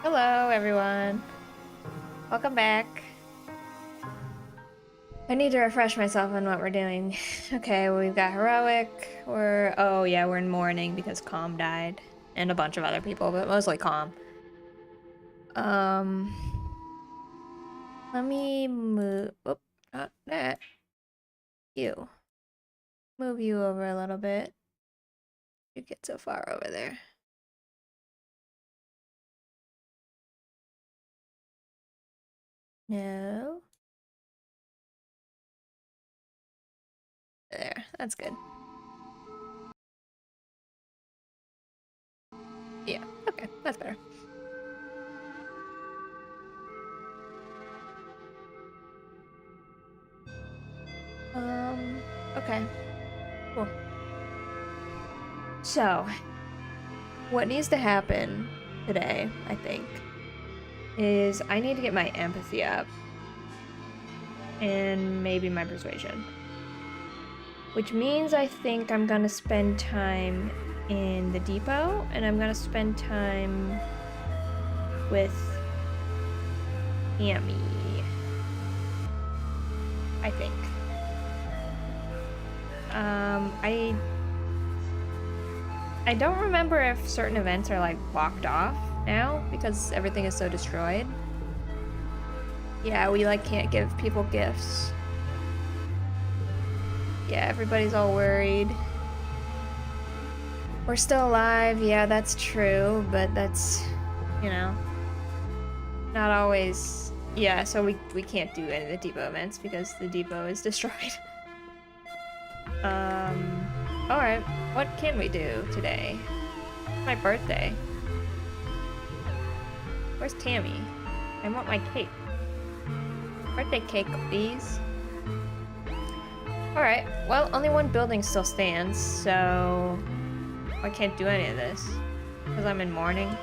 Hello, everyone. Welcome back. I need to refresh myself on what we're doing. Okay, we've got heroic. Oh yeah, we're in mourning because Calm died. And a bunch of other people, but mostly Calm. Um, let me move. Oh, not that. You. Move you over a little bit. You get so far over there. No. There, that's good. Yeah, okay, that's better. Okay, cool. So, what needs to happen today, I think, is I need to get my empathy up and maybe my persuasion. Which means I think I'm gonna spend time in the depot and I'm gonna spend time with Amy. I think. I don't remember if certain events are like blocked off now because everything is so destroyed. Yeah, we like can't give people gifts. Yeah, everybody's all worried. We're still alive, yeah, that's true, but that's, you know, not always. Yeah, so we can't do any of the depot events because the depot is destroyed. Alright, what can we do today? It's my birthday. Where's Tammy? I want my cake. Birthday cake, please. Alright, well, only one building still stands, so I can't do any of this. Because I'm in mourning.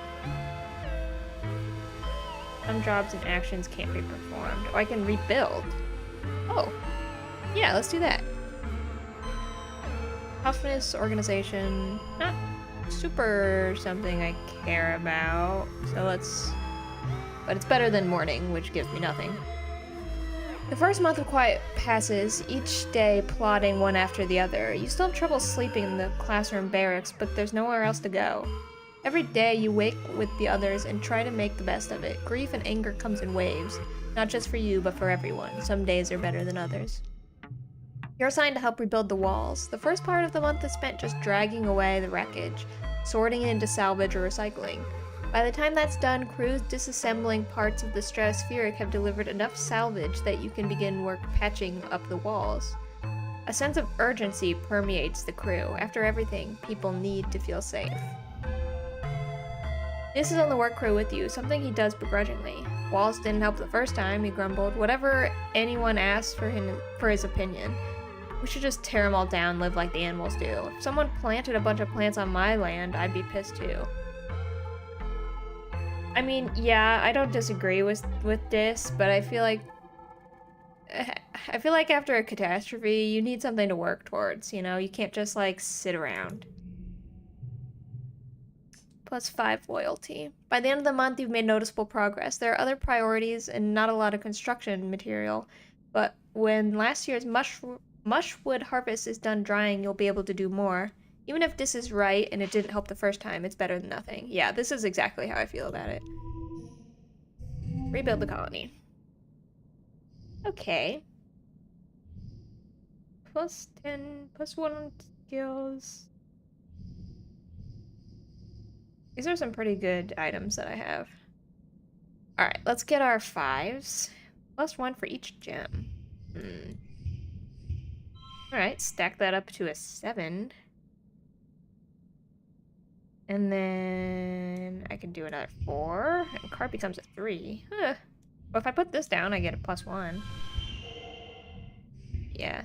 Some jobs and actions can't be performed. Oh, I can rebuild. Oh. Yeah, let's do that. Toughness, organization. Not super something I care about. So let's... But it's better than mourning, which gives me nothing. The first month of quiet passes, each day plodding one after the other. You still have trouble sleeping in the classroom barracks, but there's nowhere else to go. Every day you wake with the others and try to make the best of it. Grief and anger comes in waves, not just for you, but for everyone. Some days are better than others. You're assigned to help rebuild the walls. The first part of the month is spent just dragging away the wreckage, sorting it into salvage or recycling. By the time that's done, crews disassembling parts of the stratospheric have delivered enough salvage that you can begin work patching up the walls. A sense of urgency permeates the crew. After everything, people need to feel safe. This is on the work crew with you, something he does begrudgingly. Walls didn't help the first time, he grumbled. Whatever anyone asks for his opinion. We should just tear them all down, live like the animals do. If someone planted a bunch of plants on my land, I'd be pissed too. I mean, yeah, I don't disagree with this, but I feel like after a catastrophe, you need something to work towards, you know? You can't just, like, sit around. +5 loyalty. By the end of the month, you've made noticeable progress. There are other priorities and not a lot of construction material, but when last year's mushwood harvest is done drying, you'll be able to do more. Even if this is right and it didn't help the first time, it's better than nothing. Yeah, this is exactly how I feel about it. Rebuild the colony. Okay. +10, +1 skills. These are some pretty good items that I have. Alright, let's get our 5s. +1 for each gem. Alright, stack that up to a 7. And then I can do another 4. And card becomes a 3. Huh. Well, if I put this down, I get a +1. Yeah.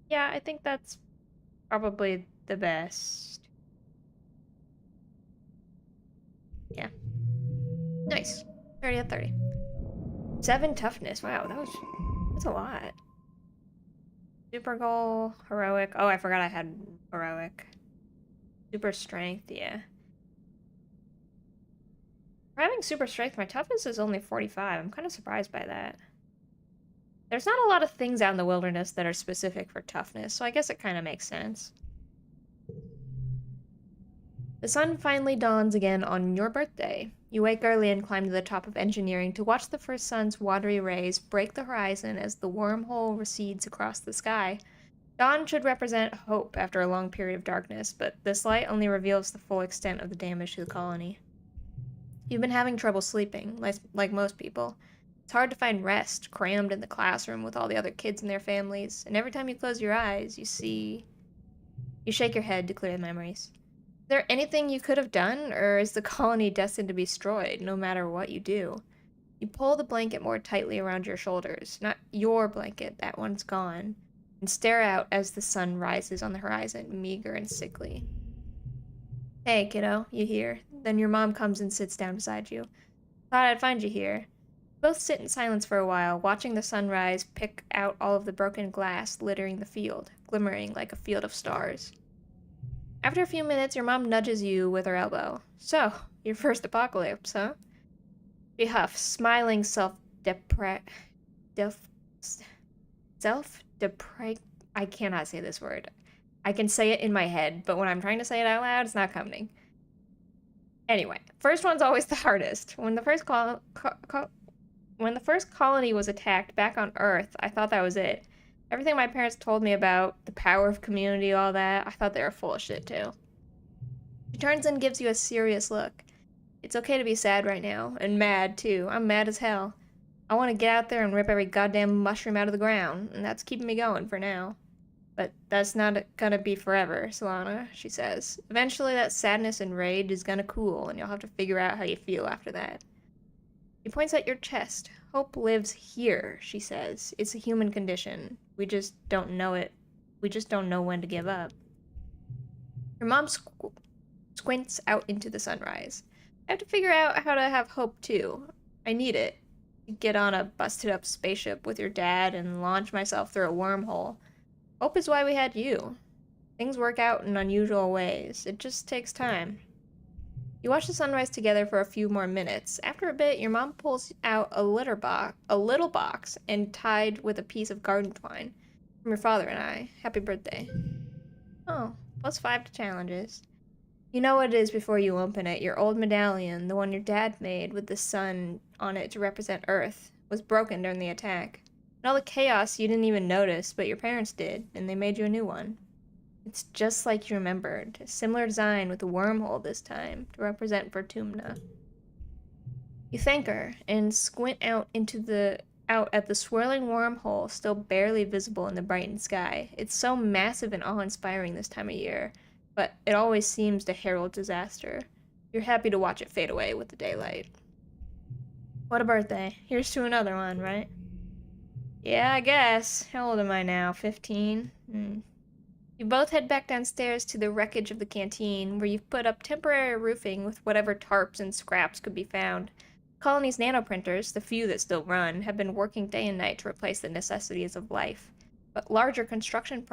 Yeah, I think that's probably the best. Yeah. Nice. 30 out 30. 7 toughness. Wow, that's a lot. Super goal, heroic. Oh, I forgot I had heroic. Super strength, yeah. For having super strength, my toughness is only 45. I'm kind of surprised by that. There's not a lot of things out in the wilderness that are specific for toughness, so I guess it kind of makes sense. The sun finally dawns again on your birthday. You wake early and climb to the top of engineering to watch the first sun's watery rays break the horizon as the wormhole recedes across the sky. Dawn should represent hope after a long period of darkness, but this light only reveals the full extent of the damage to the colony. You've been having trouble sleeping, like most people. It's hard to find rest, crammed in the classroom with all the other kids and their families, and every time you close your eyes, you shake your head to clear the memories. Is there anything you could have done, or is the colony destined to be destroyed, no matter what you do? You pull the blanket more tightly around your shoulders, not your blanket, that one's gone, and stare out as the sun rises on the horizon, meager and sickly. Hey, kiddo, you hear. Then your mom comes and sits down beside you. Thought I'd find you here. Both sit in silence for a while, watching the sunrise pick out all of the broken glass littering the field, glimmering like a field of stars. After a few minutes, your mom nudges you with her elbow. So, your first apocalypse, huh? She huffs, smiling I cannot say this word. I can say it in my head, but when I'm trying to say it out loud, it's not coming. Anyway, first one's always the hardest. When the first colony was attacked back on Earth, I thought that was it. Everything my parents told me about the power of community, all that, I thought they were full of shit too. She turns and gives you a serious look. It's okay to be sad right now, and mad too. I'm mad as hell. I want to get out there and rip every goddamn mushroom out of the ground, and that's keeping me going for now. But that's not gonna be forever, Solana, she says. Eventually that sadness and rage is gonna cool, and you'll have to figure out how you feel after that. She points at your chest. Hope lives here, she says. It's a human condition. We just don't know it. We just don't know when to give up. Your mom squints out into the sunrise. I have to figure out how to have hope too. I need it. Get on a busted up spaceship with your dad and launch myself through a wormhole. Hope is why we had you. Things work out in unusual ways. It just takes time. You watch the sunrise together for a few more minutes. After a bit, your mom pulls out a little box, and tied with a piece of garden twine. From your father and I. Happy birthday. Oh, +5 to challenges. You know what it is before you open it. Your old medallion, the one your dad made with the sun on it to represent Earth, was broken during the attack. In all the chaos, you didn't even notice, but your parents did, and they made you a new one. It's just like you remembered. A similar design with a wormhole this time, to represent Vertumna. You thank her, and squint out at the swirling wormhole still barely visible in the brightened sky. It's so massive and awe-inspiring this time of year, but it always seems to herald disaster. You're happy to watch it fade away with the daylight. What a birthday. Here's to another one, right? Yeah, I guess. How old am I now? 15? You both head back downstairs to the wreckage of the canteen, where you've put up temporary roofing with whatever tarps and scraps could be found. Colony's nanoprinters, the few that still run, have been working day and night to replace the necessities of life. But larger construction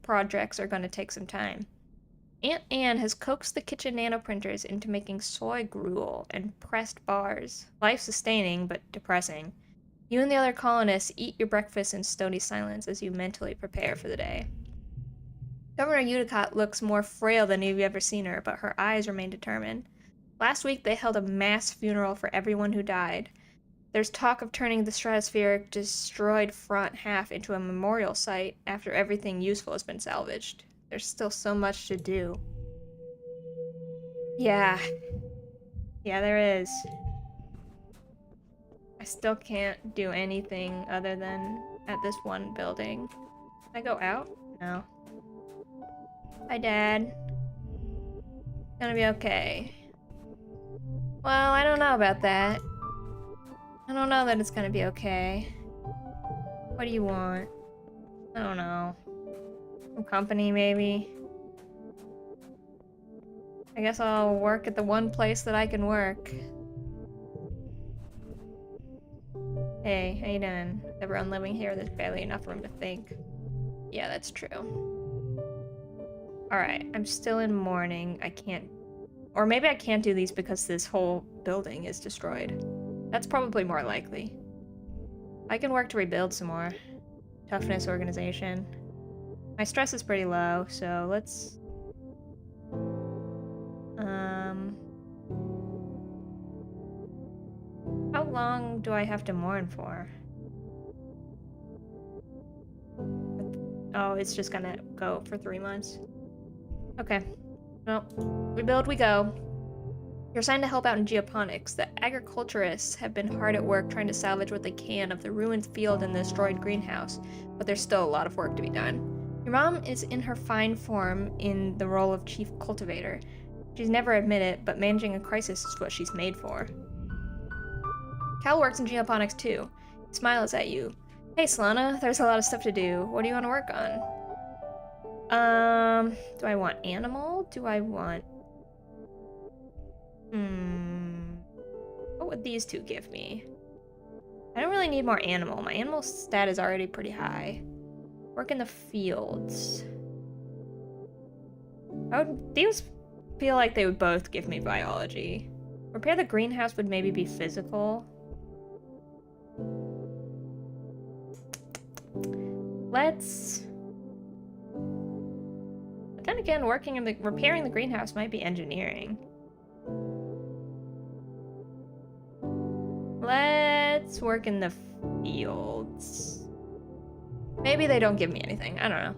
projects are going to take some time. Aunt Anne has coaxed the kitchen nanoprinters into making soy gruel and pressed bars. Life-sustaining, but depressing. You and the other colonists eat your breakfast in stony silence as you mentally prepare for the day. Governor Udicott looks more frail than you've ever seen her, but her eyes remain determined. Last week they held a mass funeral for everyone who died. There's talk of turning the stratospheric destroyed front half into a memorial site after everything useful has been salvaged. There's still so much to do. Yeah, there is. I still can't do anything other than at this one building. Can I go out? No. Hi, Dad. Gonna be okay. Well, I don't know about that. I don't know that it's gonna be okay. What do you want? I don't know. Some company, maybe? I guess I'll work at the one place that I can work. Hey, how you doing? With everyone living here, there's barely enough room to think. Yeah, that's true. Alright, I'm still in mourning. I can't Or maybe I can't do these because this whole building is destroyed. That's probably more likely. I can work to rebuild some more. Toughness, organization. My stress is pretty low, so let's... How long do I have to mourn for? Oh, it's just gonna go for 3 months. Okay. Well, rebuild we go. You're assigned to help out in geoponics. The agriculturists have been hard at work trying to salvage what they can of the ruined field and the destroyed greenhouse, but there's still a lot of work to be done. Your mom is in her fine form in the role of chief cultivator. She's never admitted it, but managing a crisis is what she's made for. Cal works in geoponics too. He smiles at you. Hey Solana, there's a lot of stuff to do. What do you want to work on? Do I want animal? Do I want... What would these two give me? I don't really need more animal. My animal stat is already pretty high. Work in the fields. These feel like they would both give me biology. Repair the greenhouse would maybe be physical. Let's... But then again, repairing the greenhouse might be engineering. Let's work in the fields. Maybe they don't give me anything. I don't know.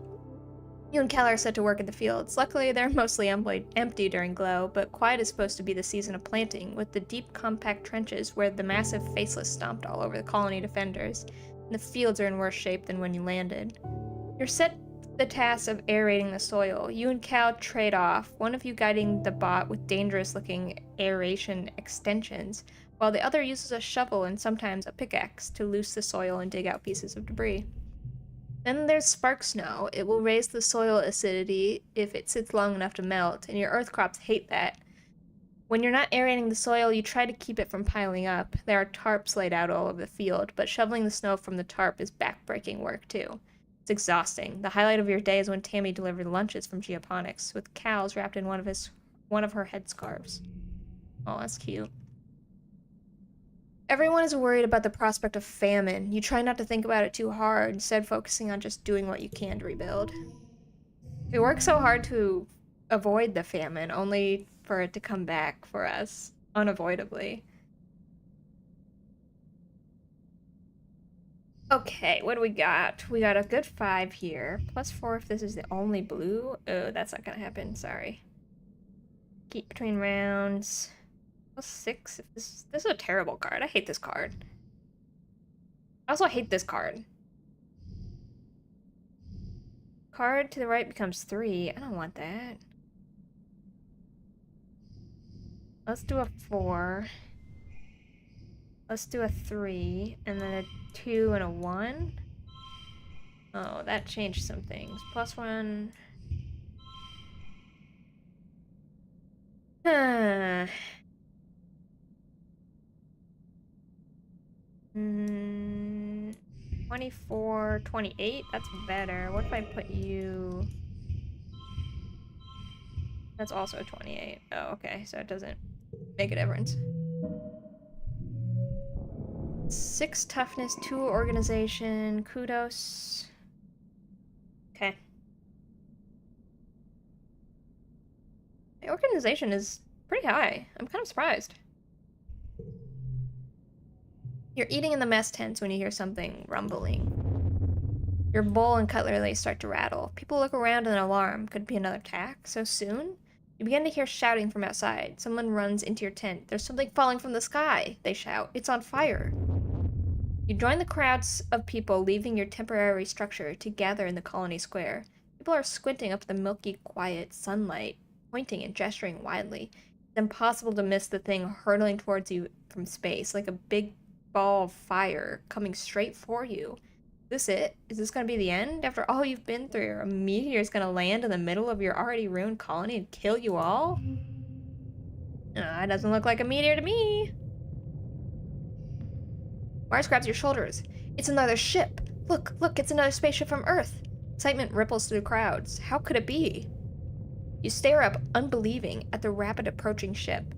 You and Cal are set to work in the fields. Luckily, they're mostly empty during Glow, but quiet is supposed to be the season of planting, with the deep, compact trenches where the massive Faceless stomped all over the colony defenders. And the fields are in worse shape than when you landed. You're set the task of aerating the soil. You and Cal trade off, one of you guiding the bot with dangerous-looking aeration extensions, while the other uses a shovel and sometimes a pickaxe to loose the soil and dig out pieces of debris. Then there's spark snow. It will raise the soil acidity if it sits long enough to melt, and your earth crops hate that. When you're not aerating the soil, you try to keep it from piling up. There are tarps laid out all over the field, but shoveling the snow from the tarp is back-breaking work too. It's exhausting. The highlight of your day is when Tammy delivered lunches from Geoponics, with cows wrapped in one of her headscarves. Oh, that's cute. Everyone is worried about the prospect of famine. You try not to think about it too hard, instead focusing on just doing what you can to rebuild. We work so hard to avoid the famine, only for it to come back for us, unavoidably. Okay, what do we got? We got a good 5 here. +4 if this is the only blue. Oh, that's not gonna happen, sorry. Keep between rounds. +6 if this is a terrible card. I hate this card. I also hate this card. Card to the right becomes 3. I don't want that. Let's do a 4. Let's do a 3, and then a 2 and a 1. Oh, that changed some things. +1. Huh. 24, 28. That's better. What if I put you... That's also 28. Oh, okay. So it doesn't make a difference. 6 toughness, 2 organization, kudos. Okay. The organization is pretty high. I'm kind of surprised. You're eating in the mess tents when you hear something rumbling. Your bowl and cutlery start to rattle. People look around in alarm. Could it be another attack? So soon? You begin to hear shouting from outside. Someone runs into your tent. There's something falling from the sky, they shout. It's on fire. You join the crowds of people leaving your temporary structure to gather in the colony square. People are squinting up the milky, quiet sunlight, pointing and gesturing wildly. It's impossible to miss the thing hurtling towards you from space, like a big ball of fire coming straight for you. Is this it? Is this gonna be the end? After all you've been through, a meteor is gonna land in the middle of your already ruined colony and kill you all? It doesn't look like a meteor to me. Mars grabs your shoulders. It's another ship. Look, it's another spaceship from Earth. Excitement ripples through the crowds. How could it be? You stare up, unbelieving, at the rapid approaching ship.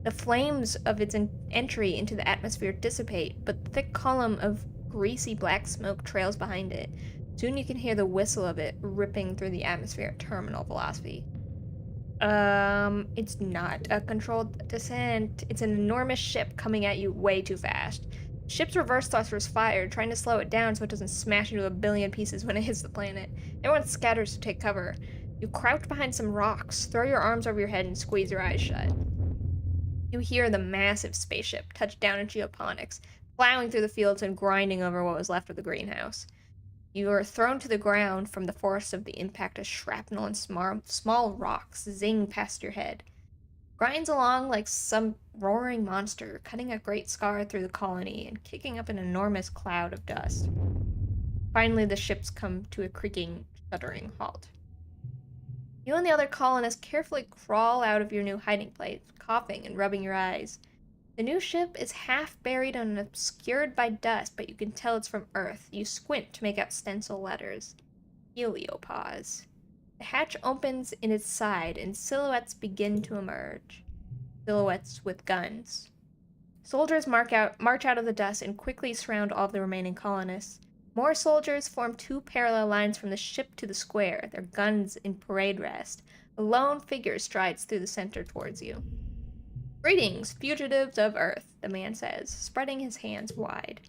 The flames of its entry into the atmosphere dissipate, but the thick column of greasy black smoke trails behind it. Soon you can hear the whistle of it ripping through the atmosphere at terminal velocity. It's not a controlled descent. It's an enormous ship coming at you way too fast. The ship's reverse thrusters fired, trying to slow it down so it doesn't smash into a billion pieces when it hits the planet. Everyone scatters to take cover. You crouch behind some rocks, throw your arms over your head, and squeeze your eyes shut. You hear the massive spaceship touch down in geoponics, plowing through the fields and grinding over what was left of the greenhouse. You are thrown to the ground from the force of the impact as shrapnel and small rocks zing past your head. Grinds along like some roaring monster, cutting a great scar through the colony and kicking up an enormous cloud of dust. Finally, the ships come to a creaking, shuddering halt. You and the other colonists carefully crawl out of your new hiding place, coughing and rubbing your eyes. The new ship is half buried and obscured by dust, but you can tell it's from Earth. You squint to make out stencil letters. Heliopause. The hatch opens in its side, and silhouettes begin to emerge. Silhouettes with guns. Soldiers march out of the dust and quickly surround all of the remaining colonists. More soldiers form two parallel lines from the ship to the square, their guns in parade rest. A lone figure strides through the center towards you. "Greetings, fugitives of Earth," the man says, spreading his hands wide.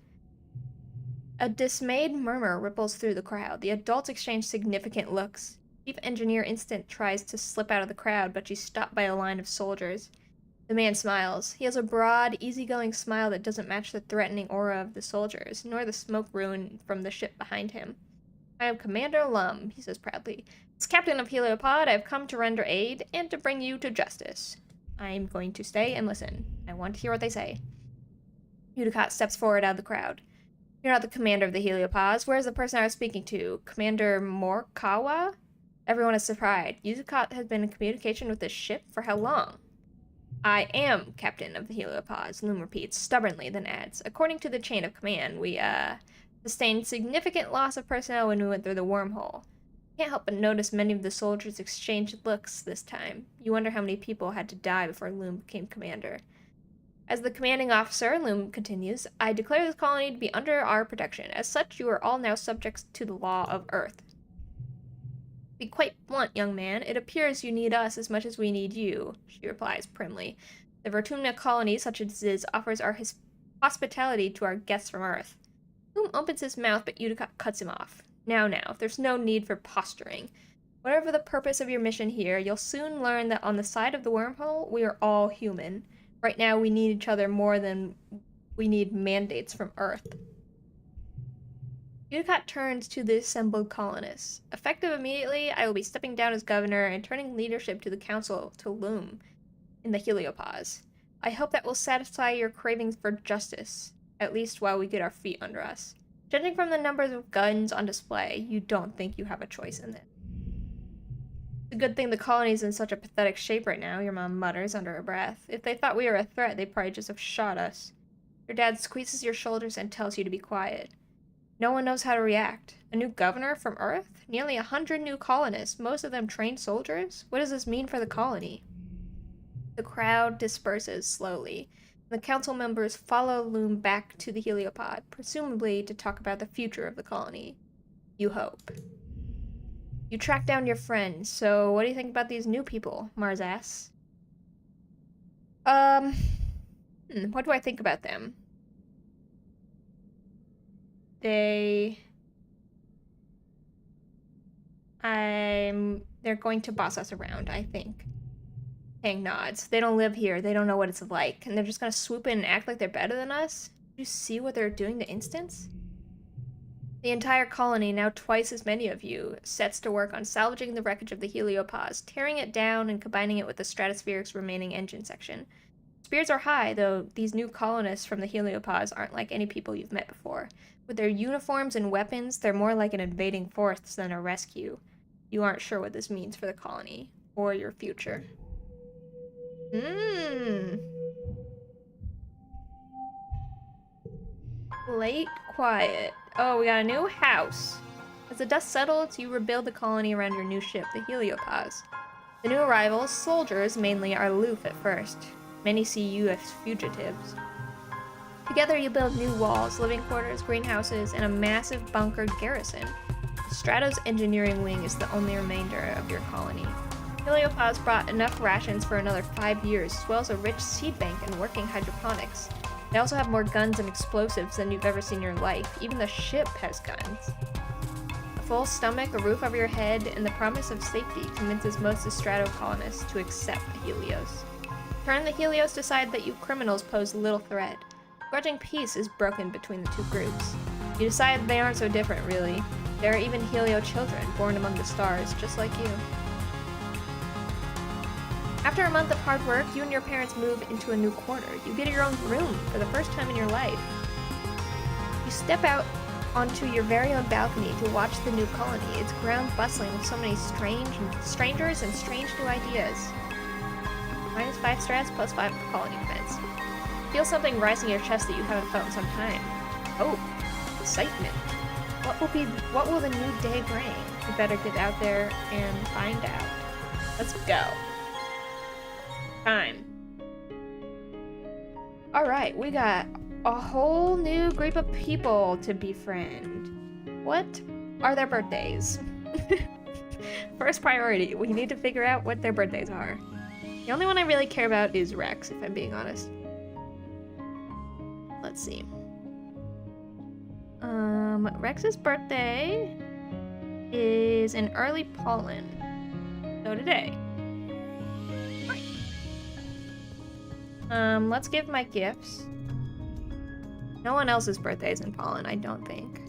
A dismayed murmur ripples through the crowd. The adults exchange significant looks. Chief Engineer Instant tries to slip out of the crowd, but she's stopped by a line of soldiers. The man smiles. He has a broad, easygoing smile that doesn't match the threatening aura of the soldiers, nor the smoke ruin from the ship behind him. "I am Commander Lum," he says proudly. "As captain of Heliopod, I have come to render aid and to bring you to justice. I am going to stay and listen. I want to hear what they say." Udicott steps forward out of the crowd. "You're not the commander of the Heliopods. Where's the person I was speaking to? Commander Morikawa?" Everyone is surprised. Udicott has been in communication with this ship for how long? "I am captain of the Heliopods," Loom repeats stubbornly, then adds, "According to the chain of command, we, sustained significant loss of personnel when we went through the wormhole. Can't help but notice many of the soldiers exchanged looks this time. You wonder how many people had to die before Loom became commander. As the commanding officer," Loom continues, "I declare this colony to be under our protection. As such, you are all now subjects to the law of Earth." "Be quite blunt, young man. It appears you need us as much as we need you," she replies primly. "The Vertumna colony, such as it is, offers our hospitality to our guests from Earth." Loom opens his mouth, but Udicott cuts him off. Now, there's no need for posturing. Whatever the purpose of your mission here, you'll soon learn that on the side of the wormhole, we are all human. Right now, we need each other more than we need mandates from Earth. Udicott turns to the assembled colonists. "Effective immediately, I will be stepping down as governor and turning leadership to the council to Loom in the Heliopause. I hope that will satisfy your cravings for justice, at least while we get our feet under us. Judging from the numbers of guns on display, you don't think you have a choice in this." "It's a good thing the colony's in such a pathetic shape right now," your mom mutters under her breath. "If they thought we were a threat, they'd probably just have shot us." Your dad squeezes your shoulders and tells you to be quiet. No one knows how to react. A new governor from Earth? Nearly 100 new colonists, most of them trained soldiers? What does this mean for the colony? The crowd disperses slowly. The council members follow Loom back to the heliopod, presumably to talk about the future of the colony. You hope. "You track down your friend, so what do you think about these new people?" Mars asks. What do I think about them? They're going to boss us around, I think. Hang nods. They don't live here. They don't know what it's like. And they're just gonna swoop in and act like they're better than us? Do you see what they're doing to Instance? The entire colony, now twice as many of you, sets to work on salvaging the wreckage of the Heliopause, tearing it down and combining it with the Stratospheric's remaining engine section. Spirits are high, though these new colonists from the Heliopause aren't like any people you've met before. With their uniforms and weapons, they're more like an invading force than a rescue. You aren't sure what this means for the colony, or your future. Late quiet. Oh, we got a new house. As the dust settles, you rebuild the colony around your new ship, the Heliopause. The new arrivals, soldiers mainly, are aloof at first. Many see you as fugitives. Together you build new walls, living quarters, greenhouses, and a massive bunker garrison. Strato's engineering wing is the only remainder of your colony. Heliopause brought enough rations for another 5 years, as well as a rich seed bank and working hydroponics. They also have more guns and explosives than you've ever seen in your life. Even the ship has guns. A full stomach, a roof over your head, and the promise of safety convinces most Exocolonists to accept the Helios. Turn the Helios decide that you criminals pose little threat. Grudging peace is broken between the two groups. You decide they aren't so different, really. There are even Helio children, born among the stars, just like you. After a month of hard work, you and your parents move into a new quarter. You get your own room for the first time in your life. You step out onto your very own balcony to watch the new colony. It's ground bustling with so many strangers and strange new ideas. -5 stress, +5 colony defense. Feel something rise in your chest that you haven't felt in some time. Oh, excitement. What will the new day bring? You better get out there and find out. Let's go. Time. Alright, we got a whole new group of people to befriend. What are their birthdays? First priority, we need to figure out what their birthdays are. The only one I really care about is Rex, if I'm being honest. Let's see. Rex's birthday is in early pollen. So today. Let's give my gifts. No one else's birthday is in pollen, I don't think.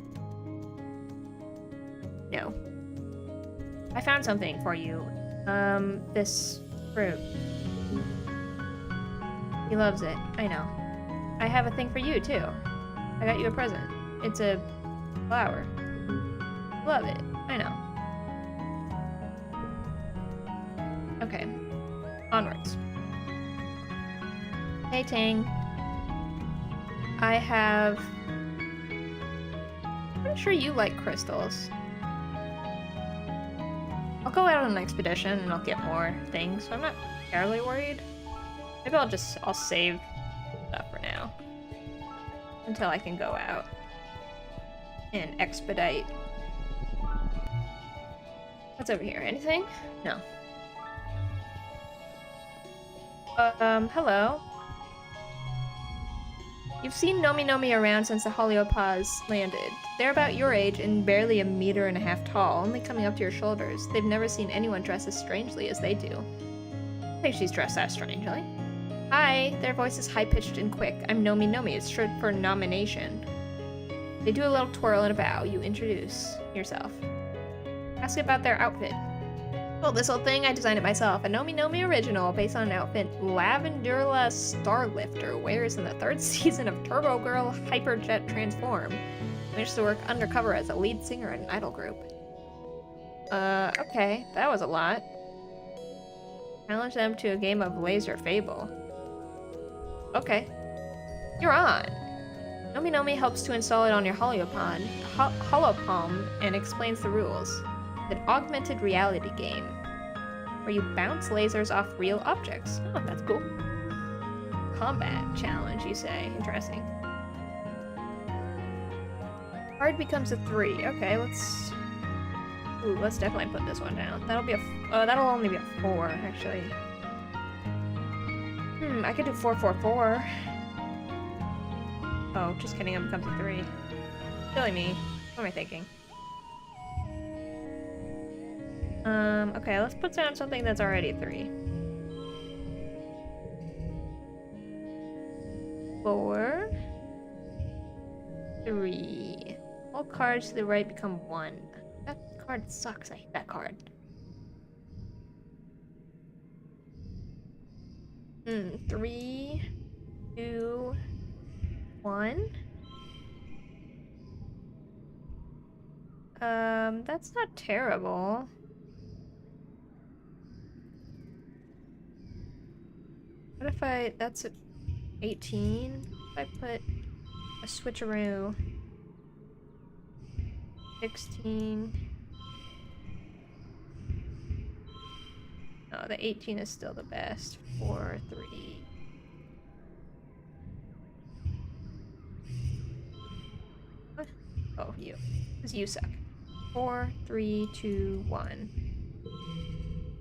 No. I found something for you. This fruit. He loves it, I know. I have a thing for you, too. I got you a present. It's a flower. Love it, I know. Okay. Onwards. Hey, Tang. I have... I'm pretty sure you like crystals. I'll go out on an expedition and I'll get more things, so I'm not terribly worried. Maybe I'll save stuff for now. Until I can go out and expedite. What's over here? Anything? No. Hello. You've seen Nomi Nomi around since the Heliopause landed. They're about your age and barely 1.5 meters tall, only coming up to your shoulders. They've never seen anyone dress as strangely as they do. I think she's dressed that strangely. Hi, their voice is high-pitched and quick. I'm Nomi Nomi, it's short for nomination. They do a little twirl and a bow. You introduce yourself. Ask about their outfit. Well, this whole thing, I designed it myself. A Nomi Nomi original based on an outfit Lavendula Starlifter wears in the 3rd season of Turbo Girl Hyperjet Transform. Managed to work undercover as a lead singer in an idol group. Okay, that was a lot. Challenge them to a game of Laser Fable. Okay. You're on. Nomi Nomi helps to install it on your Holopalm and explains the rules. It's an augmented reality game where you bounce lasers off real objects. Oh, that's cool. Combat challenge, you say. Interesting. Card becomes a 3. Okay, let's... Ooh, let's definitely put this one down. That'll be a... Oh, that'll only be a 4, actually. I could do 4-4-4. Oh, just kidding, it becomes a 3. Silly me. What am I thinking? Okay, let's put down something that's already a 3. 4. 3. All cards to the right become 1. That card sucks. I hate that card. 3, 2, 1. That's not terrible. What if that's 18? If I put a switcheroo, 16. Oh, the 18 is still the best. 4, 3. What? Oh, you. Because you suck. 4, 3, 2, 1.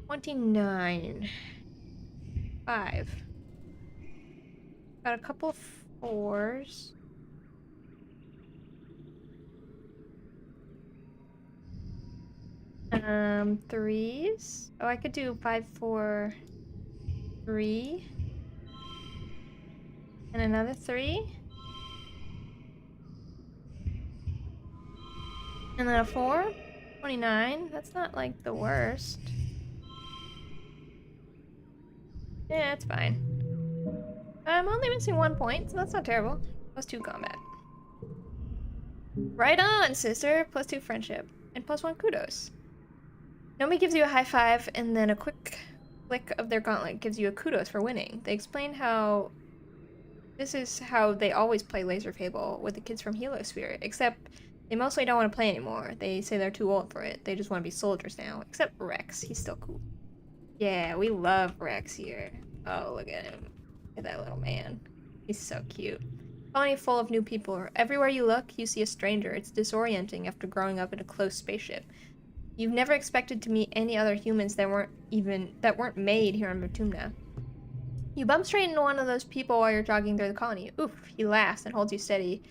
29. 5. Got a couple of 4s. Threes. Oh, I could do 5, 4, 3. And another 3. And then a 4. 29. That's not like the worst. Yeah, it's fine. I'm only missing 1 point, so that's not terrible. +2 combat. Right on, sister! +2 friendship. And +1 kudos. Nomi gives you a high five, and then a quick flick of their gauntlet gives you a kudos for winning. They explain how this is how they always play Laser Fable with the kids from Heliosphere, except they mostly don't want to play anymore. They say they're too old for it. They just want to be soldiers now. Except Rex. He's still cool. Yeah, we love Rex here. Oh, look at him. Look at that little man. He's so cute. Colony full of new people. Everywhere you look, you see a stranger. It's disorienting after growing up in a closed spaceship. You've never expected to meet any other humans that weren't made here on Matumna. You bump straight into one of those people while you're jogging through the colony. Oof, he laughs and holds you steady,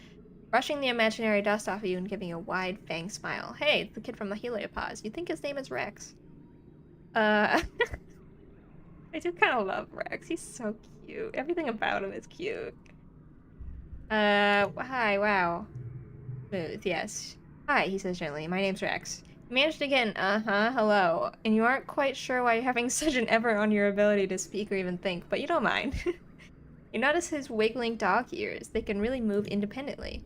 brushing the imaginary dust off of you and giving you a wide fang smile. Hey, it's the kid from the Heliopause. You think his name is Rex? I do kind of love Rex. He's so cute. Everything about him is cute. Hi, wow. Smooth, yes. Hi, he says gently. My name's Rex. You managed again. Hello. And you aren't quite sure why you're having such an effort on your ability to speak or even think, but you don't mind. You notice his wiggling dog ears. They can really move independently.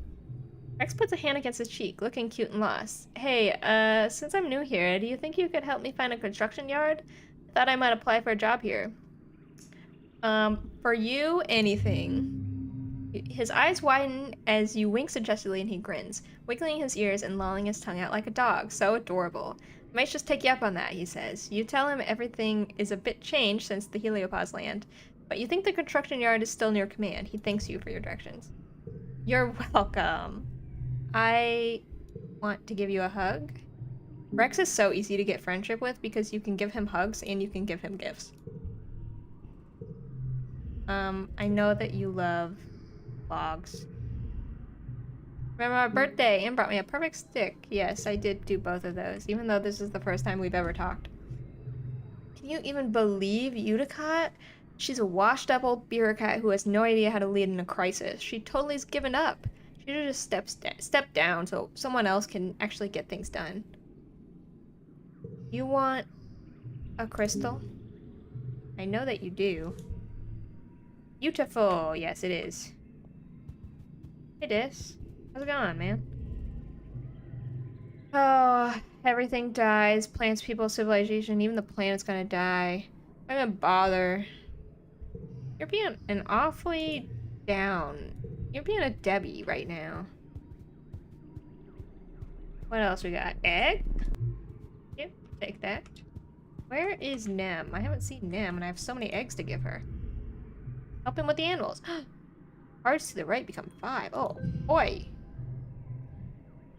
Rex puts a hand against his cheek, looking cute and lost. Hey, since I'm new here, do you think you could help me find a construction yard? I thought I might apply for a job here. For you, anything. His eyes widen as you wink suggestively and he grins, wiggling his ears and lolling his tongue out like a dog. So adorable. I might just take you up on that, he says. You tell him everything is a bit changed since the Heliopause land, but you think the construction yard is still near command. He thanks you for your directions. You're welcome. I want to give you a hug. Rex is so easy to get friendship with because you can give him hugs and you can give him gifts. I know that you love logs. Remember my birthday and brought me a perfect stick. Yes, I did do both of those, even though this is the first time we've ever talked. Can you even believe Uticott? She's a washed-up old bureaucrat who has no idea how to lead in a crisis. She totally has given up. She should just step down so someone else can actually get things done. You want a crystal? I know that you do. Beautiful. Yes, it is. Hey, Dis. How's it going, man? Oh, everything dies. Plants, people, civilization. Even the planet's gonna die. Why even bother? You're being an awfully down. You're being a Debbie right now. What else we got? Egg? Yep, take that. Where is Nem? I haven't seen Nem, and I have so many eggs to give her. Help him with the animals. Cards to the right become 5. Oh, boy.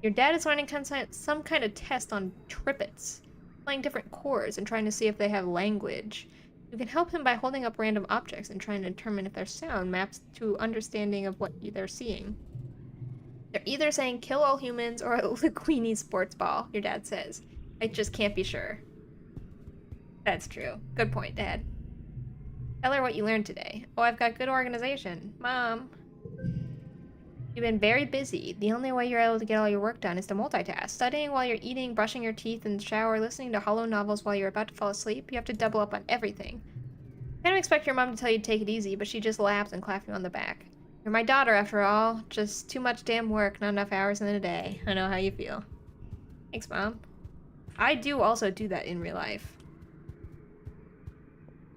Your dad is running some kind of test on trippets, playing different chords and trying to see if they have language. You can help him by holding up random objects and trying to determine if their sound maps to understanding of what they're seeing. They're either saying kill all humans or a Linguini sports ball, your dad says. I just can't be sure. That's true. Good point, Dad. Tell her what you learned today. Oh, I've got good organization. Mom. You've been very busy. The only way you're able to get all your work done is to multitask. Studying while you're eating, brushing your teeth in the shower, listening to hollow novels while you're about to fall asleep. You have to double up on everything. I don't expect your mom to tell you to take it easy, but she just laughs and claps you on the back. You're my daughter, after all. Just too much damn work, not enough hours in a day. I know how you feel. Thanks, Mom. I do also do that in real life.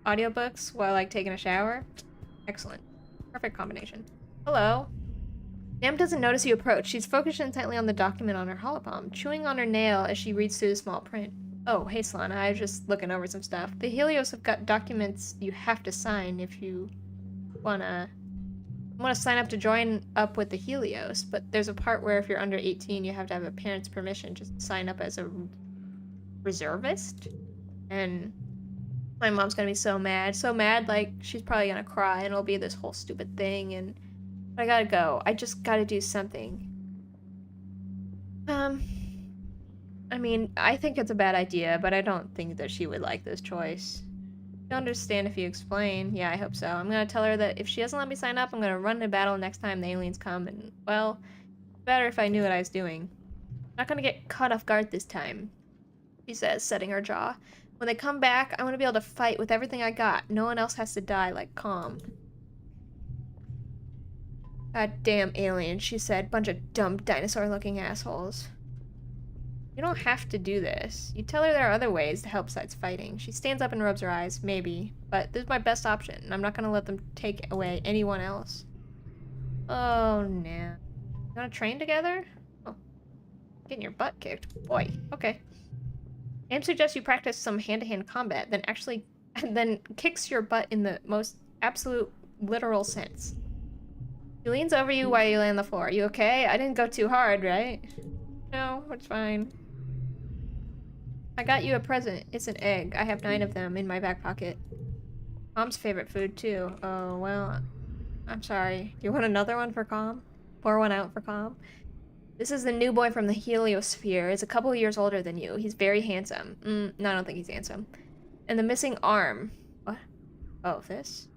Audiobooks while, like, taking a shower? Excellent. Perfect combination. Hello. Nem doesn't notice you approach. She's focused intently on the document on her holopalm, chewing on her nail as she reads through the small print. Oh, hey Solana, I was just looking over some stuff. The Helios have got documents you have to sign if you wanna sign up to join up with the Helios, but there's a part where if you're under 18, you have to have a parent's permission to sign up as a reservist. And my mom's gonna be so mad, like she's probably gonna cry, and it'll be this whole stupid thing. And I gotta go. I just gotta do something. I mean, I think it's a bad idea, but I don't think that she would like this choice. You'll understand if you explain. Yeah, I hope so. I'm gonna tell her that if she doesn't let me sign up, I'm gonna run into battle next time the aliens come, and, well, better if I knew what I was doing. I'm not gonna get caught off guard this time, she says, setting her jaw. When they come back, I want to be able to fight with everything I got. No one else has to die like Calm. God damn aliens, she said. Bunch of dumb dinosaur-looking assholes. You don't have to do this. You tell her there are other ways to help besides fighting. She stands up and rubs her eyes. Maybe. But this is my best option, and I'm not gonna let them take away anyone else. Oh, no. You wanna train together? Oh. Getting your butt kicked. Boy. Okay. Aim suggests you practice some hand-to-hand combat, then kicks your butt in the most absolute literal sense. He leans over you while you lay on the floor. You okay? I didn't go too hard, right? No, it's fine. I got you a present. It's an egg. I have 9 of them in my back pocket. Mom's favorite food, too. Oh, well, I'm sorry. You want another one for Calm? Pour one out for Calm? This is the new boy from the heliosphere. He's a couple years older than you. He's very handsome. No, I don't think he's handsome. And the missing arm. What? Oh, this?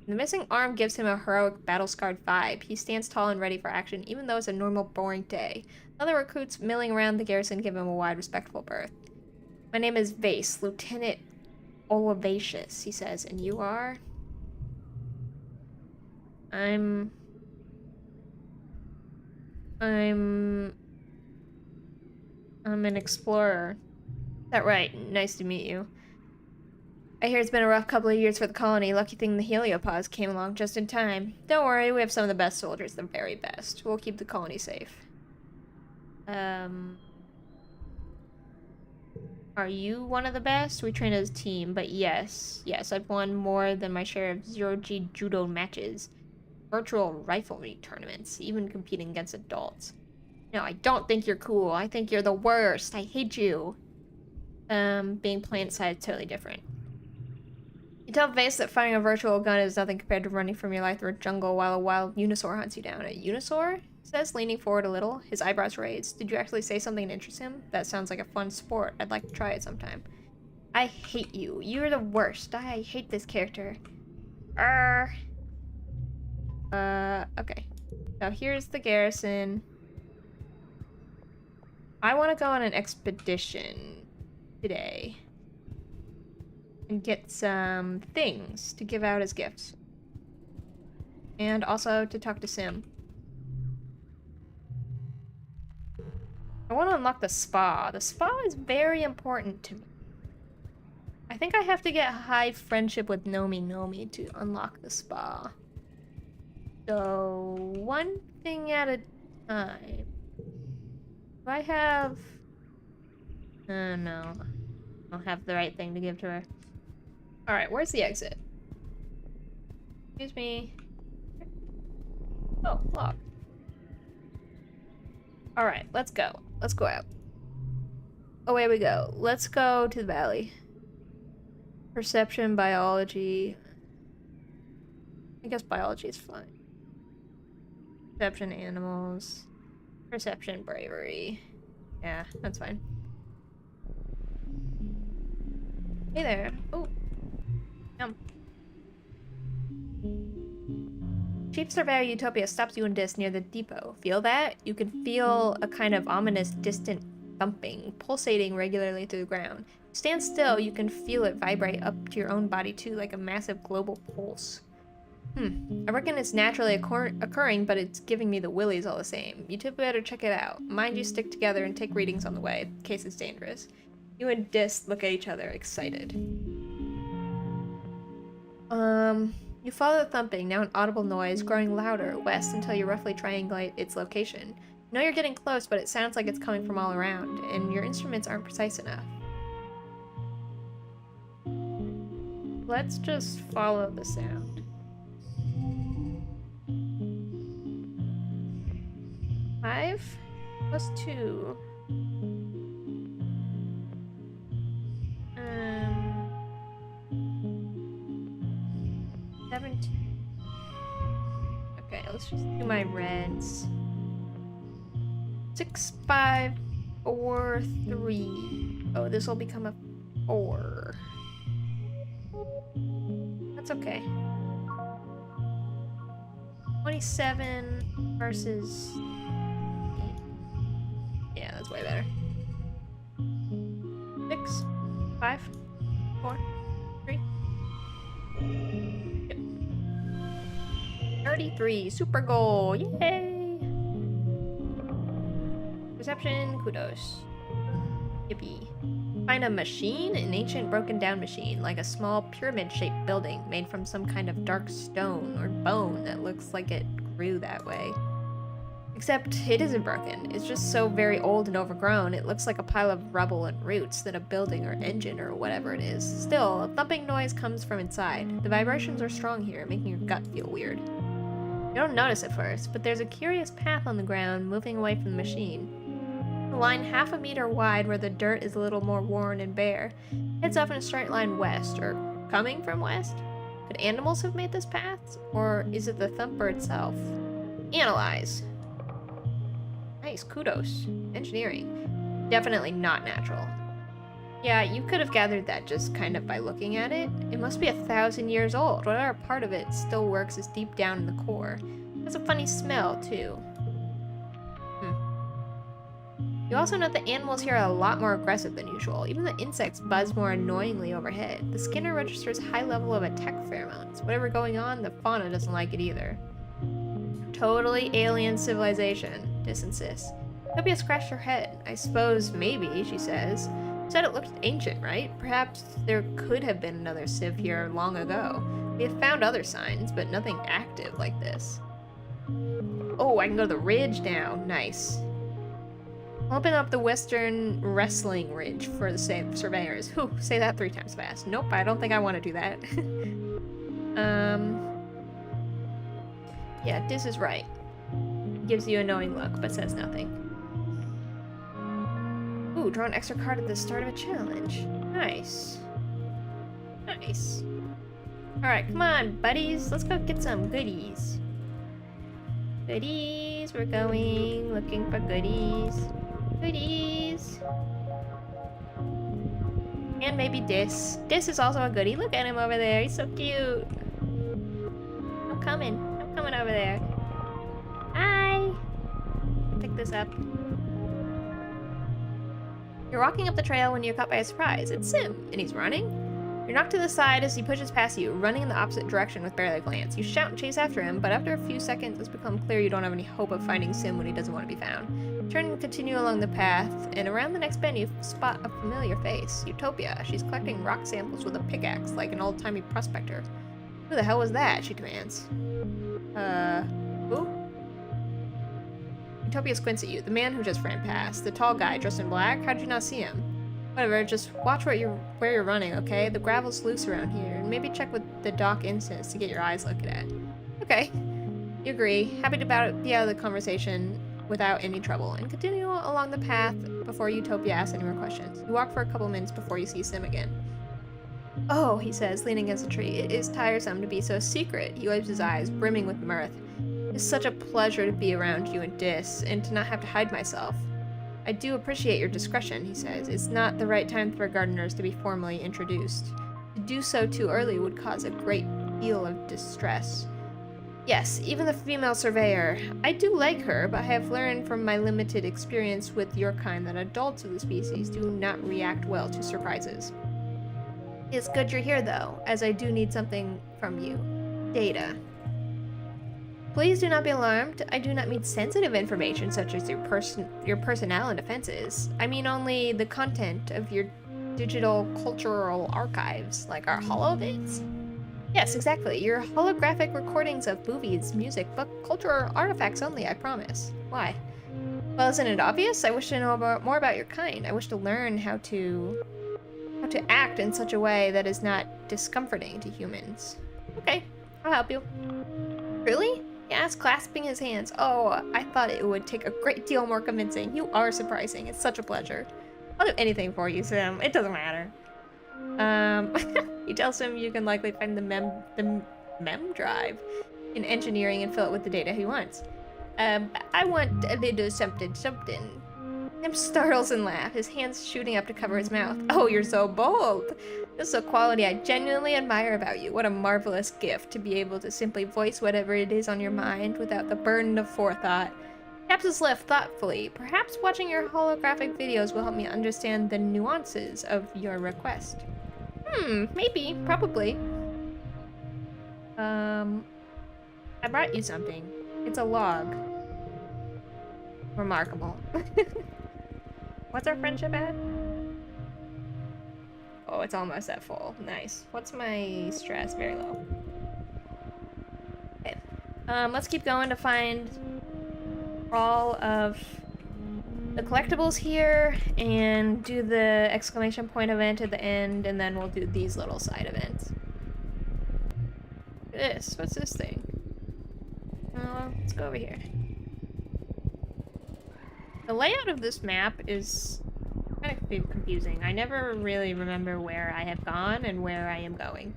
The missing arm gives him a heroic, battle-scarred vibe. He stands tall and ready for action, even though it's a normal, boring day. Other recruits milling around the garrison give him a wide, respectful berth. My name is Vase, Lieutenant Olivacious, he says. And you are? I'm an explorer. Is that right? Nice to meet you. I hear it's been a rough couple of years for the colony. Lucky thing the heliopods came along just in time. Don't worry, we have some of the best soldiers, the very best. We'll keep the colony safe. Are you one of the best? We train as a team, but yes, I've won more than my share of zero-G judo matches, virtual riflery tournaments, even competing against adults. No, I don't think you're cool. I think you're the worst. I hate you. Being plant side is totally different. You tell Vase that firing a virtual gun is nothing compared to running from your life through a jungle while a wild unisaur hunts you down. A unisaur? He says, leaning forward a little, his eyebrows raised. Did you actually say something to interest him? That sounds like a fun sport. I'd like to try it sometime. I hate you. You're the worst. I hate this character. Okay. Now here's the garrison. I want to go on an expedition today and get some things to give out as gifts. And also to talk to Sim. I want to unlock the spa. The spa is very important to me. I think I have to get high friendship with Nomi to unlock the spa. So, one thing at a time. Do I have... no. I don't have the right thing to give to her. Alright, where's the exit? Excuse me. Oh, lock. Alright, let's go. Let's go out. Away we go. Let's go to the valley. Perception, biology. I guess biology is fine. Perception, animals. Perception, bravery. Yeah, that's fine. Hey there. Oh. Yum. Cheap Surveyor Utopia stops you in Dis near the depot. Feel that? You can feel a kind of ominous, distant thumping, pulsating regularly through the ground. Stand still, you can feel it vibrate up to your own body too, like a massive global pulse. I reckon it's naturally occurring, but it's giving me the willies all the same. You two better check it out. Mind you stick together and take readings on the way, in case it's dangerous. You and Dis look at each other, excited. You follow the thumping, now an audible noise, growing louder, west, until you roughly triangulate its location. You know you're getting close, but it sounds like it's coming from all around, and your instruments aren't precise enough. Let's just follow the sound. Five plus 2. 17. Okay, let's just do my reds. 6, 5, 4, 3. Oh, this will become a 4. That's okay. 27 versus 8. Yeah, that's way better. 6, 5, 4, 3. Yep. 33, super goal, yay! Perception, kudos. Yippee. Find a machine? An ancient broken down machine, like a small pyramid-shaped building made from some kind of dark stone or bone that looks like it grew that way. Except it isn't broken. It's just so very old and overgrown, it looks like a pile of rubble and roots than a building or engine or whatever it is. Still, a thumping noise comes from inside. The vibrations are strong here, making your gut feel weird. You don't notice at first, but there's a curious path on the ground moving away from the machine. A line half a meter wide where the dirt is a little more worn and bare. Heads off in a straight line west, or coming from west? Could animals have made this path? Or is it the thumper itself? Analyze. Nice, kudos. Engineering. Definitely not natural. Yeah, you could have gathered that just kind of by looking at it. It must be 1,000 years old. Whatever part of it still works is deep down in the core. It has a funny smell, too. You also note that animals here are a lot more aggressive than usual. Even the insects buzz more annoyingly overhead. The scanner registers high level of attack pheromones. Whatever going on, the fauna doesn't like it either. Totally alien civilization, Dis insists. Utopia scratched her head. I suppose maybe, she says. You said it looked ancient, right? Perhaps there could have been another civ here long ago. We have found other signs, but nothing active like this. Oh, I can go to the ridge now. Nice. Open up the Western Wrestling Ridge for the surveyors. Whew, say that 3 times fast. Nope, I don't think I want to do that. Yeah, this is right. Gives you a knowing look, but says nothing. Ooh, draw an extra card at the start of a challenge. Nice. Nice. Alright, come on, buddies. Let's go get some goodies. Goodies, we're going, looking for goodies. Goodies. And maybe Dis. Dis is also a goodie. Look at him over there. He's so cute. I'm coming. I'm coming over there. Hi. Pick this up. You're walking up the trail when you're caught by a surprise. It's Sim, and he's running. You're knocked to the side as he pushes past you, running in the opposite direction with barely a glance. You shout and chase after him, but after a few seconds it's become clear you don't have any hope of finding Sim when he doesn't want to be found. Turn and continue along the path, and around the next bend you spot a familiar face. Utopia. She's collecting rock samples with a pickaxe like an old-timey prospector. Who the hell was that? She demands. Who? Utopia squints at you. The man who just ran past. The tall guy dressed in black? How did you not see him? Whatever, just watch where you're running, okay? The gravel's loose around here, and maybe check with the dock instance to get your eyes looked at. Okay. You agree. Happy to be out of the conversation without any trouble, and continue along the path before Utopia asks any more questions. You walk for a couple minutes before you see Sim again. Oh, he says, leaning against a tree. It is tiresome to be so secret. He wipes his eyes, brimming with mirth. It's such a pleasure to be around you and Dis, and to not have to hide myself. I do appreciate your discretion, he says. It's not the right time for gardeners to be formally introduced. To do so too early would cause a great deal of distress. Yes, even the female surveyor. I do like her, but I have learned from my limited experience with your kind that adults of the species do not react well to surprises. It's good you're here, though, as I do need something from you. Data. Please do not be alarmed. I do not mean sensitive information such as your personnel and defenses. I mean only the content of your digital cultural archives, like our holovids. Yes, exactly. Your holographic recordings of movies, music, book, cultural artifacts only, I promise. Why? Well, isn't it obvious? I wish to know more about your kind. I wish to learn how how to act in such a way that is not discomforting to humans. Okay, I'll help you. Really? He asked, clasping his hands. Oh, I thought it would take a great deal more convincing. You are surprising. It's such a pleasure. I'll do anything for you, Sam. It doesn't matter. He tells him you can likely find the mem drive in engineering and fill it with the data he wants. I want a little something. Sam startles and laughs, his hands shooting up to cover his mouth. Oh, you're so bold. This is a quality I genuinely admire about you. What a marvelous gift to be able to simply voice whatever it is on your mind without the burden of forethought. Taps his lip thoughtfully. Perhaps watching your holographic videos will help me understand the nuances of your request. Maybe, probably. I brought you something. It's a log. Remarkable. What's our friendship at? Oh, it's almost at full. Nice. What's my stress? Very low. Okay. Let's keep going to find all of the collectibles here and do the exclamation point event at the end, and then we'll do these little side events. What's this thing? Let's go over here. The layout of this map is kind of confusing. I never really remember where I have gone and where I am going.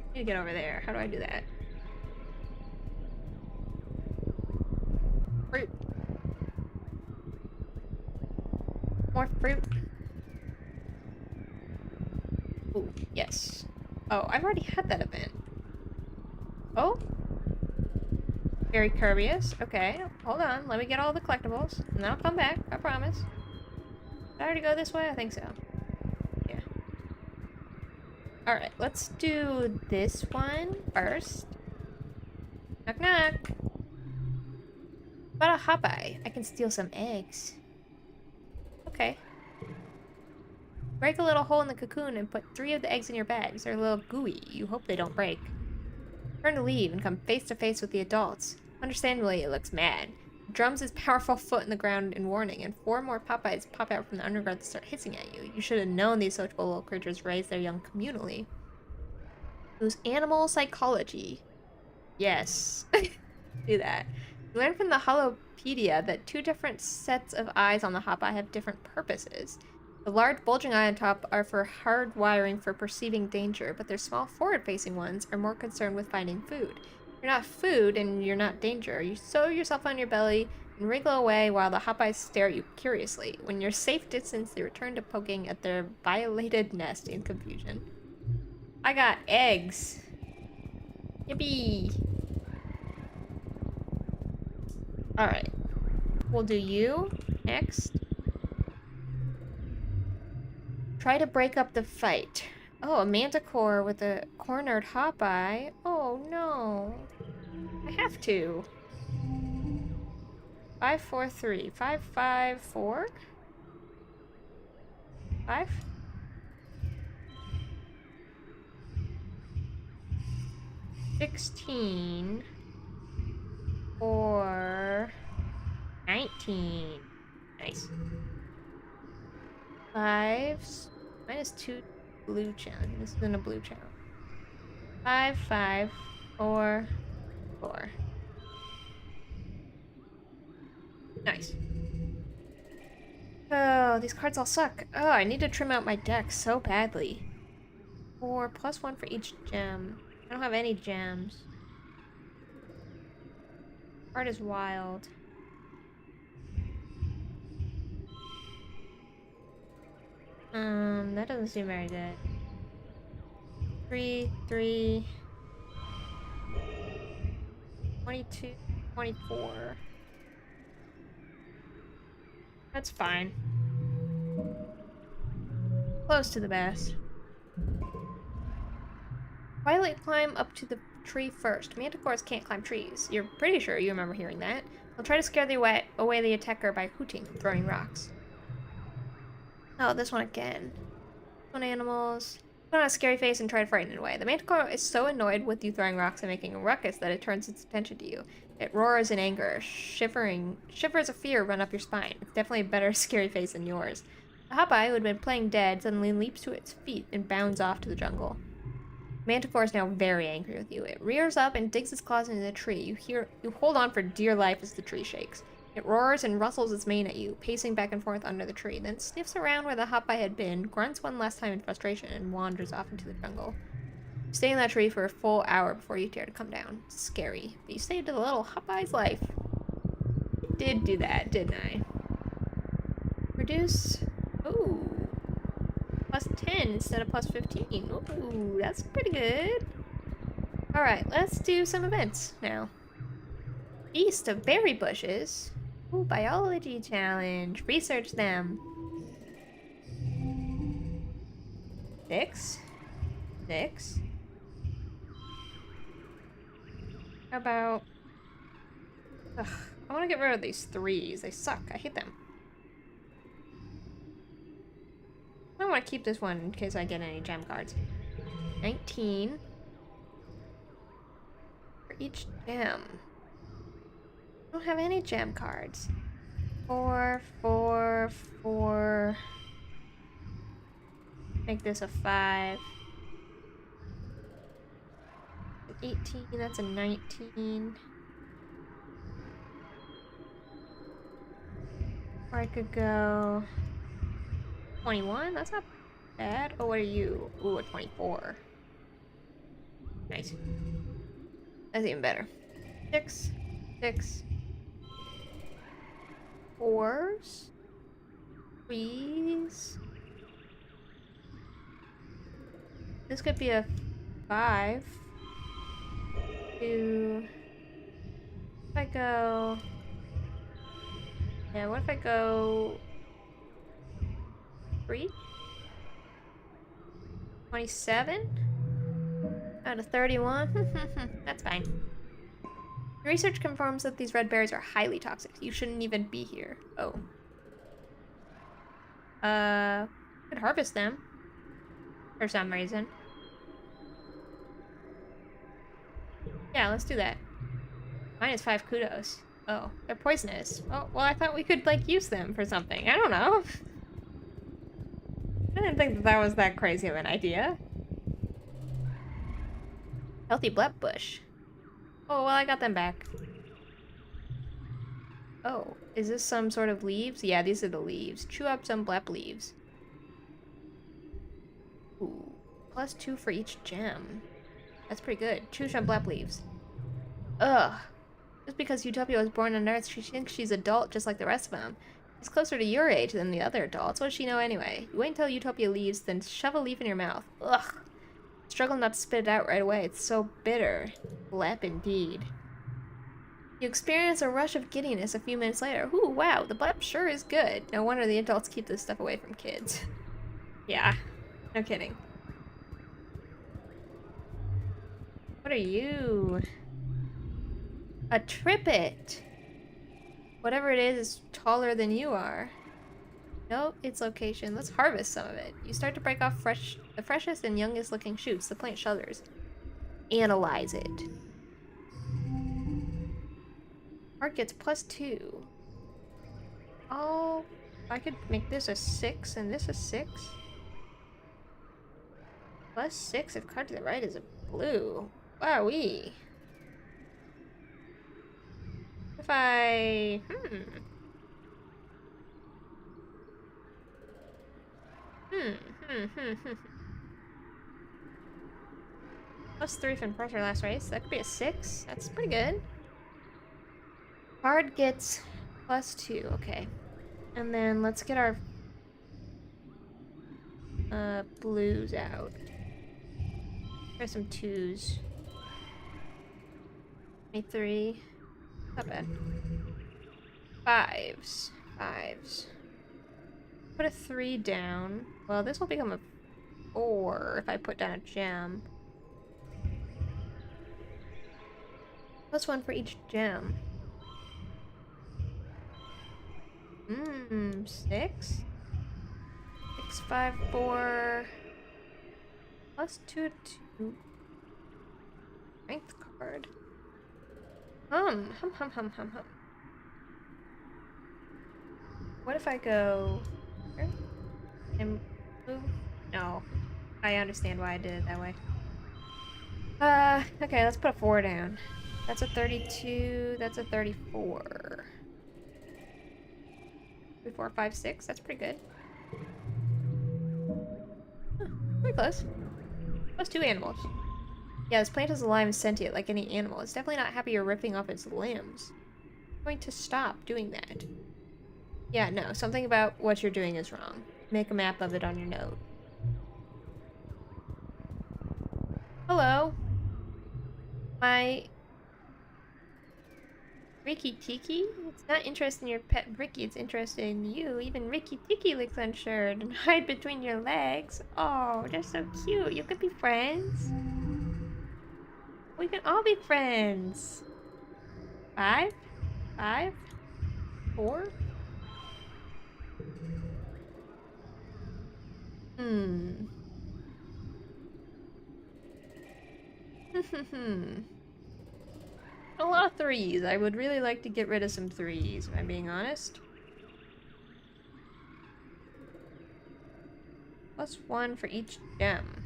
I need to get over there. How do I do that? Fruit. More fruit. Ooh, yes. Oh, I've already had that event. Oh? Very curious. Okay, hold on. Let me get all the collectibles, and then I'll come back. I promise. Did I already go this way? I think so. Yeah. Alright, let's do this one first. Knock knock. What about a Hopeye? I can steal some eggs. Okay. Break a little hole in the cocoon and put 3 of the eggs in your bags. They're a little gooey. You hope they don't break. Turn to leave and come face to face with the adults. Understandably, it looks mad. It drums his powerful foot in the ground in warning, and 4 more Popeyes pop out from the undergrowth to start hissing at you. You should have known these sociable little creatures raise their young communally. Use animal psychology. Yes. Do that. You learn from the Holopedia that 2 different sets of eyes on the Hopeye have different purposes. The large bulging eye on top are for hard wiring for perceiving danger, but their small forward-facing ones are more concerned with finding food. You're not food, and you're not danger. You sew yourself on your belly and wriggle away while the Hopeyes stare at you curiously. When you're safe distance, they return to poking at their violated nest in confusion. I got eggs. Yippee! Alright. We'll do you next. Try to break up the fight. Oh, a manticore with a cornered Hopeye. Oh no. I have to. 5, 4, 3. 5, 5, 4? 5? 16. Or 19. Nice. 5. Minus 2 blue channel. This is in a blue channel. 5, 5, 4, 4. Nice. Oh, these cards all suck. Oh, I need to trim out my deck so badly. 4 plus 1 for each gem. I don't have any gems. Card is wild. That doesn't seem very good. 3, 3, 22, 24. That's fine. Close to the best. Twilight climb up to the tree first. Manticores can't climb trees. You're pretty sure you remember hearing that. They'll try to scare away the attacker by hooting and throwing rocks. Oh, this one again. This one animals. Put on a scary face and try to frighten it away. The manticore is so annoyed with you throwing rocks and making a ruckus that it turns its attention to you. It roars in anger, shivers of fear run up your spine. It's definitely a better scary face than yours. The hopeye, who had been playing dead, suddenly leaps to its feet and bounds off to the jungle. Manticore is now very angry with you. It rears up and digs its claws into the tree. You hold on for dear life as the tree shakes. It roars and rustles its mane at you, pacing back and forth under the tree, then sniffs around where the hopeye had been, grunts one last time in frustration, and wanders off into the jungle. You stay in that tree for a full hour before you dare to come down. It's scary, but you saved a little hopeye's life. I did do that, didn't I? Reduce... Ooh. Plus 10 instead of plus 15. Ooh, that's pretty good. Alright, let's do some events now. Feast of berry bushes. Ooh, biology challenge. Research them. 6. 6. How about... Ugh, I want to get rid of these 3s. They suck. I hate them. I don't want to keep this one in case I get any gem cards. 19. For each gem. I don't have any gem cards. 4, 4, 4. Make this a 5. 18, that's a 19. Or I could go 21, that's not bad. Oh, what are you? Ooh, a 24. Nice. That's even better. 6, 6. 4s. 3s. This could be a 5. 2. If I go... Yeah, what if I go... 3? 27? Out of 31? That's fine. Research confirms that these red berries are highly toxic. You shouldn't even be here. Oh. Could harvest them. For some reason. Yeah, let's do that. Minus 5 kudos. Oh, they're poisonous. Oh, well, I thought we could, like, use them for something. I don't know. I didn't think that that was that crazy of an idea. Healthy blep bush. Oh, well, I got them back. Oh, is this some sort of leaves? Yeah, these are the leaves. Chew up some blep leaves. Ooh, plus 2 for each gem. That's pretty good. Chew some blep leaves. Ugh. Just because Utopia was born on Earth, she thinks she's adult just like the rest of them. She's closer to your age than the other adults. What does she know anyway? You wait until Utopia leaves, then shove a leaf in your mouth. Ugh. Struggle not to spit it out right away. It's so bitter. Blep indeed. You experience a rush of giddiness a few minutes later. Ooh, wow, the blep sure is good. No wonder the adults keep this stuff away from kids. Yeah, no kidding. What are you? A trippet! Whatever it is taller than you are. Note its location. Let's harvest some of it. You start to break off the freshest and youngest looking shoots. The plant shudders. Analyze it. Art gets plus 2. Oh, I could make this a 6 and this a 6. Plus 6 if card to the right is a blue. Wowee. If I... Plus 3 from pressure last race. That could be a 6. That's pretty good. Card gets plus 2. Okay. And then let's get our blues out. Try some 2s. 23. Not bad. 5s. 5s. Put a 3 down. Well, this will become a 4 if I put down a gem. Plus 1 for each gem. 6? 6, 5, 4. +2 to strength card. Hum. What if I go here and move? No. I understand why I did it that way. Okay, let's put a 4 down. That's a 32, that's a 34. 3, 4, 5, 6, that's pretty good. Huh, pretty close. +2 animals. Yeah, this plant is alive and sentient like any animal. It's definitely not happy you're ripping off its limbs. I'm going to stop doing that. Yeah, no, something about what you're doing is wrong. Make a map of it on your note. Hello. My Ricky Tiki? It's not interested in your pet Ricky, it's interested in you. Even Ricky Tiki looks unsure and hide between your legs. Oh, they're so cute. You could be friends. We can all be friends. 5? 5? 4? Hmm. A lot of 3s. I would really like to get rid of some 3s, if I'm being honest. +1 for each gem.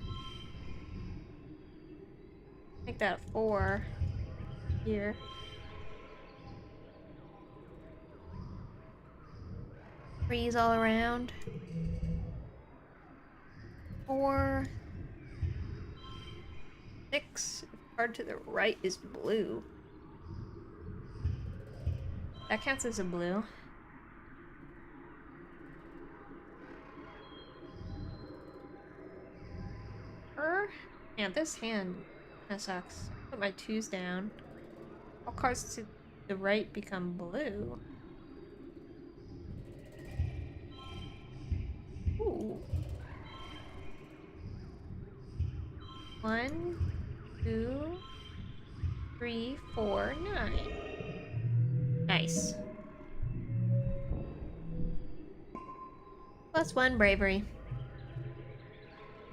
Make that a 4 here. Threes all around. 4, 6. The card to the right is blue. That counts as a blue. Yeah, this hand kinda sucks. Put my 2s down. All cards to the right become blue. Ooh. 1, 2, 3, 4, 9. Nice. +1 bravery.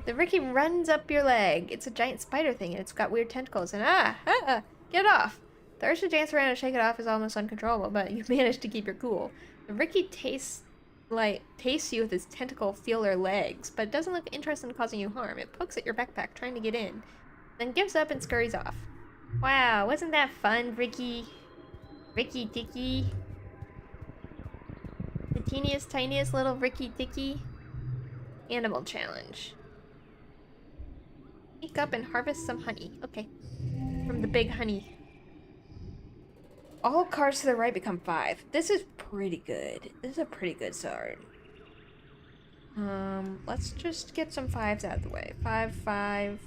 The Ricky runs up your leg. It's a giant spider thing, and it's got weird tentacles. And get off! The urge to dance around and shake it off is almost uncontrollable, but you manage to keep your cool. The Ricky tastes you with his tentacle feeler legs, but it doesn't look interested in causing you harm. It pokes at your backpack, trying to get in, then gives up and scurries off. Wow, wasn't that fun, Ricky? Ricky Ticky? The teeniest, tiniest little Ricky Ticky? Animal challenge. Sneak up and harvest some honey. Okay. From the big honey. All cards to the right become 5. This is pretty good. This is a pretty good start. Let's just get some 5s out of the way. 5, 5.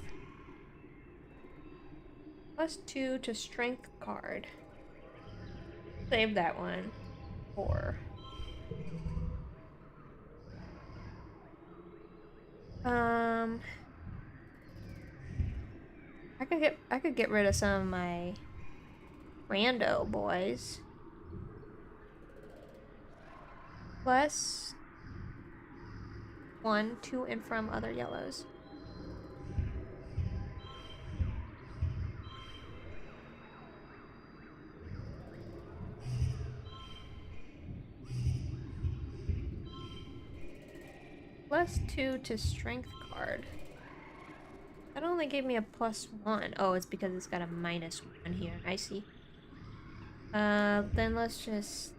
+2 to strength card. Save that one. 4. I could get rid of some of my rando boys. +1 to and from other yellows. +2 to strength card. That only gave me a +1. Oh, it's because it's got a -1 here. I see. Then let's just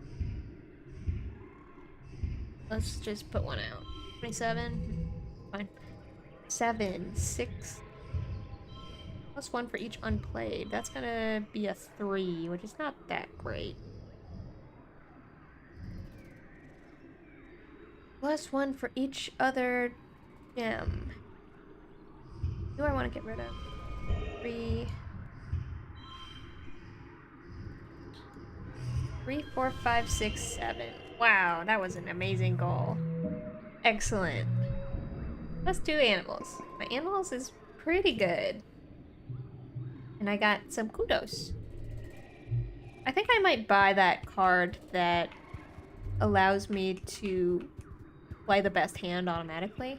put one out. 27. Fine. 7, 6. +1 for each unplayed. That's gonna be a 3, which is not that great. +1 for each other gem. Who do I want to get rid of? 3, 4, 5, 6, 7. Wow, that was an amazing goal. Excellent. +2 animals. My animals is pretty good. And I got some kudos. I think I might buy that card that allows me to play the best hand automatically.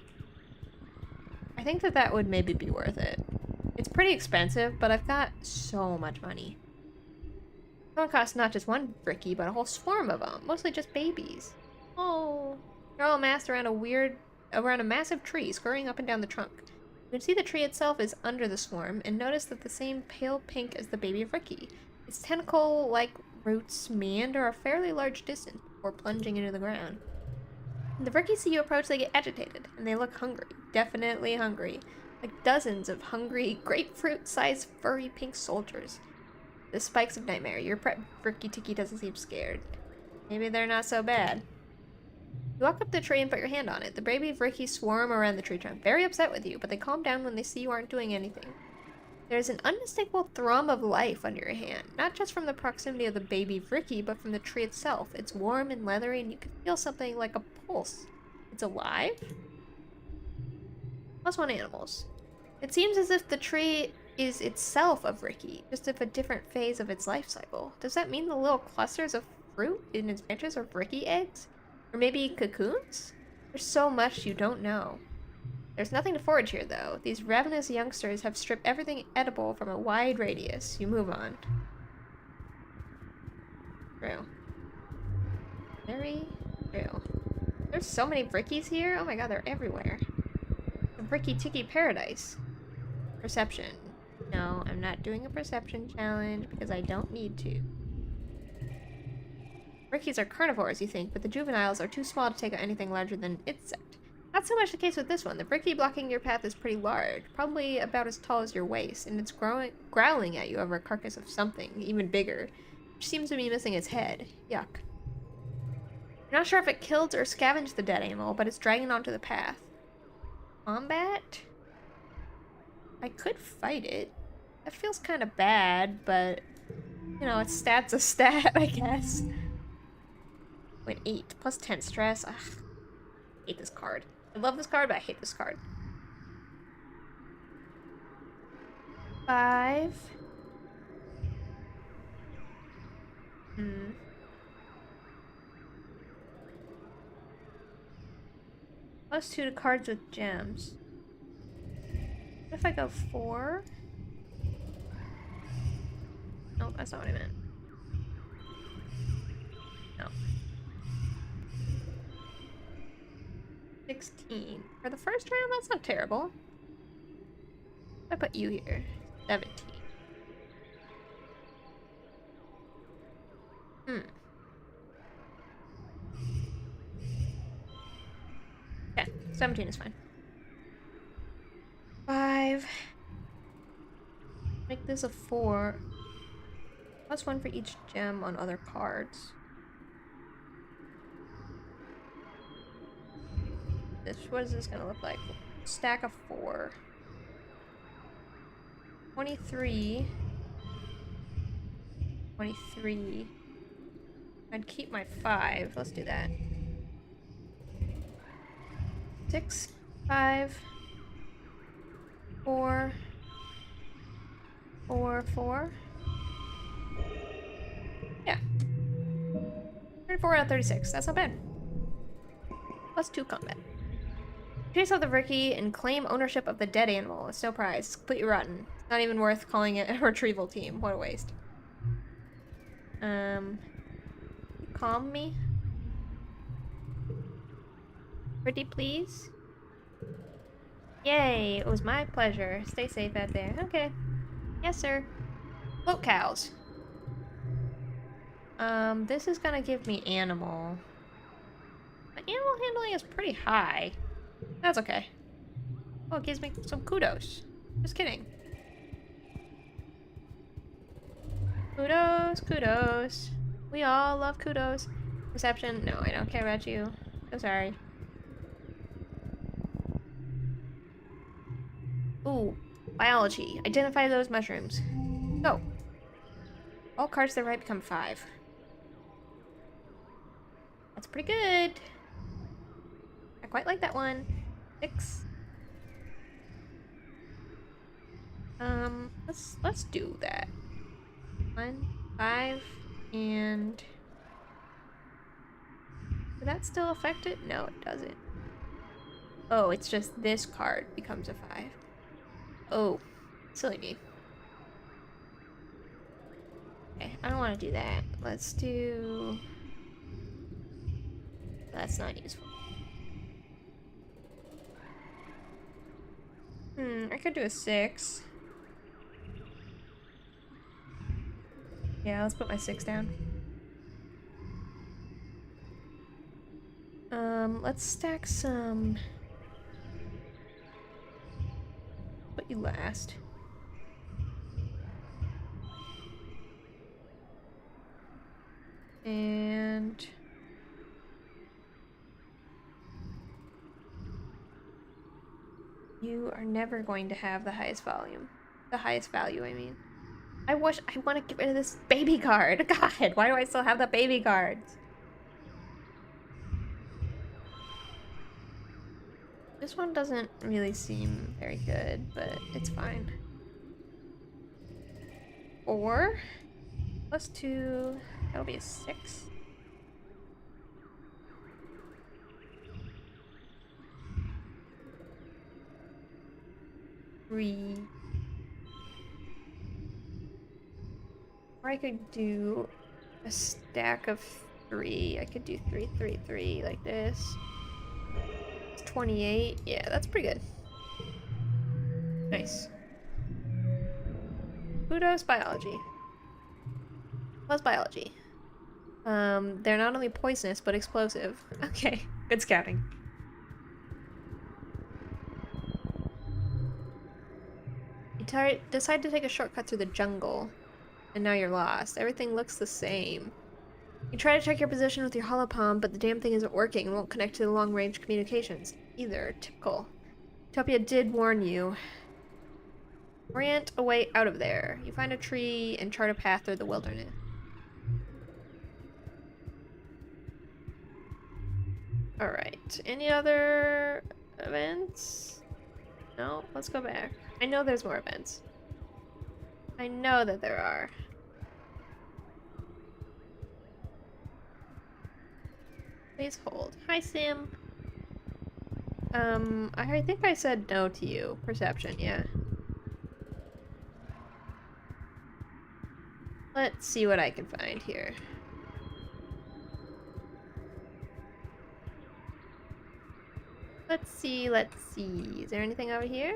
I think that that would maybe be worth it. It's pretty expensive, but I've got so much money. It's gonna cost not just one Bricky, but a whole swarm of them. Mostly just babies. Oh. They're all amassed around around a massive tree, scurrying up and down the trunk. You can see the tree itself is under the swarm, and notice that the same pale pink as the baby of Ricky. Its tentacle-like roots meander a fairly large distance before plunging into the ground. When the Rickies see you approach, they get agitated, and they look hungry. Definitely hungry. Like dozens of hungry, grapefruit-sized, furry pink soldiers. The spikes of nightmare. Your pet Ricky Tiki doesn't seem scared. Maybe they're not so bad. You walk up the tree and put your hand on it. The baby Rickies swarm around the tree trunk, very upset with you, but they calm down when they see you aren't doing anything. There's an unmistakable thrum of life under your hand, not just from the proximity of the baby Ricky, but from the tree itself. It's warm and leathery, and you can feel something like a pulse. It's alive? +1 animals. It seems as if the tree is itself of Ricky, just of a different phase of its life cycle. Does that mean the little clusters of fruit in its branches are Ricky eggs? Or maybe cocoons? There's so much you don't know. There's nothing to forage here, though. These ravenous youngsters have stripped everything edible from a wide radius. You move on. True. Very true. There's so many Brickies here. Oh my god, they're everywhere. The Bricky Tiki Paradise. Perception. No, I'm not doing a perception challenge because I don't need to. Brickies are carnivores, you think, but the juveniles are too small to take out anything larger than an insect. Not so much the case with this one. The Bricky blocking your path is pretty large, probably about as tall as your waist, and it's growling at you over a carcass of something even bigger, which seems to be missing its head. Yuck. You're not sure if it killed or scavenged the dead animal, but it's dragging onto the path. Combat? I could fight it. That feels kind of bad, but, you know, its stat's a stat, I guess. Wait, 8 plus 10 stress. Ugh. I hate this card. I love this card, but I hate this card. 5. +2 to cards with gems. What if I go 4? No, that's not what I meant. No. 16. For the first round, that's not terrible. I put you here. 17. Okay, 17 is fine. 5. Make this a 4. +1 for each gem on other cards. What is this gonna look like? Stack of 4. 23. 23. I'd keep my 5. Let's do that. 6, 5, 4, 4, 4. Yeah. 34 out of 36. That's not bad. +2 combat. Chase out the Ricky and claim ownership of the dead animal. It's no prize. It's completely rotten. It's not even worth calling it a retrieval team. What a waste. Calm me. Pretty please. Yay, it was my pleasure. Stay safe out there. Okay. Yes, sir. Float cows. This is gonna give me animal. My animal handling is pretty high. That's okay. Oh, it gives me some kudos. Just kidding. Kudos, kudos. We all love kudos. Perception? No, I don't care about you. So sorry. Ooh, biology. Identify those mushrooms. Go. All cards to the right become 5. That's pretty good. I quite like that one. 6. Let's do that. 1, 5, and did that still affect it? No, it doesn't. Oh, it's just this card becomes a 5. Oh, silly me. Okay, I don't want to do that. Let's do... That's not useful. I could do a 6. Yeah, let's put my 6 down. Let's stack some... Put you last. And... You are never going to have the highest volume. The highest value, I mean. I want to get rid of this baby card. God, why do I still have the baby cards? This one doesn't really seem very good, but it's fine. 4 plus 2, that'll be a 6. 3. Or I could do a stack of 3. I could do 3, 3, 3 like this. It's 28. Yeah, that's pretty good. Nice. Kudos biology. Plus biology. They're not only poisonous, but explosive. Okay, good scouting. You decide to take a shortcut through the jungle, and now you're lost. Everything looks the same. You try to check your position with your holopalm, but the damn thing isn't working and won't connect to the long-range communications either. Typical. Utopia did warn you. Orient a way out of there. You find a tree and chart a path through the wilderness. Alright. Any other events? No? Let's go back. I know there's more events. I know that there are. Please hold. Hi, Sim. I think I said no to you. Perception, yeah. Let's see what I can find here. Let's see, let's see. Is there anything over here?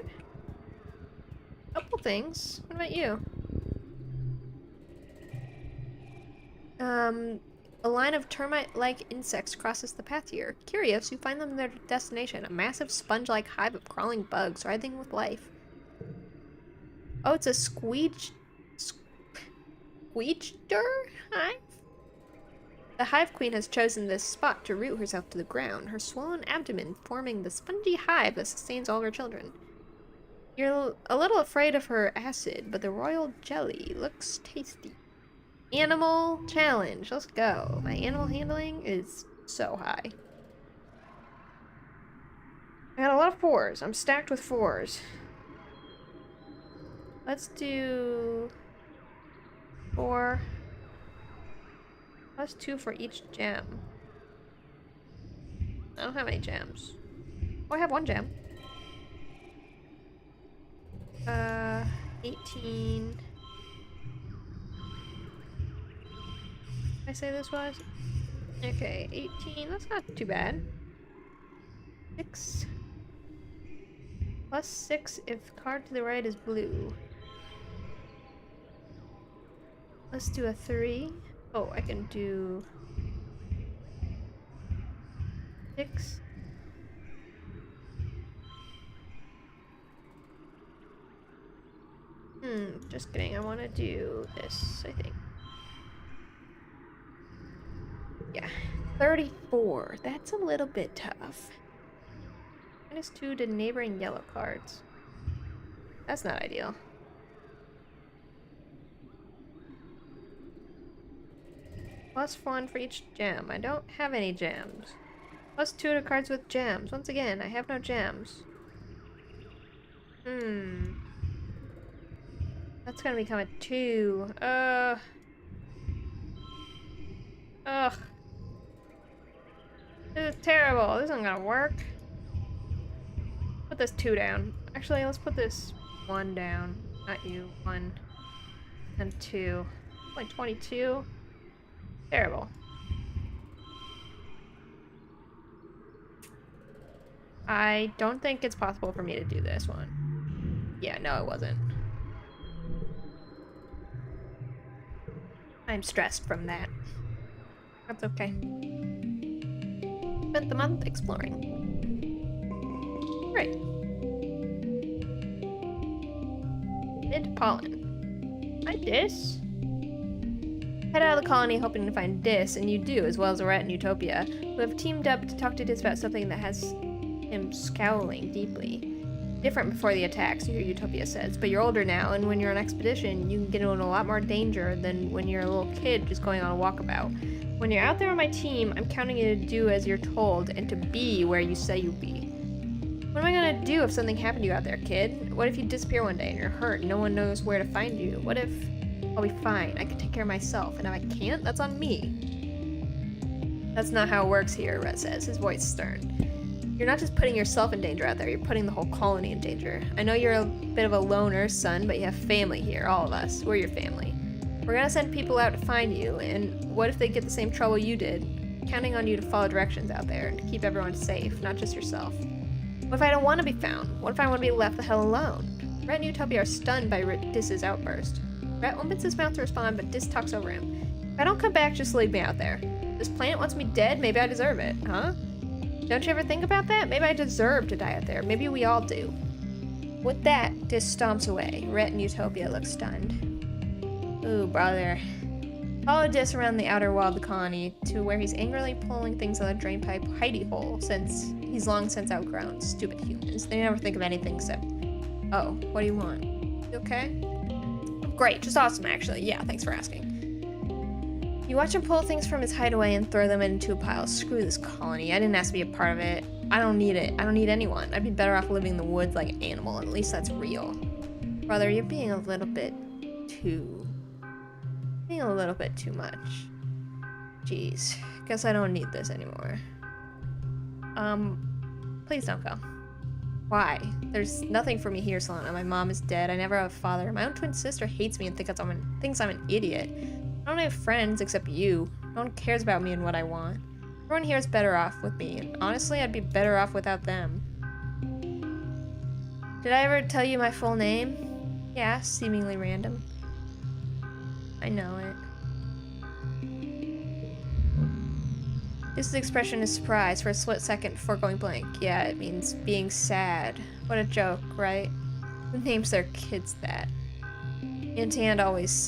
Couple things. What about you? A line of termite-like insects crosses the path here. Curious, you find them their destination. A massive sponge-like hive of crawling bugs, writhing with life. Oh, it's a squeegster hive? The hive queen has chosen this spot to root herself to the ground, her swollen abdomen forming the spongy hive that sustains all her children. You're a little afraid of her acid, but the royal jelly looks tasty. Animal challenge. Let's go. My animal handling is so high. I got a lot of 4s. I'm stacked with 4s. Let's do 4 plus 2 for each gem. I don't have any gems. Oh, I have 1 gem. 18. I say this was? Okay, 18. That's not too bad. 6. Plus 6 if the card to the right is blue. Let's do a 3. Oh, I can do 6. Just kidding. I want to do this, I think. Yeah, 34. That's a little bit tough. -2 to neighboring yellow cards. That's not ideal. +1 for each gem. I don't have any gems. +2 to cards with gems. Once again, I have no gems. That's gonna become a 2. Ugh. This is terrible. This isn't gonna work. Put this 2 down. Actually, let's put this 1 down. Not you. 1 and 2. Like 22. Terrible. I don't think it's possible for me to do this one. Yeah, no, it wasn't. I'm stressed from that. That's okay. Spent the month exploring. Right. Mid pollen. Hi, Dis. Head out of the colony hoping to find Dis, and you do, as well as a rat in Utopia, who have teamed up to talk to Dis about something that has him scowling deeply. Different before the attacks, Utopia says, but you're older now, and when you're on expedition, you can get in a lot more danger than when you're a little kid just going on a walkabout. When you're out there on my team, I'm counting you to do as you're told, and to be where you say you'll be. What am I gonna do if something happened to you out there, kid? What if you disappear one day and you're hurt and no one knows where to find you? What if I'll be fine, I can take care of myself, and if I can't, that's on me. That's not how it works here, Rhett says, his voice stern. You're not just putting yourself in danger out there, you're putting the whole colony in danger. I know you're a bit of a loner, son, but you have family here, all of us. We're your family. We're gonna send people out to find you, and what if they get the same trouble you did? Counting on you to follow directions out there and to keep everyone safe, not just yourself. What if I don't want to be found? What if I want to be left the hell alone? Rhett and Utopia are stunned by Dis's outburst. Rhett opens his mouth to respond, but Dis talks over him. If I don't come back, just leave me out there. This planet wants me dead, maybe I deserve it, huh? Don't you ever think about that? Maybe I deserve to die out there. Maybe we all do. With that, Dis stomps away. Rhett and Utopia look stunned. Ooh, brother. Follow Dis around the outer wall of the colony to where he's angrily pulling things out of the drainpipe hidey hole since he's long since outgrown. Stupid humans. They never think of anything except, oh, what do you want? You okay? Great, just awesome actually. Yeah, thanks for asking. You watch him pull things from his hideaway and throw them into a pile. Screw this colony. I didn't ask to be a part of it. I don't need it. I don't need anyone. I'd be better off living in the woods like an animal. At least that's real. Brother, you're being a little bit too much. Jeez. Guess I don't need this anymore. Please don't go. Why? There's nothing for me here, Solana. My mom is dead. I never have a father. My own twin sister hates me and thinks I'm an idiot. I don't have friends except you. No one cares about me and what I want. Everyone here is better off with me, and honestly, I'd be better off without them. Did I ever tell you my full name? Yeah, seemingly random. I know it. This expression is surprise for a split second before going blank. Yeah, it means being sad. What a joke, right? Who names their kids that? Auntie Anne always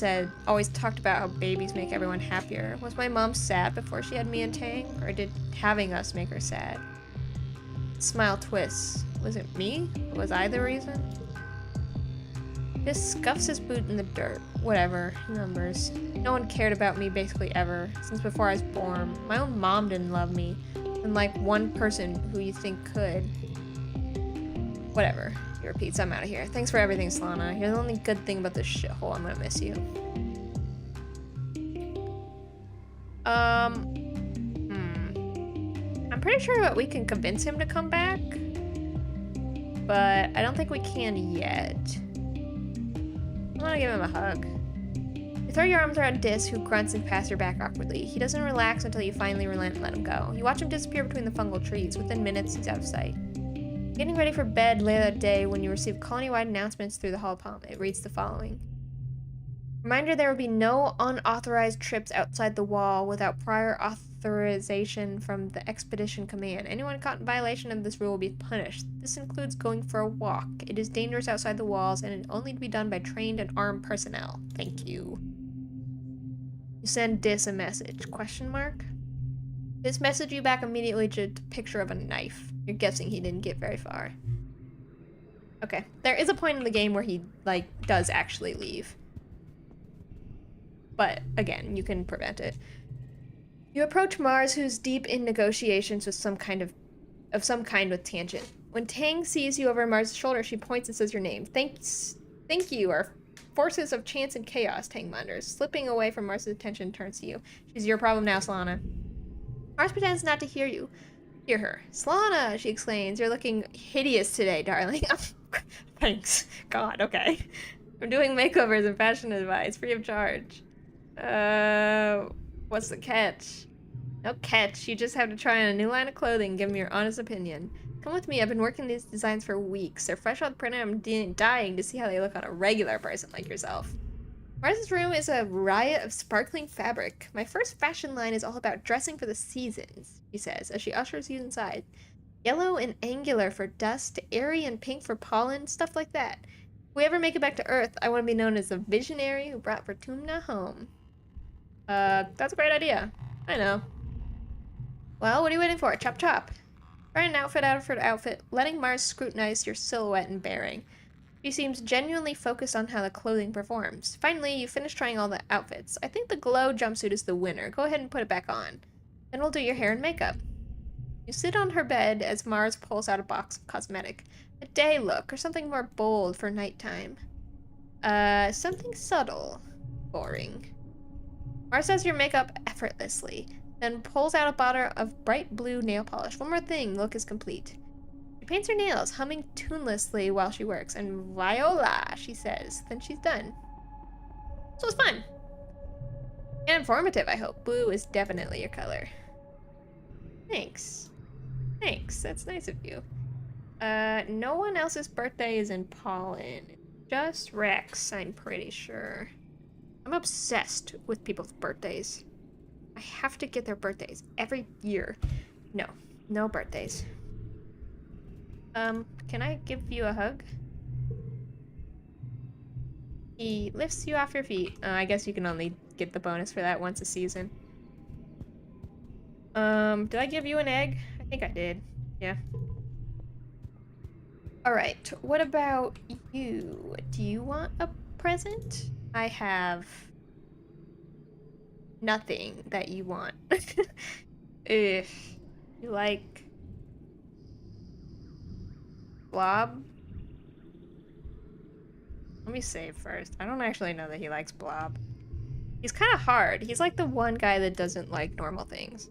talked about how babies make everyone happier. Was my mom sad before she had me and Tang? Or did having us make her sad? Smile twists. Was it me? Was I the reason? Just scuffs his boot in the dirt. Whatever, he remembers. No one cared about me basically ever, since before I was born. My own mom didn't love me, and like one person who you think could. Whatever, he repeats, I'm out of here. Thanks for everything, Solana. You're the only good thing about this shithole. I'm gonna miss you. I'm pretty sure that we can convince him to come back, but I don't think we can yet. I want to give him a hug. You throw your arms around Dis, who grunts and passes your back awkwardly. He doesn't relax until you finally relent and let him go. You watch him disappear between the fungal trees. Within minutes, he's out of sight. Getting ready for bed later that day when you receive colony-wide announcements through the hall palm. It reads the following. Reminder, there will be no unauthorized trips outside the wall without prior authorization from the Expedition Command. Anyone caught in violation of this rule will be punished. This includes going for a walk. It is dangerous outside the walls and it only to be done by trained and armed personnel. Thank you. You send Dis a message. Question mark? Dis messaged you back immediately to a picture of a knife. You're guessing he didn't get very far. Okay. There is a point in the game where he, does actually leave. But, again, you can prevent it. You approach Mars, who's deep in negotiations with some kind with Tangent. When Tang sees you over Mars' shoulder, she points and says your name. Thank you, our forces of chance and chaos, Tang mutters. Slipping away from Mars' attention, turns to you. She's your problem now, Solana. Mars pretends not to hear you. Hear her. Solana, she exclaims. You're looking hideous today, darling. Thanks. God, okay. I'm doing makeovers and fashion advice, free of charge. What's the catch? No catch. You just have to try on a new line of clothing and give me your honest opinion. Come with me. I've been working these designs for weeks. They're fresh out the printer. I'm dying to see how they look on a regular person like yourself. Mars's room is a riot of sparkling fabric. My first fashion line is all about dressing for the seasons, she says, as she ushers you inside. Yellow and angular for dust, airy and pink for pollen, stuff like that. If we ever make it back to Earth, I want to be known as the visionary who brought Vertumna home. That's a great idea. I know. Well, what are you waiting for? Chop chop. Try an outfit out of her outfit, letting Mars scrutinize your silhouette and bearing. She seems genuinely focused on how the clothing performs. Finally, you finish trying all the outfits. I think the glow jumpsuit is the winner. Go ahead and put it back on. Then we'll do your hair and makeup. You sit on her bed as Mars pulls out a box of cosmetic. A day look, or something more bold for nighttime. Something subtle. Boring. Mars does your makeup effortlessly, then pulls out a bottle of bright blue nail polish. One more thing, look is complete. She paints her nails, humming tunelessly while she works, and Viola, she says. Then she's done. So it's fun. And informative, I hope. Blue is definitely your color. Thanks. Thanks, that's nice of you. No one else's birthday is in pollen. Just Rex, I'm pretty sure. I'm obsessed with people's birthdays. I have to get their birthdays every year. No, no birthdays. Can I give you a hug? He lifts you off your feet. I guess you can only get the bonus for that once a season. Did I give you an egg? I think I did. Yeah. Alright, what about you? Do you want a present? I have nothing that you want. If you like Blob? Let me save first. I don't actually know that he likes Blob. He's kind of hard. He's like the one guy that doesn't like normal things.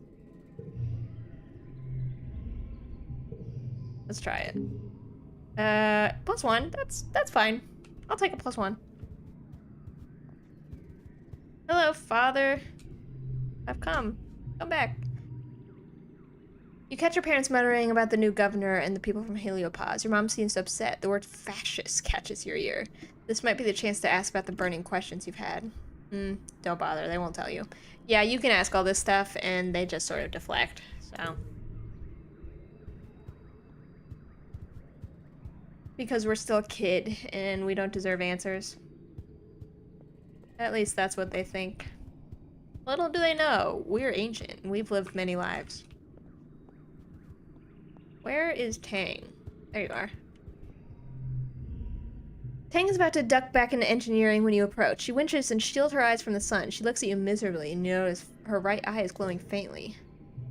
Let's try it. +1. That's fine. I'll take a +1. Hello, father. I've come. Come back. You catch your parents muttering about the new governor and the people from Heliopause. Your mom seems upset. The word fascist catches your ear. This might be the chance to ask about the burning questions you've had. Don't bother. They won't tell you. Yeah, you can ask all this stuff, and they just sort of deflect, so. Because we're still a kid, and we don't deserve answers. At least that's what they think. Little do they know, we're ancient, and we've lived many lives. Where is Tang? There you are. Tang is about to duck back into engineering when you approach. She winches and shields her eyes from the sun. She looks at you miserably, and you notice her right eye is glowing faintly.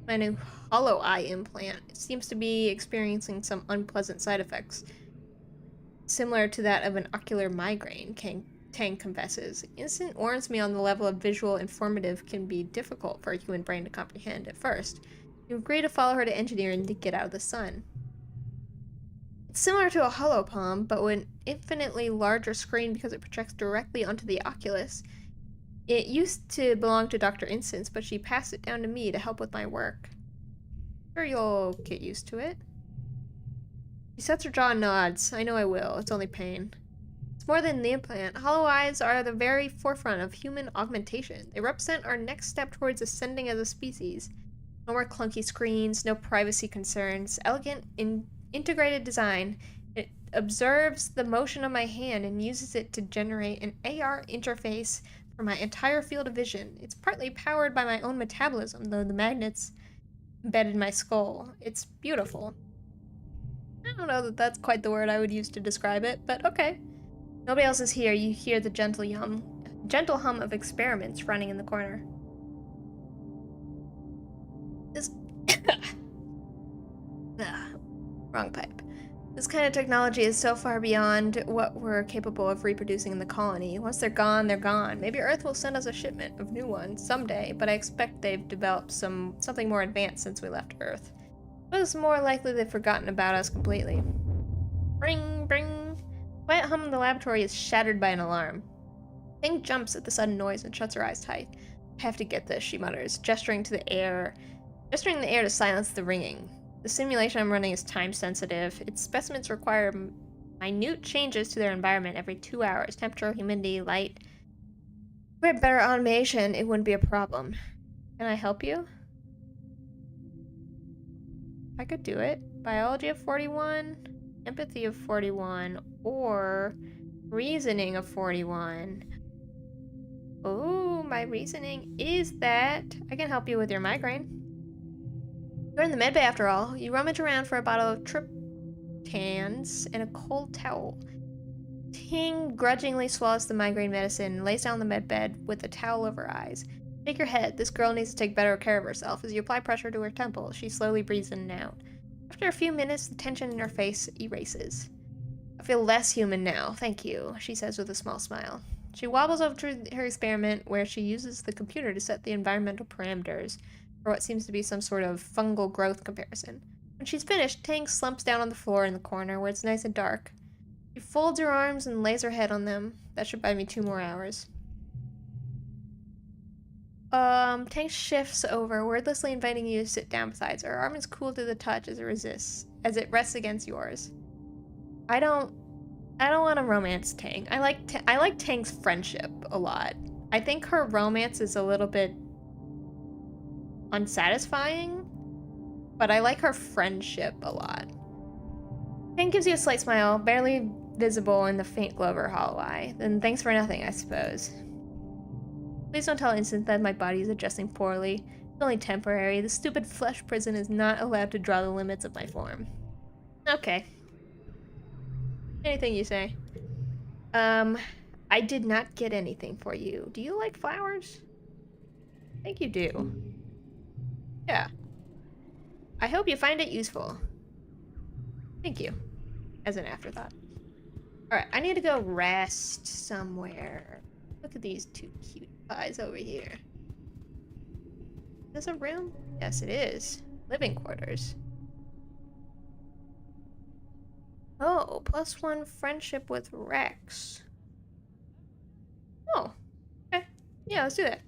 My new hollow eye implant. It seems to be experiencing some unpleasant side effects, similar to that of an ocular migraine, Tang confesses. Instant warns me on the level of visual informative can be difficult for a human brain to comprehend at first. You agree to follow her to engineering to get out of the sun. It's similar to a holopalm, but with an infinitely larger screen because it projects directly onto the oculus. It used to belong to Dr. Instance, but she passed it down to me to help with my work. Sure, you'll get used to it. She sets her jaw and nods. I know I will. It's only pain. It's more than the implant. Hollow eyes are the very forefront of human augmentation. They represent our next step towards ascending as a species. No more clunky screens, no privacy concerns. Elegant, integrated design. It observes the motion of my hand and uses it to generate an AR interface for my entire field of vision. It's partly powered by my own metabolism, though the magnets embedded in my skull. It's beautiful. I don't know that that's quite the word I would use to describe it, but okay. Nobody else is here. You hear the gentle hum of experiments running in the corner. This wrong pipe. This kind of technology is so far beyond what we're capable of reproducing in the colony. Once they're gone, they're gone. Maybe Earth will send us a shipment of new ones someday, but I expect they've developed something more advanced since we left Earth. But it's more likely they've forgotten about us completely. Bring, bring. Quiet hum in the laboratory is shattered by an alarm. Ting jumps at the sudden noise and shuts her eyes tight. I have to get this, she mutters, gesturing the air to silence the ringing. The simulation I'm running is time-sensitive. Its specimens require minute changes to their environment every 2 hours. Temperature, humidity, light. If we had better automation, it wouldn't be a problem. Can I help you? I could do it. Biology of 41, empathy of 41, or reasoning of 41. Oh, my reasoning is that I can help you with your migraine. You're in the medbay after all. You rummage around for a bottle of triptans and a cold towel. Ting grudgingly swallows the migraine medicine and lays down on the medbed with the towel over her eyes. Shake your head. This girl needs to take better care of herself. As you apply pressure to her temple, she slowly breathes in and out. After a few minutes, the tension in her face erases. I feel less human now, thank you, she says with a small smile. She wobbles over to her experiment where she uses the computer to set the environmental parameters for what seems to be some sort of fungal growth comparison. When she's finished, Tang slumps down on the floor in the corner where it's nice and dark. She folds her arms and lays her head on them. That should buy me 2 more hours. Tang shifts over, wordlessly inviting you to sit down beside her. Her arm is cool to the touch as it rests against yours. I don't want to romance Tang. I like Tang's friendship a lot. I think her romance is a little bit unsatisfying, but I like her friendship a lot. Tang gives you a slight smile, barely visible in the faint glow of her hollow eye. Then thanks for nothing, I suppose. Please don't tell Instant that my body is adjusting poorly. It's only temporary. The stupid flesh prison is not allowed to draw the limits of my form. Okay. Anything you say. I did not get anything for you. Do you like flowers? I think you do. Yeah. I hope you find it useful. Thank you. As an afterthought. Alright, I need to go rest somewhere. Look at these 2 cute pies over here. Is this a room? Yes, it is. Living quarters. Oh, +1 friendship with Rex. Oh, okay. Yeah, let's do that.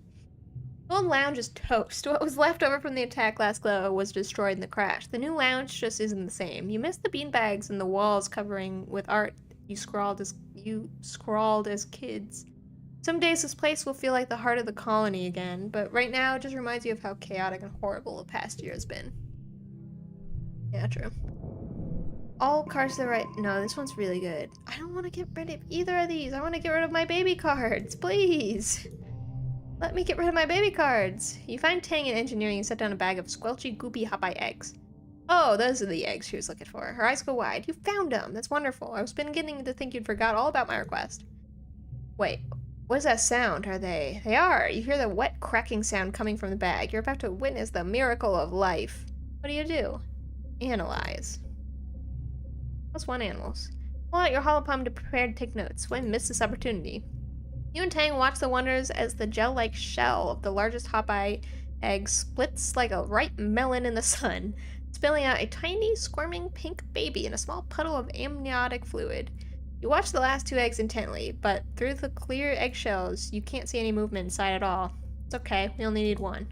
The old lounge is toast. What was left over from the attack last glow was destroyed in the crash. The new lounge just isn't the same. You miss the beanbags and the walls covering with art you scrawled as kids. Some days this place will feel like the heart of the colony again, but right now it just reminds you of how chaotic and horrible the past year has been. Yeah, true. All cards to the right. No, this one's really good. I don't want to get rid of either of these. I want to get rid of my baby cards, please. Let me get rid of my baby cards. You find Tang in engineering and set down a bag of squelchy, goopy Hopeye eggs. Oh, those are the eggs she was looking for. Her eyes go wide. You found them. That's wonderful. I was beginning to think you'd forgot all about my request. Wait, what is that sound? Are they? They are. You hear the wet cracking sound coming from the bag. You're about to witness the miracle of life. What do? Analyze. +1 animals. Pull out your holopalm to prepare to take notes. Why miss this opportunity? You and Tang watch the wonders as the gel-like shell of the largest Hopeye egg splits like a ripe melon in the sun, spilling out a tiny, squirming pink baby in a small puddle of amniotic fluid. You watch the last 2 eggs intently, but through the clear eggshells, you can't see any movement inside at all. It's okay, we only need 1.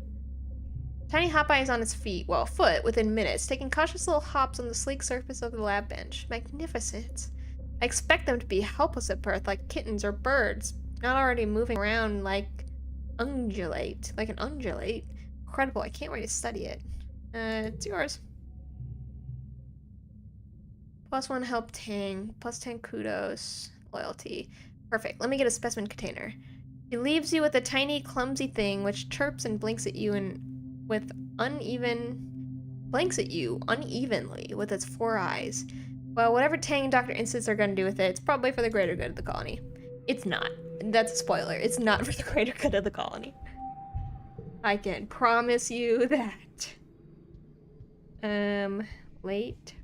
Tiny Hopeye is on its feet, well, foot, within minutes, taking cautious little hops on the sleek surface of the lab bench. Magnificent. I expect them to be helpless at birth, like kittens or birds, not already moving around like an undulate. Incredible, I can't wait to study it. It's yours. +1 help Tang, +10 kudos, loyalty. Perfect, let me get a specimen container. He leaves you with a tiny, clumsy thing which chirps and blinks at you unevenly with its 4 eyes. Well, whatever Tang and Dr. Instance are gonna do with it, it's probably for the greater good of the colony. It's not. That's a spoiler. It's not for the greater good of the colony. I can promise you that. Late.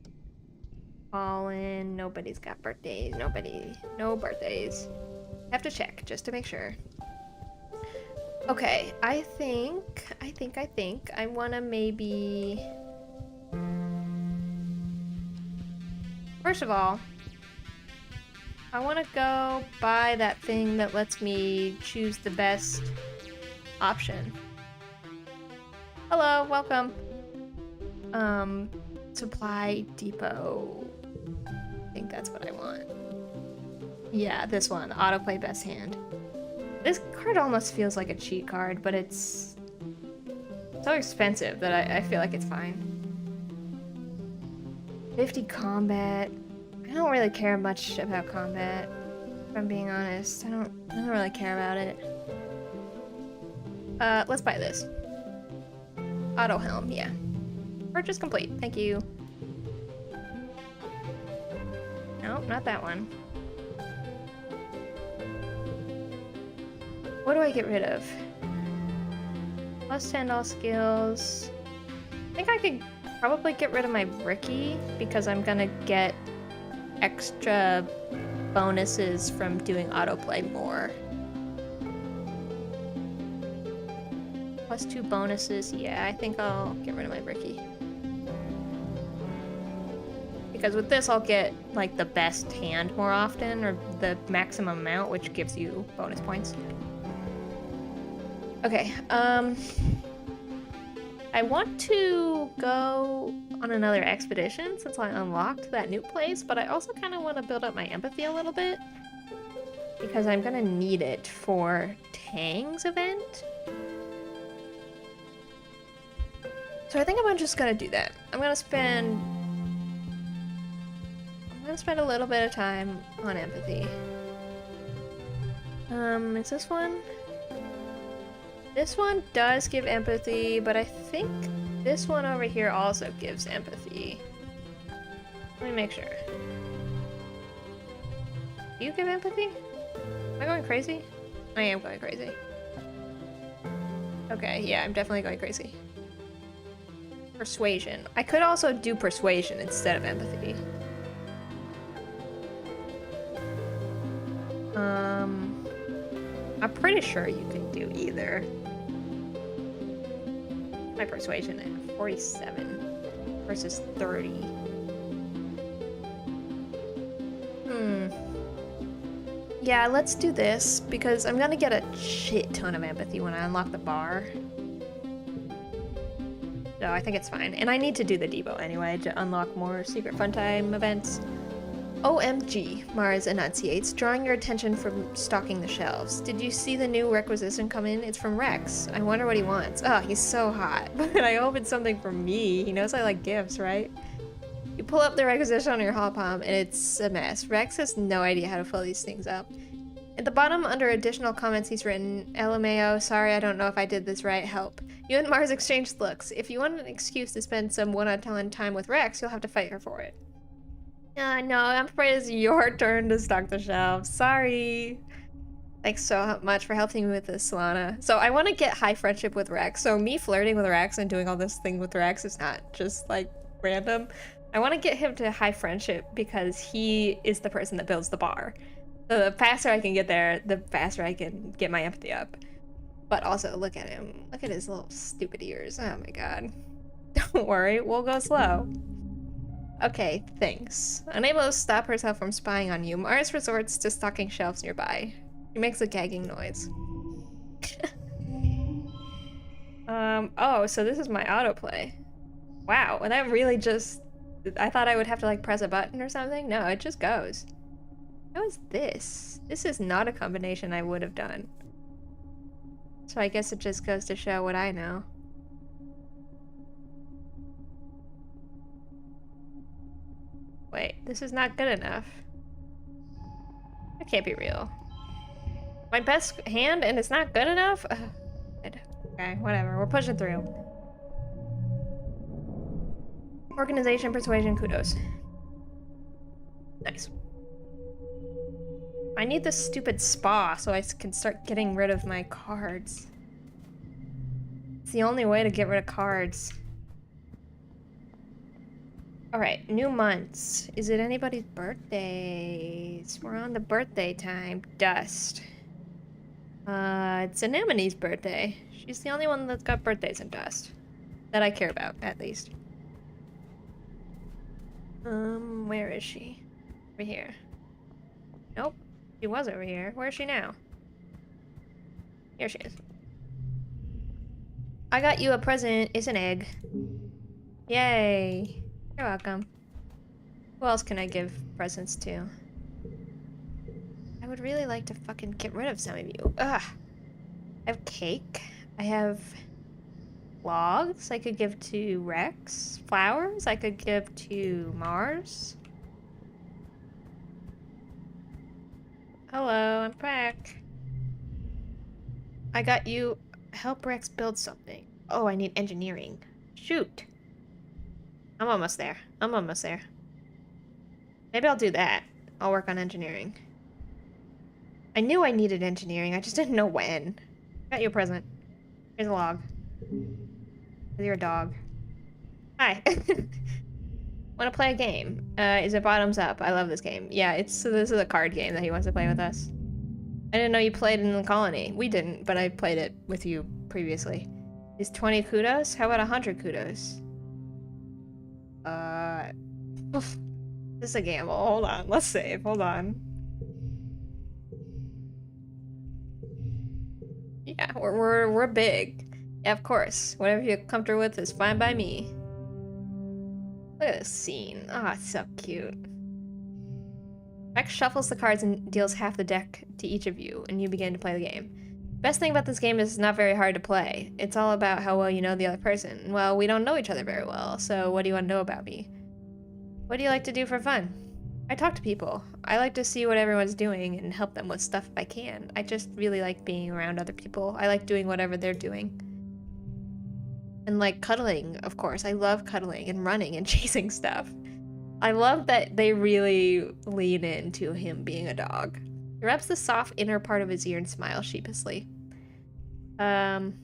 Fallen. Nobody's got birthdays. No birthdays. Have to check just to make sure. Okay, I think I wanna maybe First of all, I want to go buy that thing that lets me choose the best option. Hello, welcome. Supply depot. I think that's what I want. Yeah, this one, autoplay best hand. This card almost feels like a cheat card, but it's so expensive that I feel like it's fine. 50 combat. I don't really care much about combat, if I'm being honest. I don't really care about it. Let's buy this. Auto helm, yeah. Purchase complete, thank you. Nope, not that one. What do I get rid of? Plus 10 all skills. I think I could probably get rid of my Ricky because I'm gonna get extra bonuses from doing autoplay more. Plus 2 bonuses. Yeah, I think I'll get rid of my Ricky. Because with this I'll get like the best hand more often, or the maximum amount, which gives you bonus points. Okay, I want to go on another expedition since I unlocked that new place, but I also kind of want to build up my empathy a little bit because I'm gonna need it for Tang's event. So I think I'm just gonna do that. I'm gonna spend a little bit of time on empathy. Is this one? This one does give empathy, but I think this one over here also gives empathy. Let me make sure. Do you give empathy? Am I going crazy? I am going crazy. Okay, yeah, I'm definitely going crazy. Persuasion. I could also do persuasion instead of empathy. I'm pretty sure you can do either. My persuasion at 47 versus 30. Yeah, let's do this because I'm gonna get a shit ton of empathy when I unlock the bar. So I think it's fine. And I need to do the depot anyway to unlock more secret fun time events. OMG, Mars enunciates, drawing your attention from stocking the shelves. Did you see the new requisition come in? It's from Rex. I wonder what he wants. Oh, he's so hot. But I hope it's something from me. He knows I like gifts, right? You pull up the requisition on your hot palm and it's a mess. Rex has no idea how to fill these things up. At the bottom, under additional comments, he's written, LMAO, sorry, I don't know if I did this right, help. You and Mars exchanged looks. If you want an excuse to spend some one-on-one time with Rex, you'll have to fight her for it. No, I'm afraid it's your turn to stock the shelves. Sorry. Thanks so much for helping me with this, Solana. So I want to get high friendship with Rex. So me flirting with Rex and doing all this thing with Rex is not just like random. I want to get him to high friendship because he is the person that builds the bar. So the faster I can get there, the faster I can get my empathy up. But also, look at him. Look at his little stupid ears. Oh my god. Don't worry, we'll go slow. Okay, thanks. Unable to stop herself from spying on you, Mars resorts to stocking shelves nearby. She makes a gagging noise. Oh, so this is my autoplay. Wow, and that really just... I thought I would have to like press a button or something? No, it just goes. How is this? This is not a combination I would have done. So I guess it just goes to show what I know. Wait, this is not good enough. That can't be real. My best hand and it's not good enough? Okay, whatever. We're pushing through. Organization, persuasion, kudos. Nice. I need this stupid spa so I can start getting rid of my cards. It's the only way to get rid of cards. Alright, new months. Is it anybody's birthdays? We're on the birthday time. Dust. It's Anemone's birthday. She's the only one that's got birthdays in Dust. That I care about, at least. Where is she? Over here. Nope. She was over here. Where is she now? Here she is. I got you a present. It's an egg. Yay. You're welcome. Who else can I give presents to? I would really like to fucking get rid of some of you. Ugh. I have cake. I have logs I could give to Rex. Flowers I could give to Mars. Hello, I'm back. I got you. Help Rex build something. Oh, I need engineering. Shoot. I'm almost there. I'm almost there. Maybe I'll do that. I'll work on engineering. I knew I needed engineering. I just didn't know when. Got you a present. Here's a log. You're a dog. Hi. Want to play a game? Is it bottoms up? I love this game. Yeah, this is a card game that he wants to play with us. I didn't know you played in the colony. We didn't, but I played it with you previously. Is 20 kudos? How about 100 kudos? This is a gamble. Hold on. Let's save. Hold on. Yeah, we're big. Yeah, of course. Whatever you're comfortable with is fine by me. Look at this scene. Ah, oh, it's so cute. Rex shuffles the cards and deals half the deck to each of you, and you begin to play the game. Best thing about this game is it's not very hard to play. It's all about how well you know the other person. Well, we don't know each other very well, so what do you want to know about me? What do you like to do for fun? I talk to people. I like to see what everyone's doing and help them with stuff if I can. I just really like being around other people. I like doing whatever they're doing. And like cuddling, of course. I love cuddling and running and chasing stuff. I love that they really lean into him being a dog. He rubs the soft inner part of his ear and smiles sheepishly. Have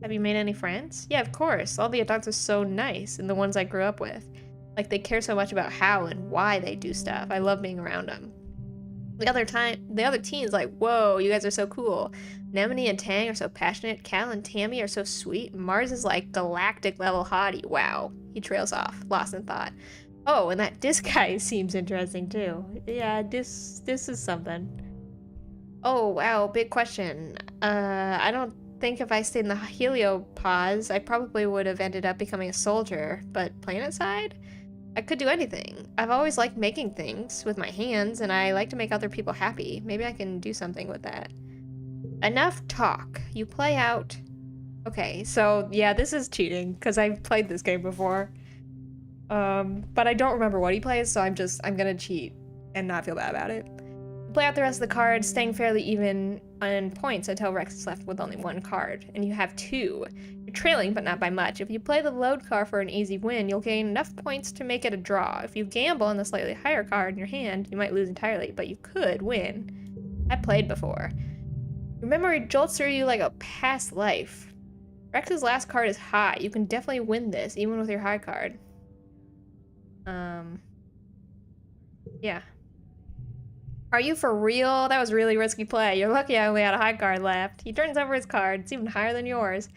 you made any friends? Yeah, of course. All the dogs are so nice, and the ones I grew up with. Like, they care so much about how and why they do stuff. I love being around them. The other teens like, whoa, you guys are so cool. Nemone and Tang are so passionate. Cal and Tammy are so sweet. Mars is like galactic level hottie. Wow. He trails off, lost in thought. Oh, and that disc guy seems interesting too. Yeah, this is something. Oh, wow, big question. I don't think if I stayed in the heliopause, I probably would have ended up becoming a soldier, but planet side? I could do anything. I've always liked making things with my hands, and I like to make other people happy. Maybe I can do something with that. Enough talk. You play out... Okay, so yeah, this is cheating, because I've played this game before. But I don't remember what he plays, so I'm gonna cheat and not feel bad about it. Play out the rest of the cards, staying fairly even on points until Rex is left with only one card, and you have two. You're trailing, but not by much. If you play the load card for an easy win, you'll gain enough points to make it a draw. If you gamble on the slightly higher card in your hand, you might lose entirely, but you could win. I played before. Your memory jolts through you like a past life. Rex's last card is high. You can definitely win this, even with your high card. Yeah. Are you for real? That was really risky play. You're lucky I only had a high card left. He turns over his card. It's even higher than yours.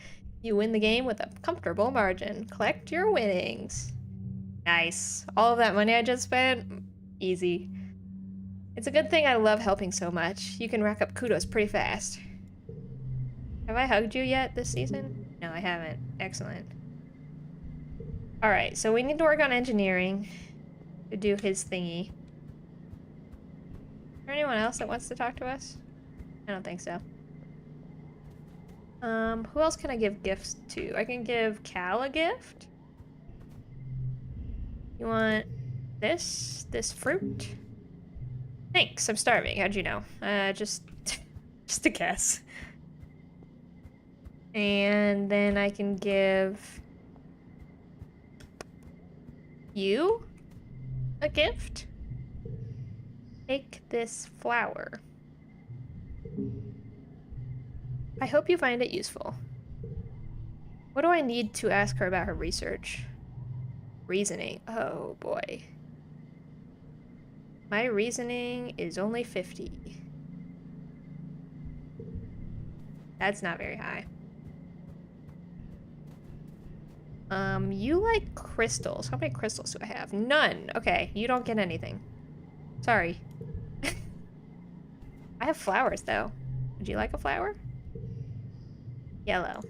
You win the game with a comfortable margin. Collect your winnings. Nice. All of that money I just spent? Easy. It's a good thing I love helping so much. You can rack up kudos pretty fast. Have I hugged you yet this season? No, I haven't. Excellent. Alright, so we need to work on engineering to do his thingy. Is there anyone else that wants to talk to us? I don't think so. Who else can I give gifts to? I can give Cal a gift. You want this fruit? Thanks, I'm starving. How'd you know? Just a guess. And then I can give you a gift. Take this flower. I hope you find it useful. What do I need to ask her about her research? Reasoning. Oh boy. My reasoning is only 50. That's not very high. You like crystals. How many crystals do I have? None. Okay, you don't get anything. Sorry. I have flowers, though. Would you like a flower? Yellow.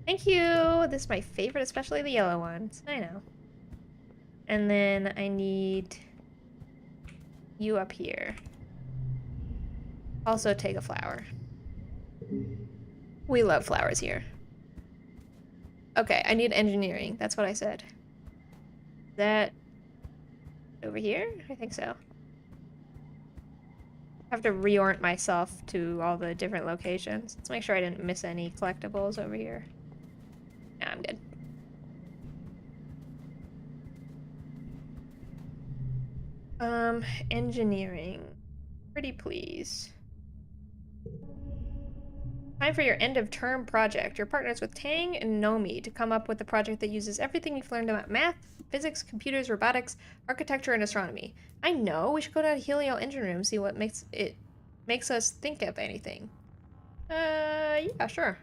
Thank you! This is my favorite, especially the yellow ones. I know. And then I need you up here. Also take a flower. We love flowers here. Okay, I need engineering. That's what I said. Is that over here? I think so. I have to reorient myself to all the different locations. Let's make sure I didn't miss any collectibles over here. Nah, I'm good. Engineering. Pretty please. Time for your end of term project. Your partners with Tang and Nomi to come up with a project that uses everything you've learned about math, physics, computers, robotics, architecture, and astronomy. I know, we should go down to Helio engine room, see what makes us think of anything. Yeah, sure.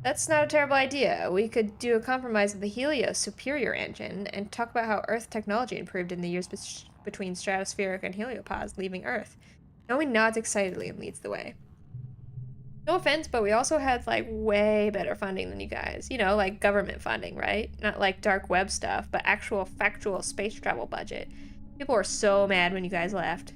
That's not a terrible idea. We could do a compromise of the Helios superior engine and talk about how Earth technology improved in the years between stratospheric and heliopods leaving Earth. Nomi nods excitedly and leads the way. No offense, but we also had, like, way better funding than you guys. You know, like government funding, right? Not like dark web stuff, but actual factual space travel budget. People were so mad when you guys left.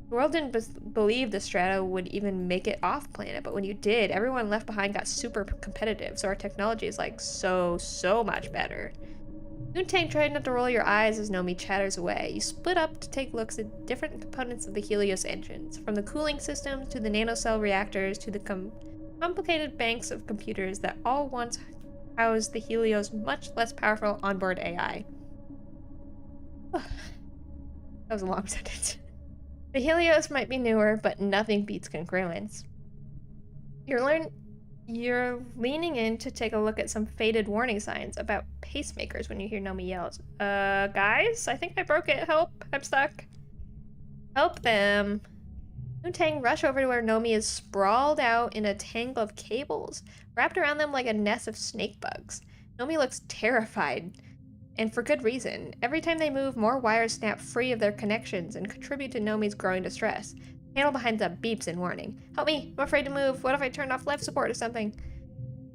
The world didn't believe the Strata would even make it off planet, but when you did, everyone left behind got super competitive, so our technology is, like, so much better. Noontang tried not to roll your eyes as Nomi chatters away. You split up to take looks at different components of the Helios engines, from the cooling systems to the nanocell reactors to the complicated banks of computers that all once housed the Helios' much less powerful onboard AI. That was a long sentence. The Helios might be newer, but nothing beats congruence. You're leaning in to take a look at some faded warning signs about pacemakers when you hear Nomi yells. Guys? I think I broke it. Help. I'm stuck. Help them. Noontang rush over to where Nomi is sprawled out in a tangle of cables, wrapped around them like a nest of snake bugs. Nomi looks terrified, and for good reason. Every time they move, more wires snap free of their connections and contribute to Nomi's growing distress. The panel behind them beeps in warning. Help me! I'm afraid to move. What if I turned off life support or something?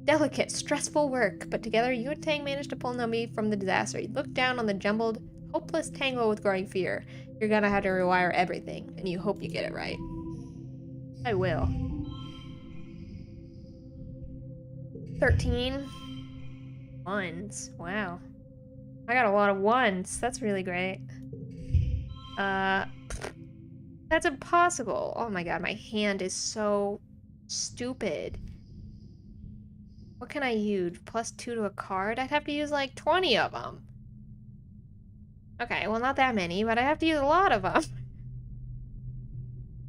Delicate, stressful work, but together you and Tang managed to pull Nomi from the disaster. You look down on the jumbled, hopeless tangle with growing fear. You're gonna have to rewire everything, and you hope you get it right. I will. 13 ones. Wow. I got a lot of ones. That's really great. That's impossible. Oh my god, my hand is so stupid. What can I use? +2 to a card? I'd have to use like 20 of them. Okay, well not that many, but I have to use a lot of them.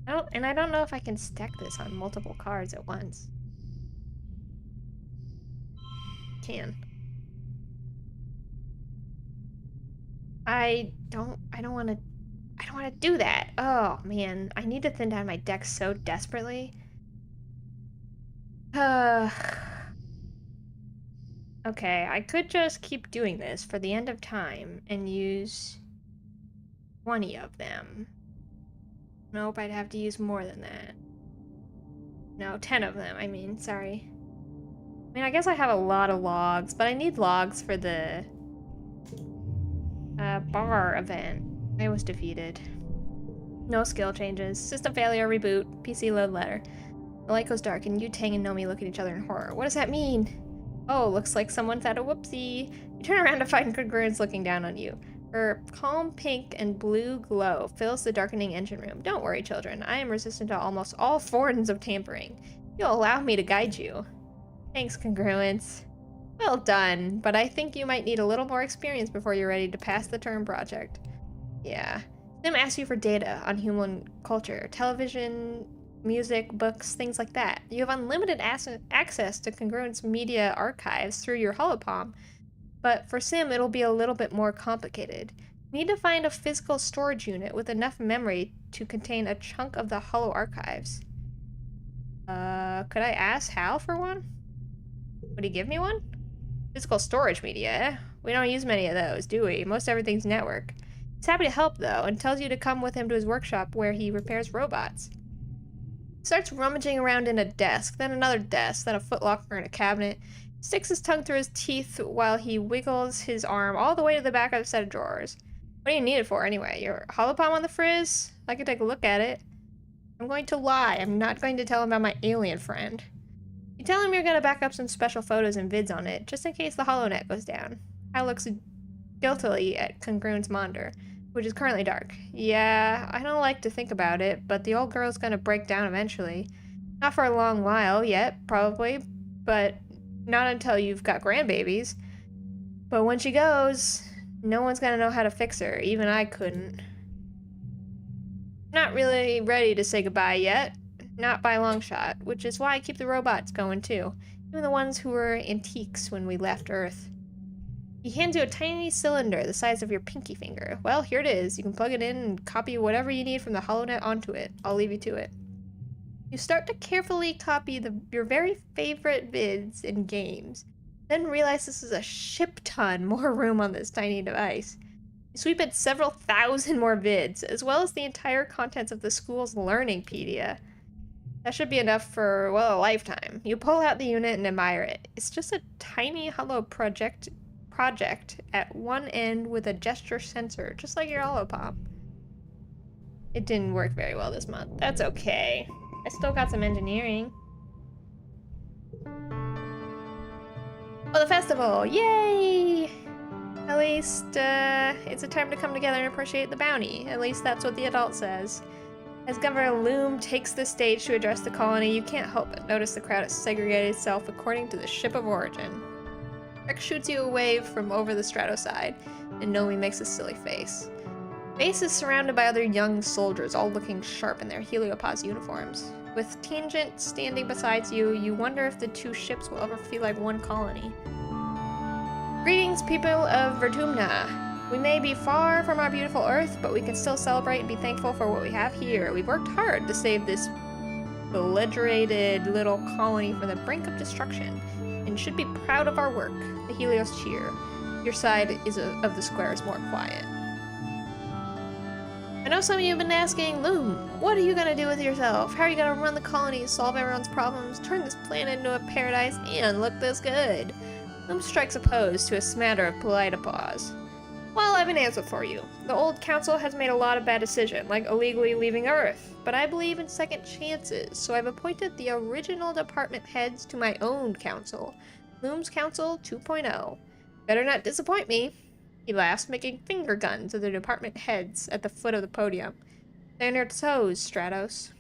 I don't know if I can stack this on multiple cards at once. Can. I don't want to do that. Oh man, I need to thin down my deck so desperately. Okay, I could just keep doing this for the end of time and use 20 of them. Nope, I'd have to use more than that. No, 10 of them, I mean, sorry. I mean, I guess I have a lot of logs, but I need logs for the bar event. I was defeated. No skill changes. System failure, reboot, PC load letter. The light goes dark and you, Tang, and Nomi look at each other in horror. What does that mean? Oh, looks like someone's had a whoopsie. You turn around to find Congruence looking down on you. Her calm pink and blue glow fills the darkening engine room. Don't worry, children. I am resistant to almost all forms of tampering. You'll allow me to guide you. Thanks, Congruence. Well done, but I think you might need a little more experience before you're ready to pass the term project. Yeah. Sim asks you for data on human culture, television, music, books, things like that. You have unlimited access to Congruence media archives through your holopalm, but for Sim it'll be a little bit more complicated. You need to find a physical storage unit with enough memory to contain a chunk of the holo archives. Could I ask Hal for one? Would he give me one? Physical storage media, eh? We don't use many of those, do we? Most everything's network. He's happy to help, though, and tells you to come with him to his workshop where he repairs robots. Starts rummaging around in a desk, then another desk, then a footlocker and a cabinet. Sticks his tongue through his teeth while he wiggles his arm all the way to the back of a set of drawers. What do you need it for, anyway? Your holopalm on the frizz? I could take a look at it. I'm going to lie. I'm not going to tell him about my alien friend. You tell him you're going to back up some special photos and vids on it, just in case the HoloNet goes down. Kyle looks guiltily at Congruent's monitor, which is currently dark. Yeah, I don't like to think about it, but the old girl's going to break down eventually. Not for a long while yet, probably, but not until you've got grandbabies. But when she goes, no one's going to know how to fix her. Even I couldn't. Not really ready to say goodbye yet. Not by a long shot, which is why I keep the robots going too. Even the ones who were antiques when we left Earth. He hands you a tiny cylinder the size of your pinky finger. Well, here it is. You can plug it in and copy whatever you need from the HoloNet onto it. I'll leave you to it. You start to carefully copy your very favorite vids and games. Then realize this is a ship ton more room on this tiny device. You sweep in several thousand more vids, as well as the entire contents of the school's Learningpedia. That should be enough for, well, a lifetime. You pull out the unit and admire it. It's just a tiny holo project at one end with a gesture sensor, just like your holopalm. It didn't work very well this month. That's okay. I still got some engineering. Oh, the festival! Yay! At least, it's a time to come together and appreciate the bounty. At least that's what the adult says. As Governor Loom takes the stage to address the colony, you can't help but notice the crowd has segregated itself according to the ship of origin. Rick shoots you away from over the stratoside, and Nomi makes a silly face. Base is surrounded by other young soldiers, all looking sharp in their heliopause uniforms. With Tangent standing beside you, you wonder if the two ships will ever feel like one colony. Greetings, people of Vertumna. We may be far from our beautiful Earth, but we can still celebrate and be thankful for what we have here. We've worked hard to save this belligerent little colony from the brink of destruction, and should be proud of our work. The Helios cheer. Your side of the square is more quiet. I know some of you have been asking, Loom, what are you gonna do with yourself? How are you gonna run the colony, solve everyone's problems, turn this planet into a paradise, and look this good? Loom strikes a pose to a smatter of polite applause. Well, I have an answer for you. The old council has made a lot of bad decisions, like illegally leaving Earth, but I believe in second chances, so I've appointed the original department heads to my own council. Loom's Council 2.0. Better not disappoint me. He laughs, making finger guns of the department heads at the foot of the podium. They're on your toes, Stratos.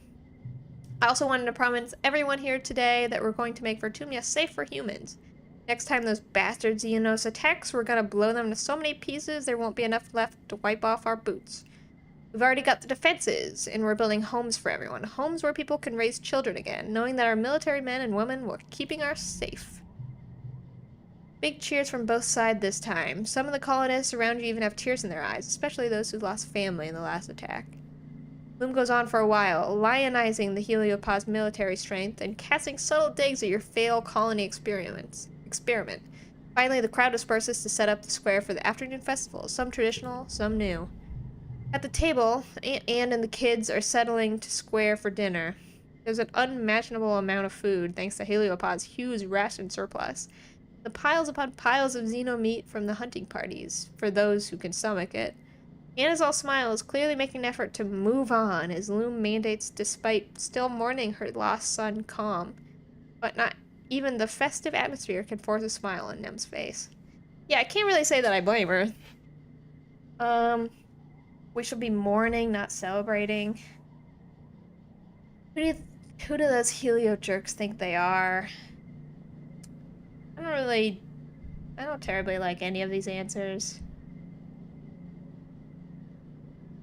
I also wanted to promise everyone here today that we're going to make Vertumia safe for humans. Next time those bastard Xenos attacks, we're gonna blow them to so many pieces there won't be enough left to wipe off our boots. We've already got the defenses, and we're building homes for everyone. Homes where people can raise children again, knowing that our military men and women were keeping us safe. Big cheers from both sides this time. Some of the colonists around you even have tears in their eyes, especially those who lost family in the last attack. Loom goes on for a while, lionizing the Heliopause military strength and casting subtle digs at your failed colony experiment. Finally, the crowd disperses to set up the square for the afternoon festival, some traditional, some new. At the table, Aunt Anne and the kids are settling to square for dinner. There's an unimaginable amount of food thanks to Heliopause's huge ration surplus. The piles upon piles of xeno meat from the hunting parties, for those who can stomach it. Anne is all smiles, clearly making an effort to move on as Loom mandates despite still mourning her lost son Calm. But not even the festive atmosphere can force a smile on Nem's face. Yeah, I can't really say that I blame her. We should be mourning, not celebrating. Who do those Helio jerks think they are? I don't terribly like any of these answers.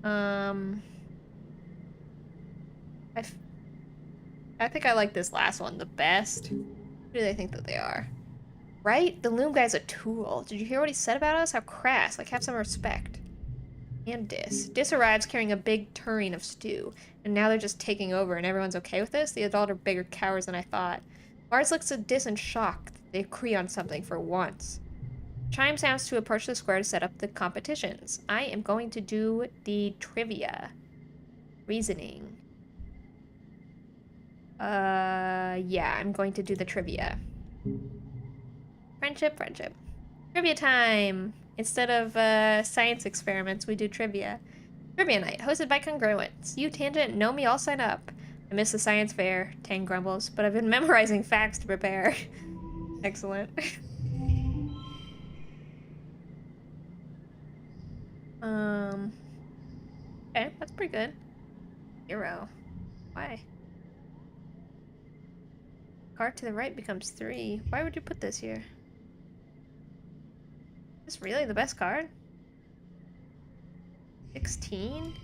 I think I like this last one the best. Who do they think that they are? Right? The Loom guy's a tool. Did you hear what he said about us? How crass. Like, have some respect. And Dis. Dis arrives carrying a big tureen of stew, and now they're just taking over and everyone's okay with this? The adult are bigger cowards than I thought. Mars looks at Dis in shock. They agree on something for once. Chime sounds to approach the square to set up the competitions. I am going to do the trivia. Reasoning. Yeah, I'm going to do the trivia. Friendship. Trivia time! Instead of science experiments, we do trivia. Trivia night, hosted by Congruence. You, Tangent, know me, I'll sign up. I miss the science fair, Tang grumbles, but I've been memorizing facts to prepare. Excellent. Okay, that's pretty good. 0. Why? Card to the right becomes 3. Why would you put this here? Is this really the best card? 16?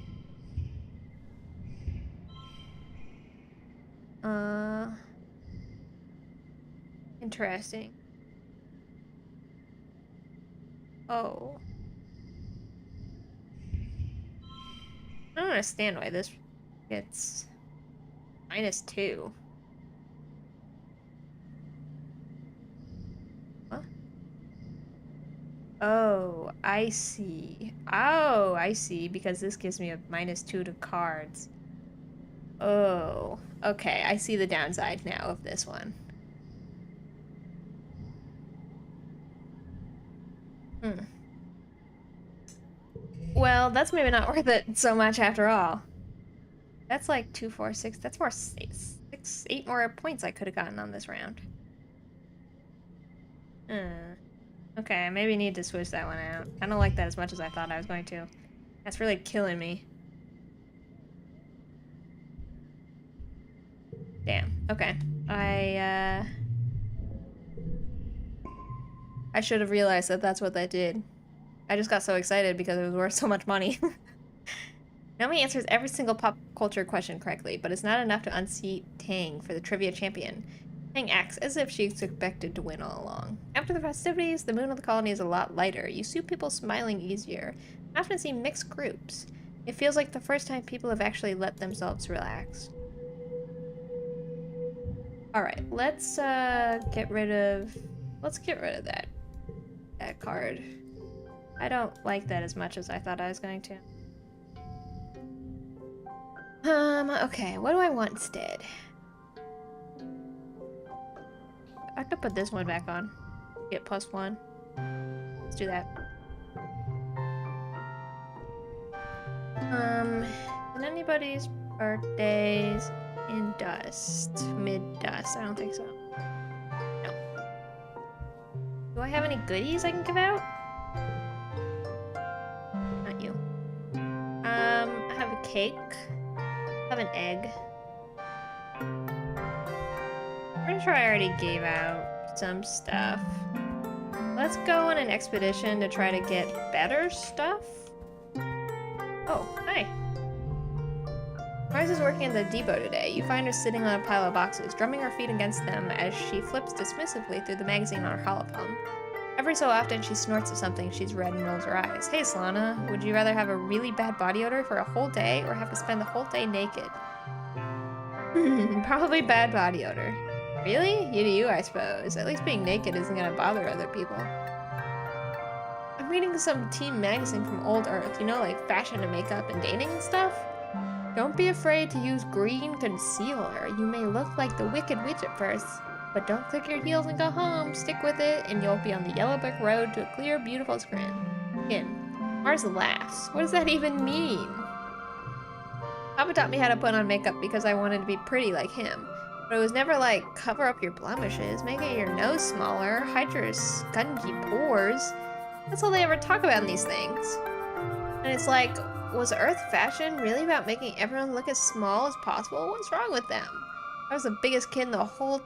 Interesting. Oh. I don't understand why this gets -2. What? Oh, I see. Oh, I see, because this gives me a -2 to cards. Oh, okay, I see the downside now of this one. Well, that's maybe not worth it so much after all. That's like 2, 4, 6. That's more 8 more points I could have gotten on this round. Okay, I maybe need to switch that one out. I don't like that as much as I thought I was going to. That's really killing me. Damn. Okay. I should have realized that that's what that did. I just got so excited because it was worth so much money. Naomi answers every single pop culture question correctly, but it's not enough to unseat Tang for the trivia champion. Tang acts as if she's expected to win all along. After the festivities, the mood of the colony is a lot lighter. You see people smiling easier. I often see mixed groups. It feels like the first time people have actually let themselves relax. Alright, let's get rid of that card. I don't like that as much as I thought I was going to. Okay, what do I want instead? I have to put this one back on. Get +1. Let's do that. In anybody's birthdays in dust? Mid-dust, I don't think so. No. Do I have any goodies I can give out? Not you. I have a cake. I have an egg. Pretty sure I already gave out some stuff. Let's go on an expedition to try to get better stuff. Oh, hi. Mars is working at the depot today. You find her sitting on a pile of boxes, drumming her feet against them as she flips dismissively through the magazine on her holopalm. Every so often, she snorts at something she's read and rolls her eyes. Hey, Solana, would you rather have a really bad body odor for a whole day or have to spend the whole day naked? Probably bad body odor. Really? You do you, I suppose. At least being naked isn't gonna bother other people. I'm reading some teen magazine from Old Earth, you know, like fashion and makeup and dating and stuff? Don't be afraid to use green concealer. You may look like the Wicked Witch at first, but don't click your heels and go home. Stick with it, and you'll be on the yellow brick road to a clear, beautiful skin. Mars laughs. What does that even mean? Papa taught me how to put on makeup because I wanted to be pretty like him. But it was never like, cover up your blemishes, make your nose smaller, hide your skunky pores. That's all they ever talk about in these things. And it's like, was Earth fashion really about making everyone look as small as possible? What's wrong with them? I was the biggest kid the whole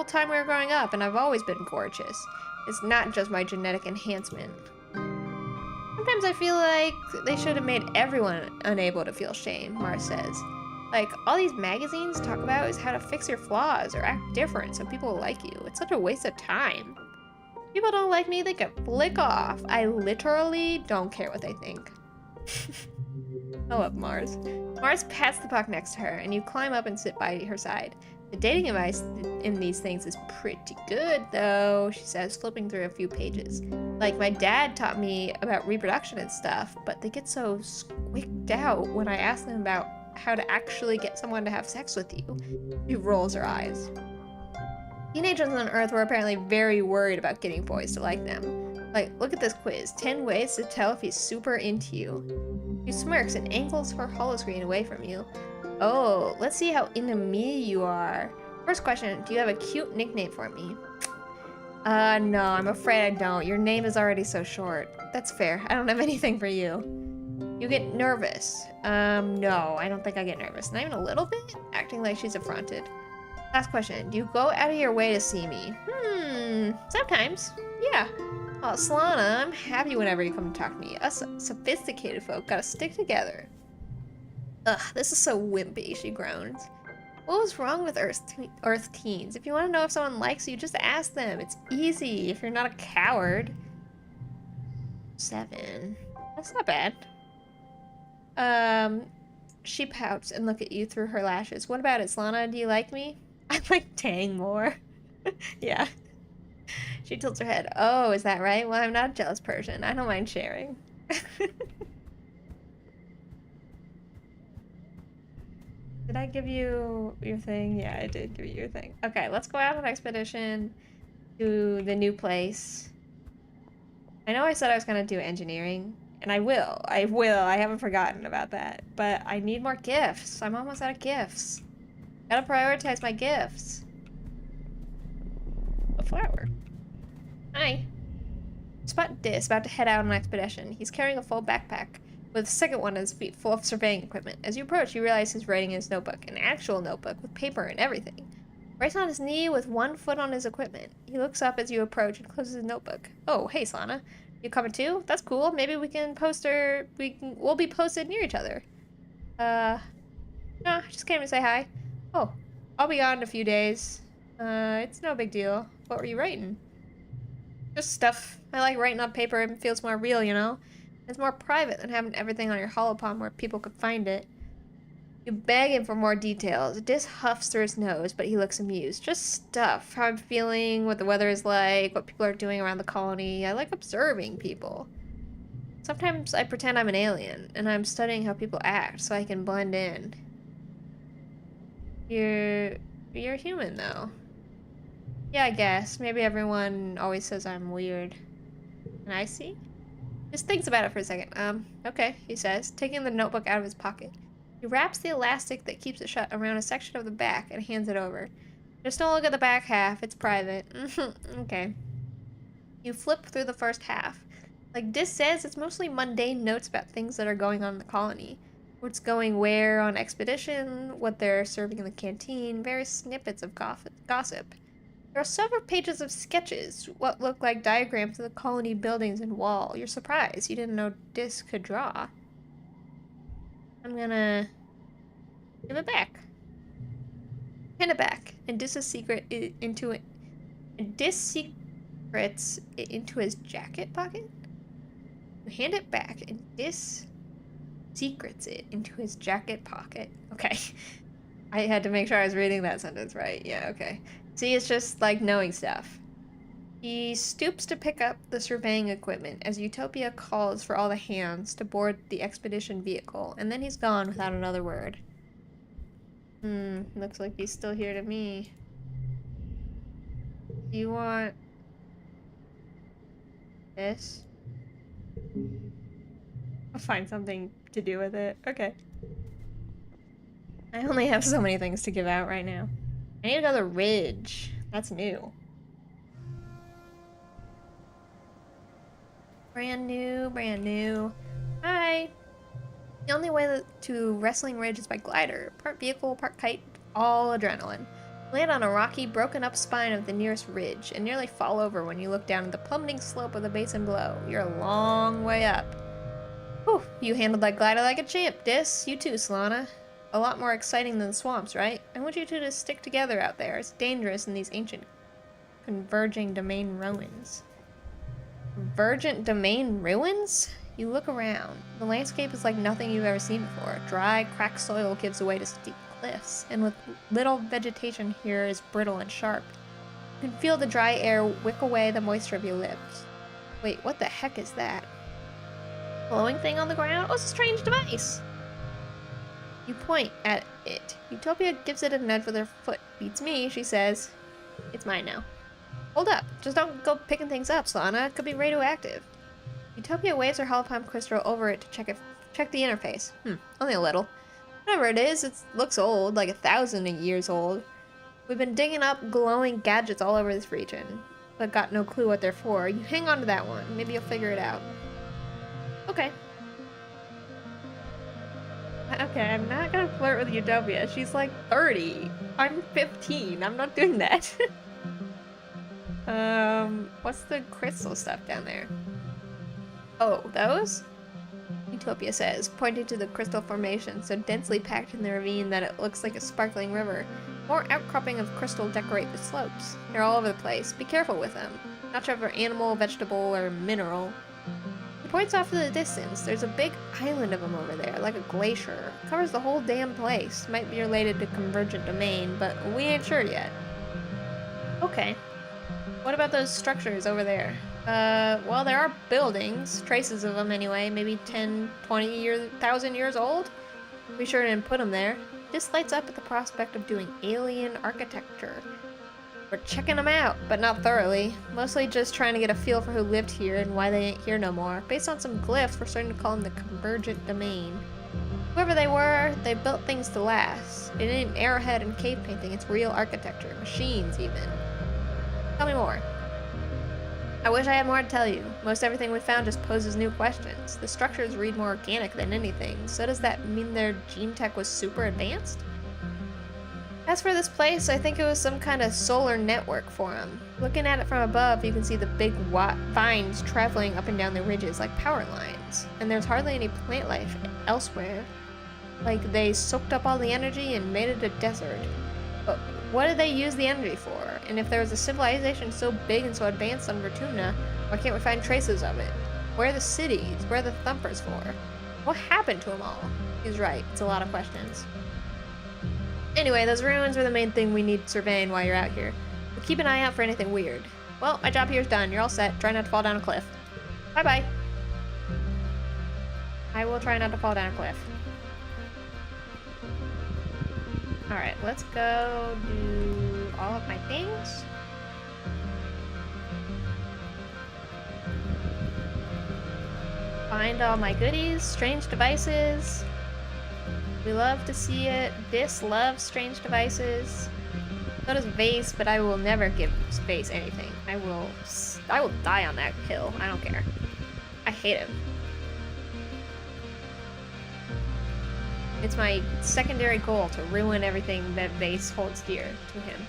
time we were growing up, and I've always been gorgeous. It's not just my genetic enhancement. Sometimes I feel like they should have made everyone unable to feel shame, Mars says. Like, all these magazines talk about is how to fix your flaws or act different so people will like you. It's such a waste of time. If people don't like me, they can flick off. I literally don't care what they think. I love Mars. Mars pats the puck next to her, and you climb up and sit by her side. The dating advice in these things is pretty good, though, she says, flipping through a few pages. Like, my dad taught me about reproduction and stuff, but they get so squicked out when I ask them about how to actually get someone to have sex with you. She rolls her eyes. Teenagers on Earth were apparently very worried about getting boys to like them. Like, look at this quiz. 10 ways to tell if he's super into you. She smirks and angles her holoscreen away from you. Oh, let's see how into me you are. First question, do you have a cute nickname for me? No, I'm afraid I don't. Your name is already so short. That's fair. I don't have anything for you. You get nervous. No, I don't think I get nervous. Not even a little bit? Acting like she's affronted. Last question, do you go out of your way to see me? Sometimes. Yeah. Oh, Solana, I'm happy whenever you come to talk to me. Us sophisticated folk gotta stick together. Ugh, this is so wimpy, she groans. What was wrong with Earth teens? If you want to know if someone likes you, just ask them. It's easy if you're not a coward. 7. That's not bad. She pouts and looks at you through her lashes. What about it, Solana? Do you like me? I like Tang more. Yeah. She tilts her head. Oh, is that right? Well, I'm not a jealous person. I don't mind sharing. Did I give you your thing? Yeah, I did give you your thing. Okay, let's go out on an expedition to the new place. I know I said I was going to do engineering, and I will. I haven't forgotten about that. But I need more gifts. I'm almost out of gifts. Gotta prioritize my gifts. A flower. Hi. Spot Dis about to head out on an expedition. He's carrying a full backpack, with a second one at his feet full of surveying equipment. As you approach, you realize he's writing in his notebook, an actual notebook with paper and everything. Right on his knee with one foot on his equipment. He looks up as you approach and closes his notebook. Oh, hey, Slana. You coming too? That's cool. Maybe we can we'll be posted near each other. No, I just came to say hi. Oh, I'll be gone in a few days. It's no big deal. What were you writing? Just stuff. I like writing on paper. It feels more real, you know? It's more private than having everything on your holopalm where people could find it. You beg him for more details. Dis huffs through his nose, but he looks amused. Just stuff. How I'm feeling, what the weather is like, what people are doing around the colony. I like observing people. Sometimes I pretend I'm an alien, and I'm studying how people act so I can blend in. You're human, though. Yeah, I guess. Maybe everyone always says I'm weird. And I see? Just thinks about it for a second. Okay, he says, taking the notebook out of his pocket. He wraps the elastic that keeps it shut around a section of the back and hands it over. Just don't look at the back half, it's private. Okay. You flip through the first half. Like Dis says, it's mostly mundane notes about things that are going on in the colony. What's going where on expedition, what they're serving in the canteen, various snippets of gossip. There are several pages of sketches, what look like diagrams of the colony buildings and wall. You're surprised you didn't know Dis could draw. I'm gonna give it back. Hand it back, and Dis secrets it into his jacket pocket. You hand it back, and Dis secrets it into his jacket pocket. Okay, I had to make sure I was reading that sentence right. Yeah, okay. See, it's just like knowing stuff. He stoops to pick up the surveying equipment as Utopia calls for all the hands to board the expedition vehicle, and then he's gone without another word. Looks like he's still here to me. Do you want this? I'll find something to do with it. Okay. I only have so many things to give out right now. I need to go to the ridge. That's new. Brand new, brand new. Hi! The only way to Wrestling Ridge is by glider. Part vehicle, part kite, all adrenaline. Land on a rocky, broken up spine of the nearest ridge and nearly fall over when you look down at the plummeting slope of the basin below. You're a long way up. Whew, you handled that glider like a champ, Dis. You too, Solana. A lot more exciting than the swamps, right? I want you two to stick together out there. It's dangerous in these ancient converging domain ruins. Convergent domain ruins? You look around. The landscape is like nothing you've ever seen before. Dry, cracked soil gives away to steep cliffs, and with little vegetation here is brittle and sharp. You can feel the dry air wick away the moisture of your lips. Wait, what the heck is that? Glowing thing on the ground? Oh, it's a strange device! You point at it. Utopia gives it a nudge with her foot. Beats me, she says. It's mine now. Hold up. Just don't go picking things up, Solana. It could be radioactive. Utopia waves her holopalm crystal over it to check the interface. Only a little. Whatever it is, it looks old, like 1,000 years old. We've been digging up glowing gadgets all over this region, but got no clue what they're for. You hang on to that one. Maybe you'll figure it out. Okay. Okay, I'm not gonna flirt with Utopia. She's like 30. I'm 15. I'm not doing that. What's the crystal stuff down there? Oh, those? Utopia says, pointing to the crystal formation so densely packed in the ravine that it looks like a sparkling river. More outcropping of crystal decorate the slopes. They're all over the place. Be careful with them. Not sure if they're animal, vegetable, or mineral. He points off to the distance. There's a big island of them over there, like a glacier. It covers the whole damn place. Might be related to convergent domain, but we ain't sure yet. Okay. What about those structures over there? Well, there are buildings, traces of them anyway, maybe 10, 20,000 years old. Be sure to put them there. This lights up at the prospect of doing alien architecture. We're checking them out, but not thoroughly. Mostly just trying to get a feel for who lived here and why they ain't here no more. Based on some glyphs, we're starting to call them the convergent domain. Whoever they were, they built things to last. It ain't arrowhead and cave painting, it's real architecture. Machines, even. Tell me more. I wish I had more to tell you. Most everything we found just poses new questions. The structures read more organic than anything, so does that mean their gene tech was super advanced? As for this place, I think it was some kind of solar network for them. Looking at it from above, you can see the big vines traveling up and down the ridges like power lines. And there's hardly any plant life elsewhere. Like they soaked up all the energy and made it a desert. But what did they use the energy for? And if there was a civilization so big and so advanced on Vertumna, why can't we find traces of it? Where are the cities? Where are the thumpers for? What happened to them all? He's right, it's a lot of questions. Anyway, those ruins are the main thing we need surveying while you're out here. But keep an eye out for anything weird. Well, my job here is done. You're all set. Try not to fall down a cliff. Bye-bye. I will try not to fall down a cliff. Alright, let's go do all of my things. Find all my goodies, strange devices. We love to see it. Dis loves strange devices. So does Vase, but I will never give Vase anything. I will die on that hill. I don't care. I hate him. It's my secondary goal to ruin everything that Vase holds dear to him.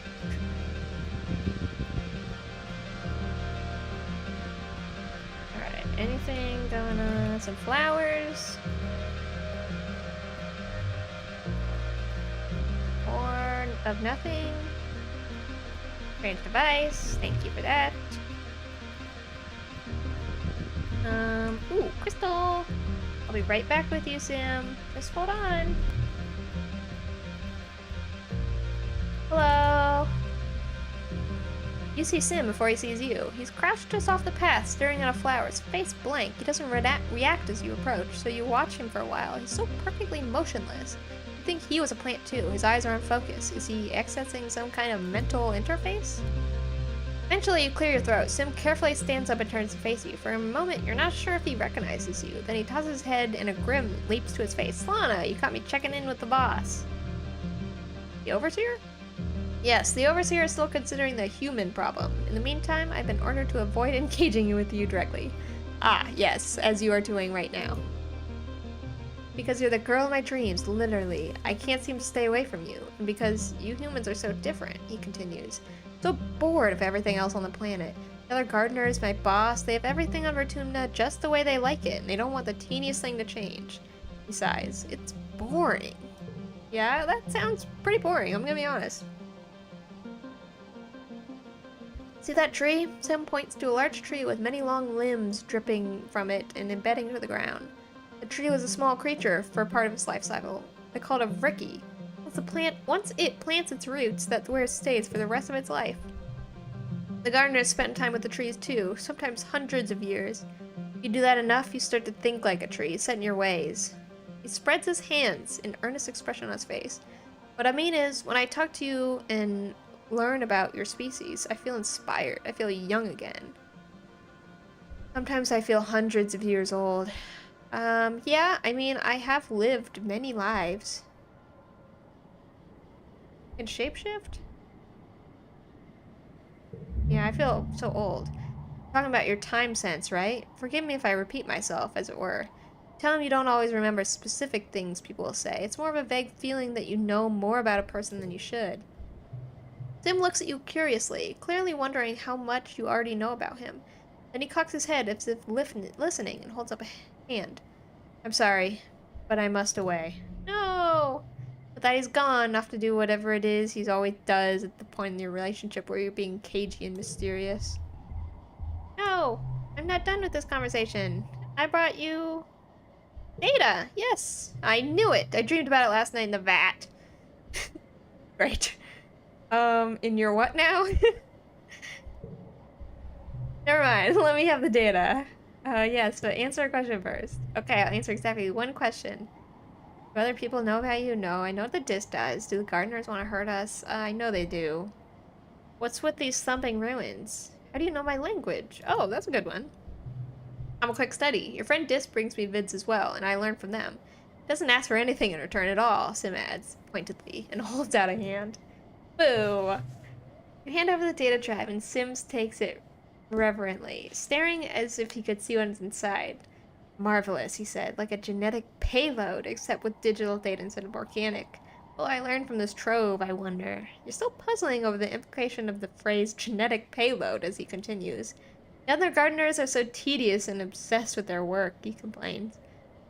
Alright, anything going on? Some flowers. Horn of nothing. Strange device. Thank you for that. Ooh, crystal. I'll be right back with you, Sim. Just hold on. Hello. You see Sim before he sees you. He's crouched just off the path, staring at a flower, his face blank. He doesn't react as you approach, so you watch him for a while. He's so perfectly motionless. You think he was a plant too. His eyes are unfocused. Is he accessing some kind of mental interface? Eventually, you clear your throat. Sim carefully stands up and turns to face you. For a moment, you're not sure if he recognizes you. Then he tosses his head and a grin leaps to his face. Solana, you caught me checking in with the boss. The Overseer? Yes, the Overseer is still considering the human problem. In the meantime, I've been ordered to avoid engaging with you directly. Ah, yes, as you are doing right now. Because you're the girl of my dreams, literally. I can't seem to stay away from you. And because you humans are so different, he continues. So bored of everything else on the planet. The other gardeners, my boss, they have everything on Vertumna just the way they like it, and they don't want the teeniest thing to change. He sighs. It's boring. Yeah, that sounds pretty boring, I'm gonna be honest. See that tree? Sam points to a large tree with many long limbs dripping from it and embedding to the ground. The tree was a small creature for part of its life cycle. They called it a Vricky. A Once it plants its roots, that's where it stays for the rest of its life. The gardeners spent time with the trees too, sometimes hundreds of years. If you do that enough, you start to think like a tree, set in your ways. He spreads his hands, an earnest expression on his face. What I mean is, when I talk to you and learn about your species, I feel inspired. I feel young again. Sometimes I feel hundreds of years old. Yeah, I mean, I have lived many lives. Can shapeshift? Yeah, I feel so old. Talking about your time sense, right? Forgive me if I repeat myself, as it were. Tell him you don't always remember specific things people will say. It's more of a vague feeling that you know more about a person than you should. Sim looks at you curiously, clearly wondering how much you already know about him. Then he cocks his head as if listening and holds up a hand. I'm sorry, but I must away. No! But that he's gone, off to do whatever it is he always does at the point in your relationship where you're being cagey and mysterious. No! I'm not done with this conversation. I brought you... data! Yes! I knew it! I dreamed about it last night in the vat. Great. In your what now? Never mind, let me have the data. Yes, but answer a question first. Okay, I'll answer exactly one question. Do other people know about you? No, I know the disc does. Do the gardeners want to hurt us? I know they do. What's with these thumping ruins? How do you know my language? Oh, that's a good one. I'm a quick study. Your friend Disc brings me vids as well, and I learn from them. Doesn't ask for anything in return at all, Sim adds, pointedly, and holds out a hand. Boo! You hand over the data drive, and Sims takes it reverently, staring as if he could see what's inside. Marvelous, he said, like a genetic payload, except with digital data instead of organic. Well, I learned from this trove, I wonder. You're still puzzling over the implication of the phrase genetic payload, as he continues. The other gardeners are so tedious and obsessed with their work, he complains.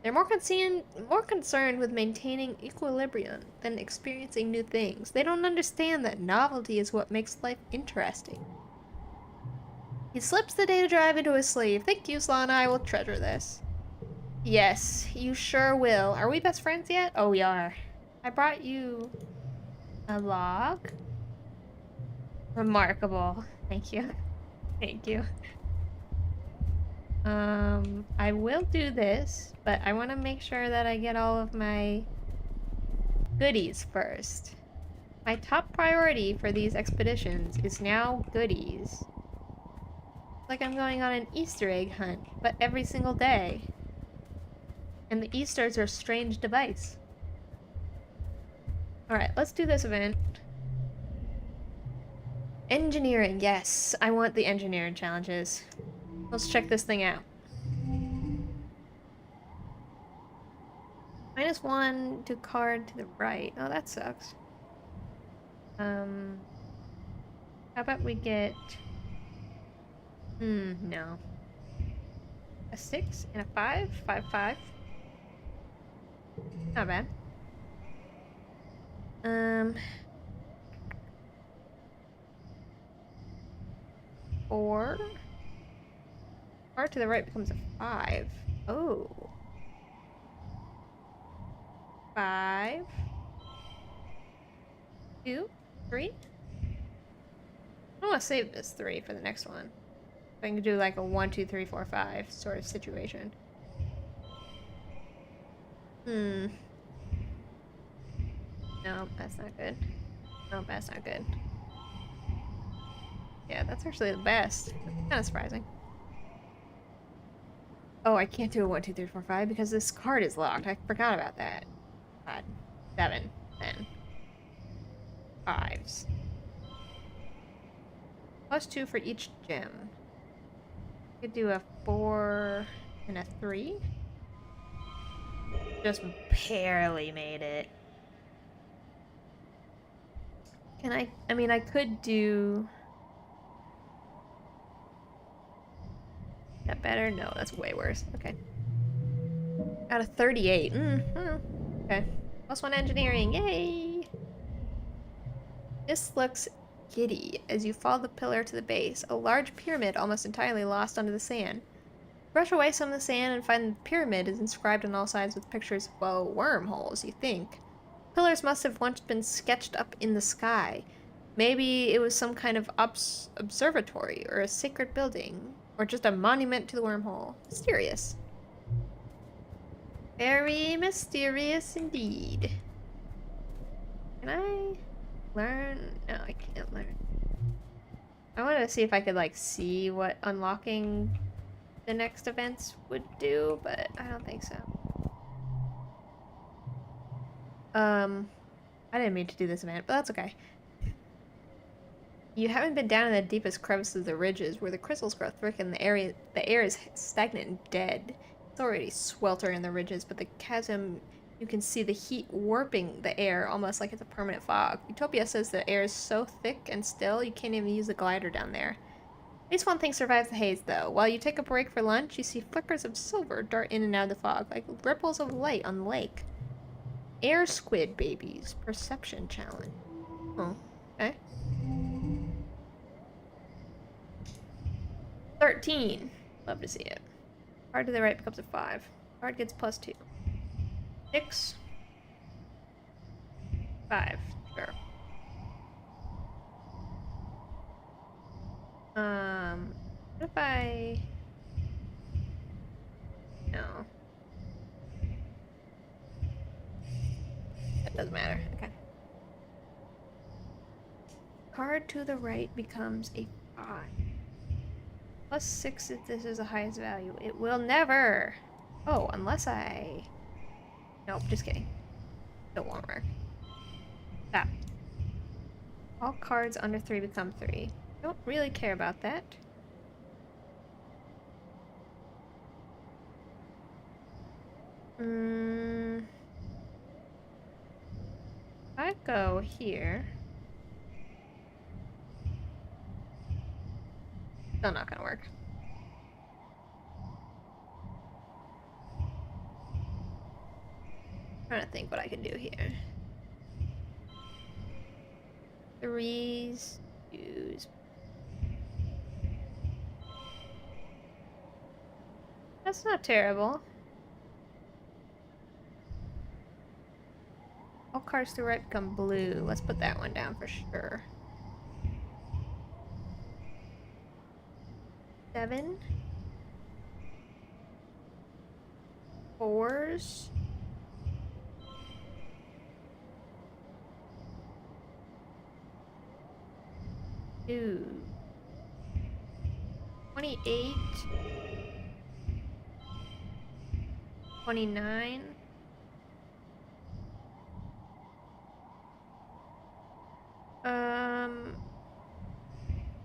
They're more concerned with maintaining equilibrium than experiencing new things. They don't understand that novelty is what makes life interesting. He slips the data drive into his sleeve. Thank you, Slana. I will treasure this. Yes, you sure will. Are we best friends yet? Oh, we are. I brought you a log. Remarkable. Thank you. Thank you. I will do this, but I want to make sure that I get all of my goodies first. My top priority for these expeditions is now goodies. Like I'm going on an Easter egg hunt, but every single day. And the Easters are a strange device. Alright, let's do this event. Engineering, yes. I want the engineering challenges. Let's check this thing out. -1 to card to the right. Oh, that sucks. How about we get... no. A 6 and a 5? 5, 5. Not bad. 4. Card to the right becomes a 5. Oh. 5. 2, 3. I want to save this 3 for the next one. I can do like a 1, 2, 3, 4, 5 sort of situation. No, that's not good. No, that's not good. Yeah, that's actually the best. Kind of surprising. Oh, I can't do a 1, 2, 3, 4, 5 because this card is locked. I forgot about that. God. 7, 10. 5s. +2 for each gem. Could do a 4 and a 3. Just barely made it. Can I mean, I could do... That better? No, that's way worse. Okay. Got a 38. Okay. +1 engineering. Yay! This looks giddy as you follow the pillar to the base. A large pyramid almost entirely lost under the sand. Brush away some of the sand and find the pyramid is inscribed on all sides with pictures of, well, wormholes, you think. Pillars must have once been sketched up in the sky. Maybe it was some kind of observatory or a sacred building, or just a monument to the wormhole. Mysterious. Very mysterious indeed. Can I learn? No, I can't learn. I wanted to see if I could, like, see what unlocking the next events would do, but I don't think so. I didn't mean to do this event, but that's okay. You haven't been down in the deepest crevices of the ridges, where the crystals grow thick and the air is stagnant and dead. It's already sweltering in the ridges, but the chasm, you can see the heat warping the air, almost like it's a permanent fog. Utopia says the air is so thick and still, you can't even use a glider down there. At least one thing survives the haze, though. While you take a break for lunch, you see flickers of silver dart in and out of the fog, like ripples of light on the lake. Air squid babies. Perception challenge. Oh, okay. 13. Love to see it. Card to the right becomes a 5. Card gets +2. 6. 5. Sure. What if I... No. That doesn't matter. Okay. Card to the right becomes a 5. +6 if this is the highest value. It will never. Oh, unless I... Nope, just kidding. It won't work. Stop. All cards under 3 become 3. Don't really care about that. If I go here... Still not gonna work. Trying to think what I can do here. 3s, 2s. That's not terrible. All cards to the right become blue. Let's put that one down for sure. 7. 4s. 2. 28. 29.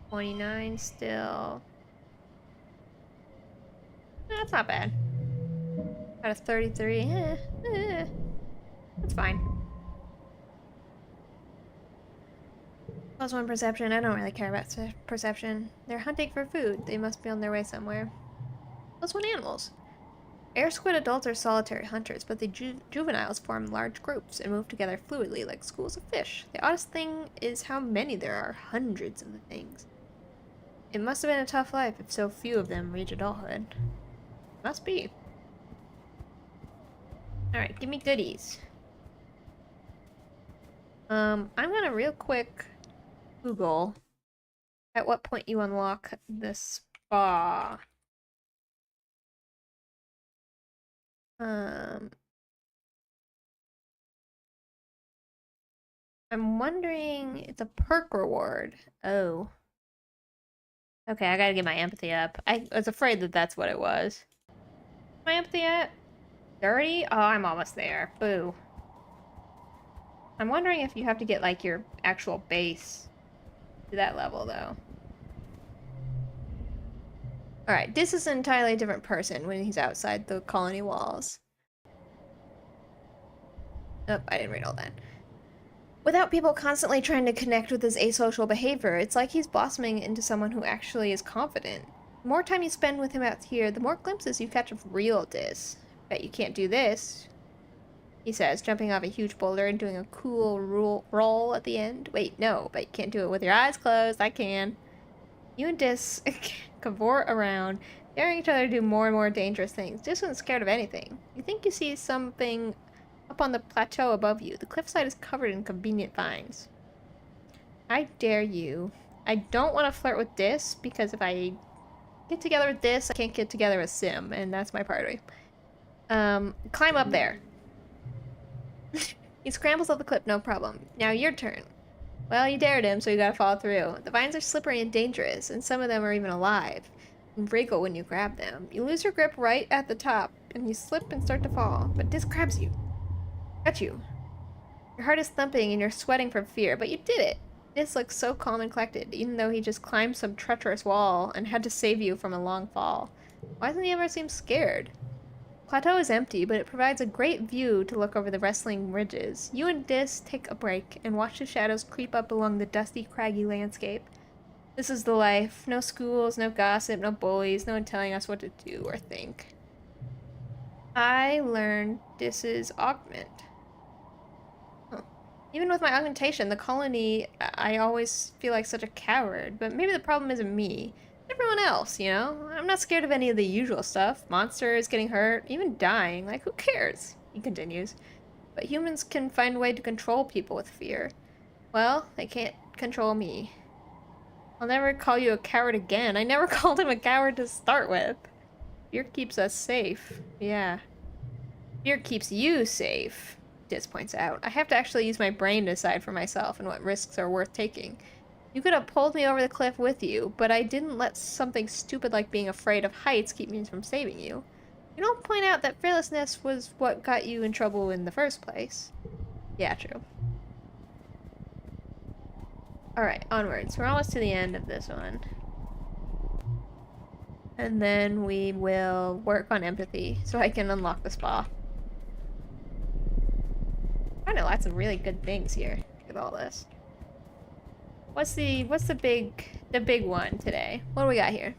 29 still. That's not bad. Out of 33. That's fine. +1 perception. I don't really care about perception. They're hunting for food. They must be on their way somewhere. +1 animals. Air squid adults are solitary hunters, but the juveniles form large groups and move together fluidly like schools of fish. The oddest thing is how many there are. Hundreds of the things. It must have been a tough life if so few of them reach adulthood. Must be. Alright, give me goodies. I'm gonna real quick Google at what point you unlock the spa. I'm wondering, it's a perk reward. Oh. Okay, I gotta get my empathy up. I was afraid that that's what it was. My empathy at 30? Oh, I'm almost there. Boo. I'm wondering if you have to get, like, your actual base to that level, though. Alright, this is an entirely different person when he's outside the colony walls. Oh, I didn't read all that. Without people constantly trying to connect with his asocial behavior, it's like he's blossoming into someone who actually is confident. The more time you spend with him out here, the more glimpses you catch of real Dis. Bet you can't do this, he says, jumping off a huge boulder and doing a cool roll at the end. Wait, no, but you can't do it with your eyes closed. I can. You and Dis cavort around, daring each other to do more and more dangerous things. Dis isn't scared of anything. You think you see something up up on the plateau above you. The cliffside is covered in convenient vines. I dare you. I don't want to flirt with this, because if I get together with this, I can't get together with Sim, and that's my priority. Climb up there. He scrambles up the cliff, no problem. Now your turn. Well, you dared him, so you gotta follow through. The vines are slippery and dangerous, and some of them are even alive. And wriggle when you grab them. You lose your grip right at the top, and you slip and start to fall. But this grabs you. Got you. Your heart is thumping and you're sweating from fear, but you did it. This looks so calm and collected, even though he just climbed some treacherous wall and had to save you from a long fall. Why doesn't he ever seem scared? Plateau is empty, but it provides a great view to look over the wrestling ridges. You and Dis take a break and watch the shadows creep up along the dusty, craggy landscape. This is the life. No schools, no gossip, no bullies, no one telling us what to do or think. I learned this is augment. Huh. Even with my augmentation, the colony, I always feel like such a coward, but maybe the problem isn't me. Everyone else, you know? I'm not scared of any of the usual stuff. Monsters, getting hurt, even dying. Like, who cares? He continues. But humans can find a way to control people with fear. Well, they can't control me. I'll never call you a coward again. I never called him a coward to start with. Fear keeps us safe. Yeah. Fear keeps you safe, Dis points out. I have to actually use my brain to decide for myself and what risks are worth taking. You could have pulled me over the cliff with you, but I didn't let something stupid like being afraid of heights keep me from saving you. You don't point out that fearlessness was what got you in trouble in the first place. Yeah, true. Alright, onwards. We're almost to the end of this one. And then we will work on empathy, so I can unlock the spa. I know lots of really good things here with all this. What's the big one today? What do we got here?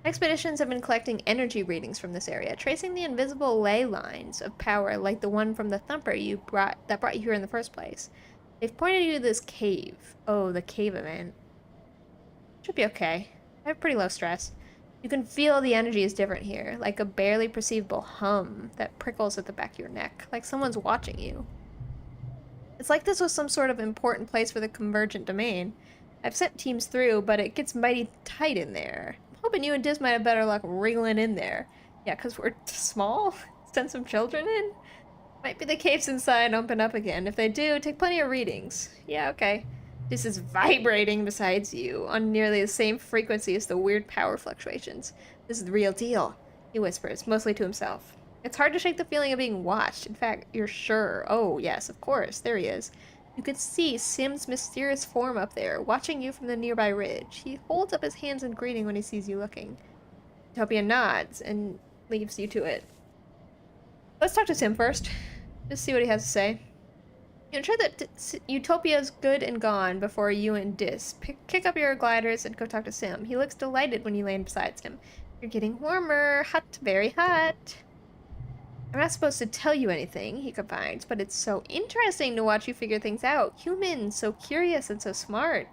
Expeditions have been collecting energy readings from this area, tracing the invisible ley lines of power like the one from the thumper that brought you here in the first place. They've pointed you to this cave. Oh, the cave event. Should be okay. I have pretty low stress. You can feel the energy is different here, like a barely perceivable hum that prickles at the back of your neck, like someone's watching you. It's like this was some sort of important place for the convergent domain. I've sent teams through, but it gets mighty tight in there. I'm hoping you and Diz might have better luck wriggling in there. Yeah, because we're small? Send some children in? Might be the caves inside open up again. If they do, take plenty of readings. Yeah, okay. This is vibrating besides you, on nearly the same frequency as the weird power fluctuations. This is the real deal, he whispers, mostly to himself. It's hard to shake the feeling of being watched. In fact, you're sure. Oh, yes, of course. There he is. You can see Sim's mysterious form up there, watching you from the nearby ridge. He holds up his hands in greeting when he sees you looking. Utopia nods and leaves you to it. Let's talk to Sim first. Just see what he has to say. Ensure that Utopia's good and gone before you and Dis. Kick up your gliders and go talk to Sim. He looks delighted when you land beside him. You're getting warmer. Hot, very hot. I'm not supposed to tell you anything, he confides, but it's so interesting to watch you figure things out. Humans, so curious and so smart.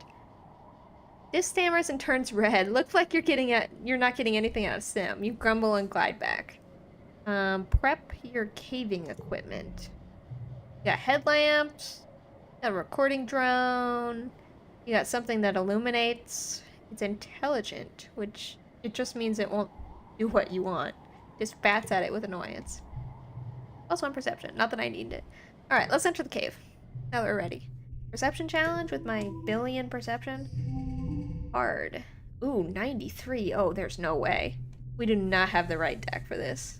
Dis stammers and turns red. Looks like you're not getting anything out of Sim. You grumble and glide back. Prep your caving equipment. You got headlamps, you got a recording drone, you got something that illuminates. It's intelligent, which it just means it won't do what you want. Just bats at it with annoyance. Also on perception, not that I need it. Alright, let's enter the cave. Now that we're ready. Perception challenge with my billion perception. Hard. Ooh, 93. Oh, there's no way. We do not have the right deck for this.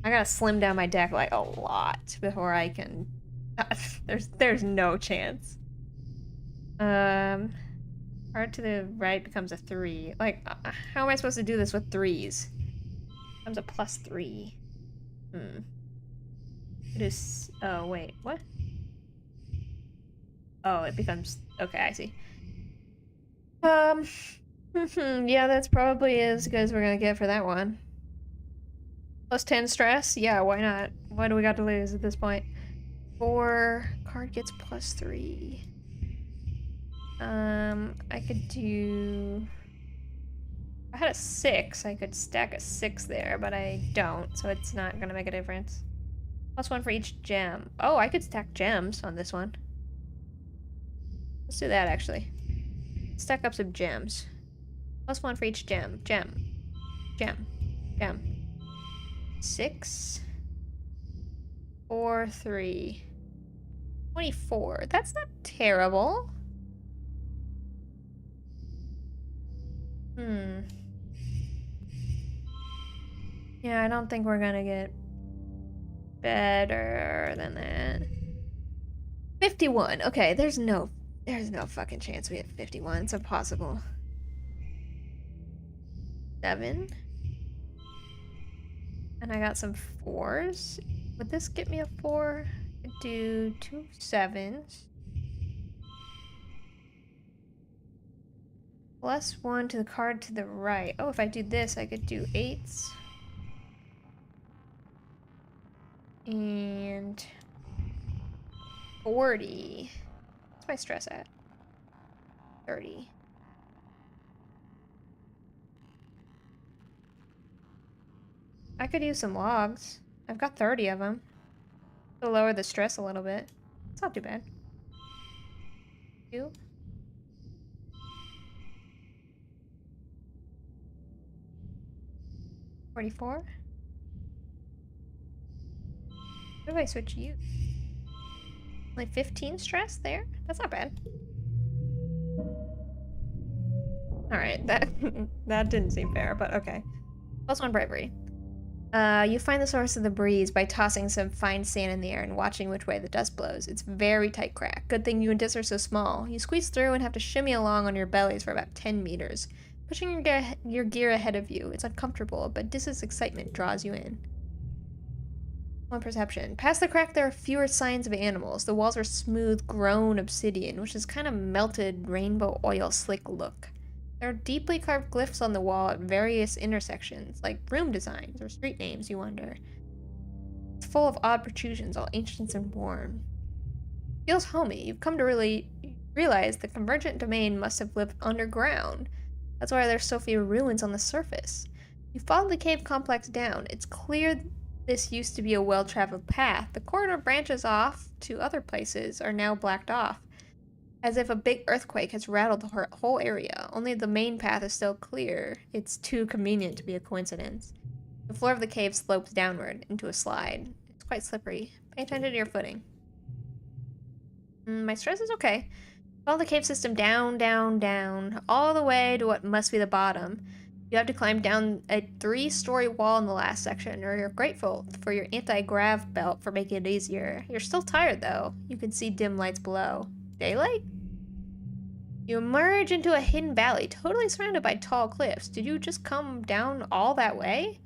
I gotta slim down my deck like a lot before I can... there's no chance. Hard to the right becomes a 3. Like, how am I supposed to do this with 3s? Becomes a +3. It is... Oh, wait. What? Oh, it becomes... Okay, I see. Yeah, that's probably as good as we're gonna get for that one. +10 stress? Yeah, why not? What do we got to lose at this point? 4... Card gets +3. I could do... I had a 6, I could stack a 6 there, but I don't, so it's not gonna make a difference. +1 for each gem. Oh, I could stack gems on this one. Let's do that, actually. Stack up some gems. +1 for each gem. Gem. Gem. Gem. 6. 4, 3. 24. That's not terrible. Yeah, I don't think we're gonna get better than that. 51. Okay, there's no fucking chance we hit 51. It's impossible. 7. And I got some 4s. Would this get me a 4? I'd do 2 7s. +1 to the card to the right. Oh, if I do this, I could do 8s. And 40. What's my stress at? 30. I could use some logs. I've got 30 of them. To lower the stress a little bit. It's not too bad. 2. 44. What if I switch you? Like 15 stress there? That's not bad. Alright, that that didn't seem fair, but okay. +1 bravery. You find the source of the breeze by tossing some fine sand in the air and watching which way the dust blows. It's very tight crack. Good thing you and Dis are so small. You squeeze through and have to shimmy along on your bellies for about 10 meters, pushing your gear ahead of you. It's uncomfortable, but Dis's excitement draws you in. 1 perception. Past the crack, there are fewer signs of animals. The walls are smooth, grown obsidian, which is kind of melted rainbow oil slick look. There are deeply carved glyphs on the wall at various intersections, like room designs or street names, you wonder. It's full of odd protrusions, all ancient and warm. Feels homey. You've come to really realize the Convergent Domain must have lived underground. That's why there's so few ruins on the surface. You follow the cave complex down. It's clear this used to be a well-traveled path. The corridor branches off to other places are now blacked off, as if a big earthquake has rattled the whole area. Only the main path is still clear. It's too convenient to be a coincidence. The floor of the cave slopes downward into a slide. It's quite slippery. Pay attention to your footing. My stress is okay. Follow the cave system down, down, down, all the way to what must be the bottom. You have to climb down a 3-story wall in the last section, or you're grateful for your anti-grav belt for making it easier. You're still tired, though. You can see dim lights below. Daylight? You emerge into a hidden valley, totally surrounded by tall cliffs. Did you just come down all that way?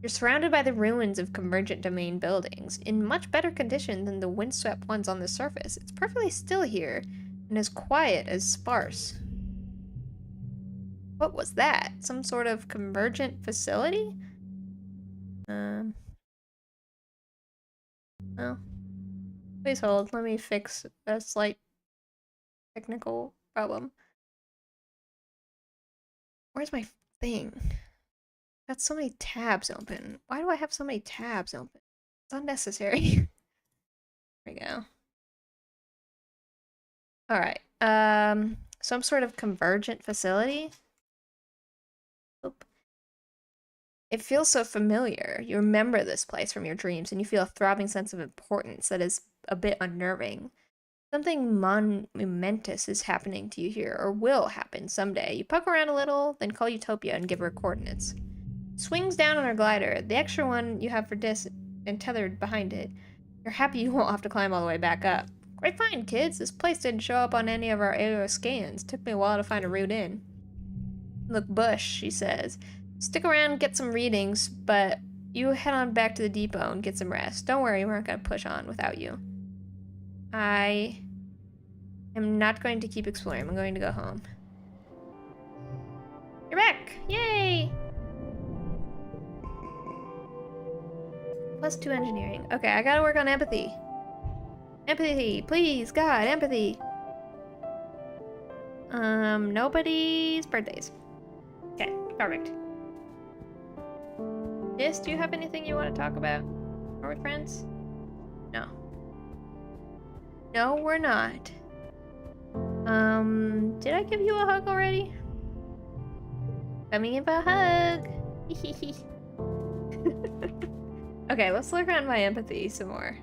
You're surrounded by the ruins of Convergent Domain buildings, in much better condition than the windswept ones on the surface. It's perfectly still here, and as quiet as sparse. What was that? Some sort of convergent facility? Well, please hold. Let me fix a slight technical problem. Where's my thing? Got so many tabs open. Why do I have so many tabs open? It's unnecessary. There we go. Alright. Some sort of convergent facility? Oop. It feels so familiar. You remember this place from your dreams, and you feel a throbbing sense of importance that is a bit unnerving. Something momentous is happening to you here, or will happen someday. You poke around a little, then call Utopia and give her coordinates. Swings down on her glider, the extra one you have for Dis and tethered behind it. You're happy you won't have to climb all the way back up. Great find, kids. This place didn't show up on any of our AO scans. Took me a while to find a route in. Look, Bush, she says. Stick around, get some readings, but you head on back to the depot and get some rest. Don't worry, we aren't going to push on without you. I am not going to keep exploring. I'm going to go home. You're back! Yay! +2 engineering. Okay, I gotta work on empathy. Empathy, please, God, empathy. Nobody's birthdays. Okay. Perfect. Yes, do you have anything you want to talk about? Are we friends? No. No, we're not. Did I give you a hug already? Coming in for a hug. Okay, let's look around my empathy some more.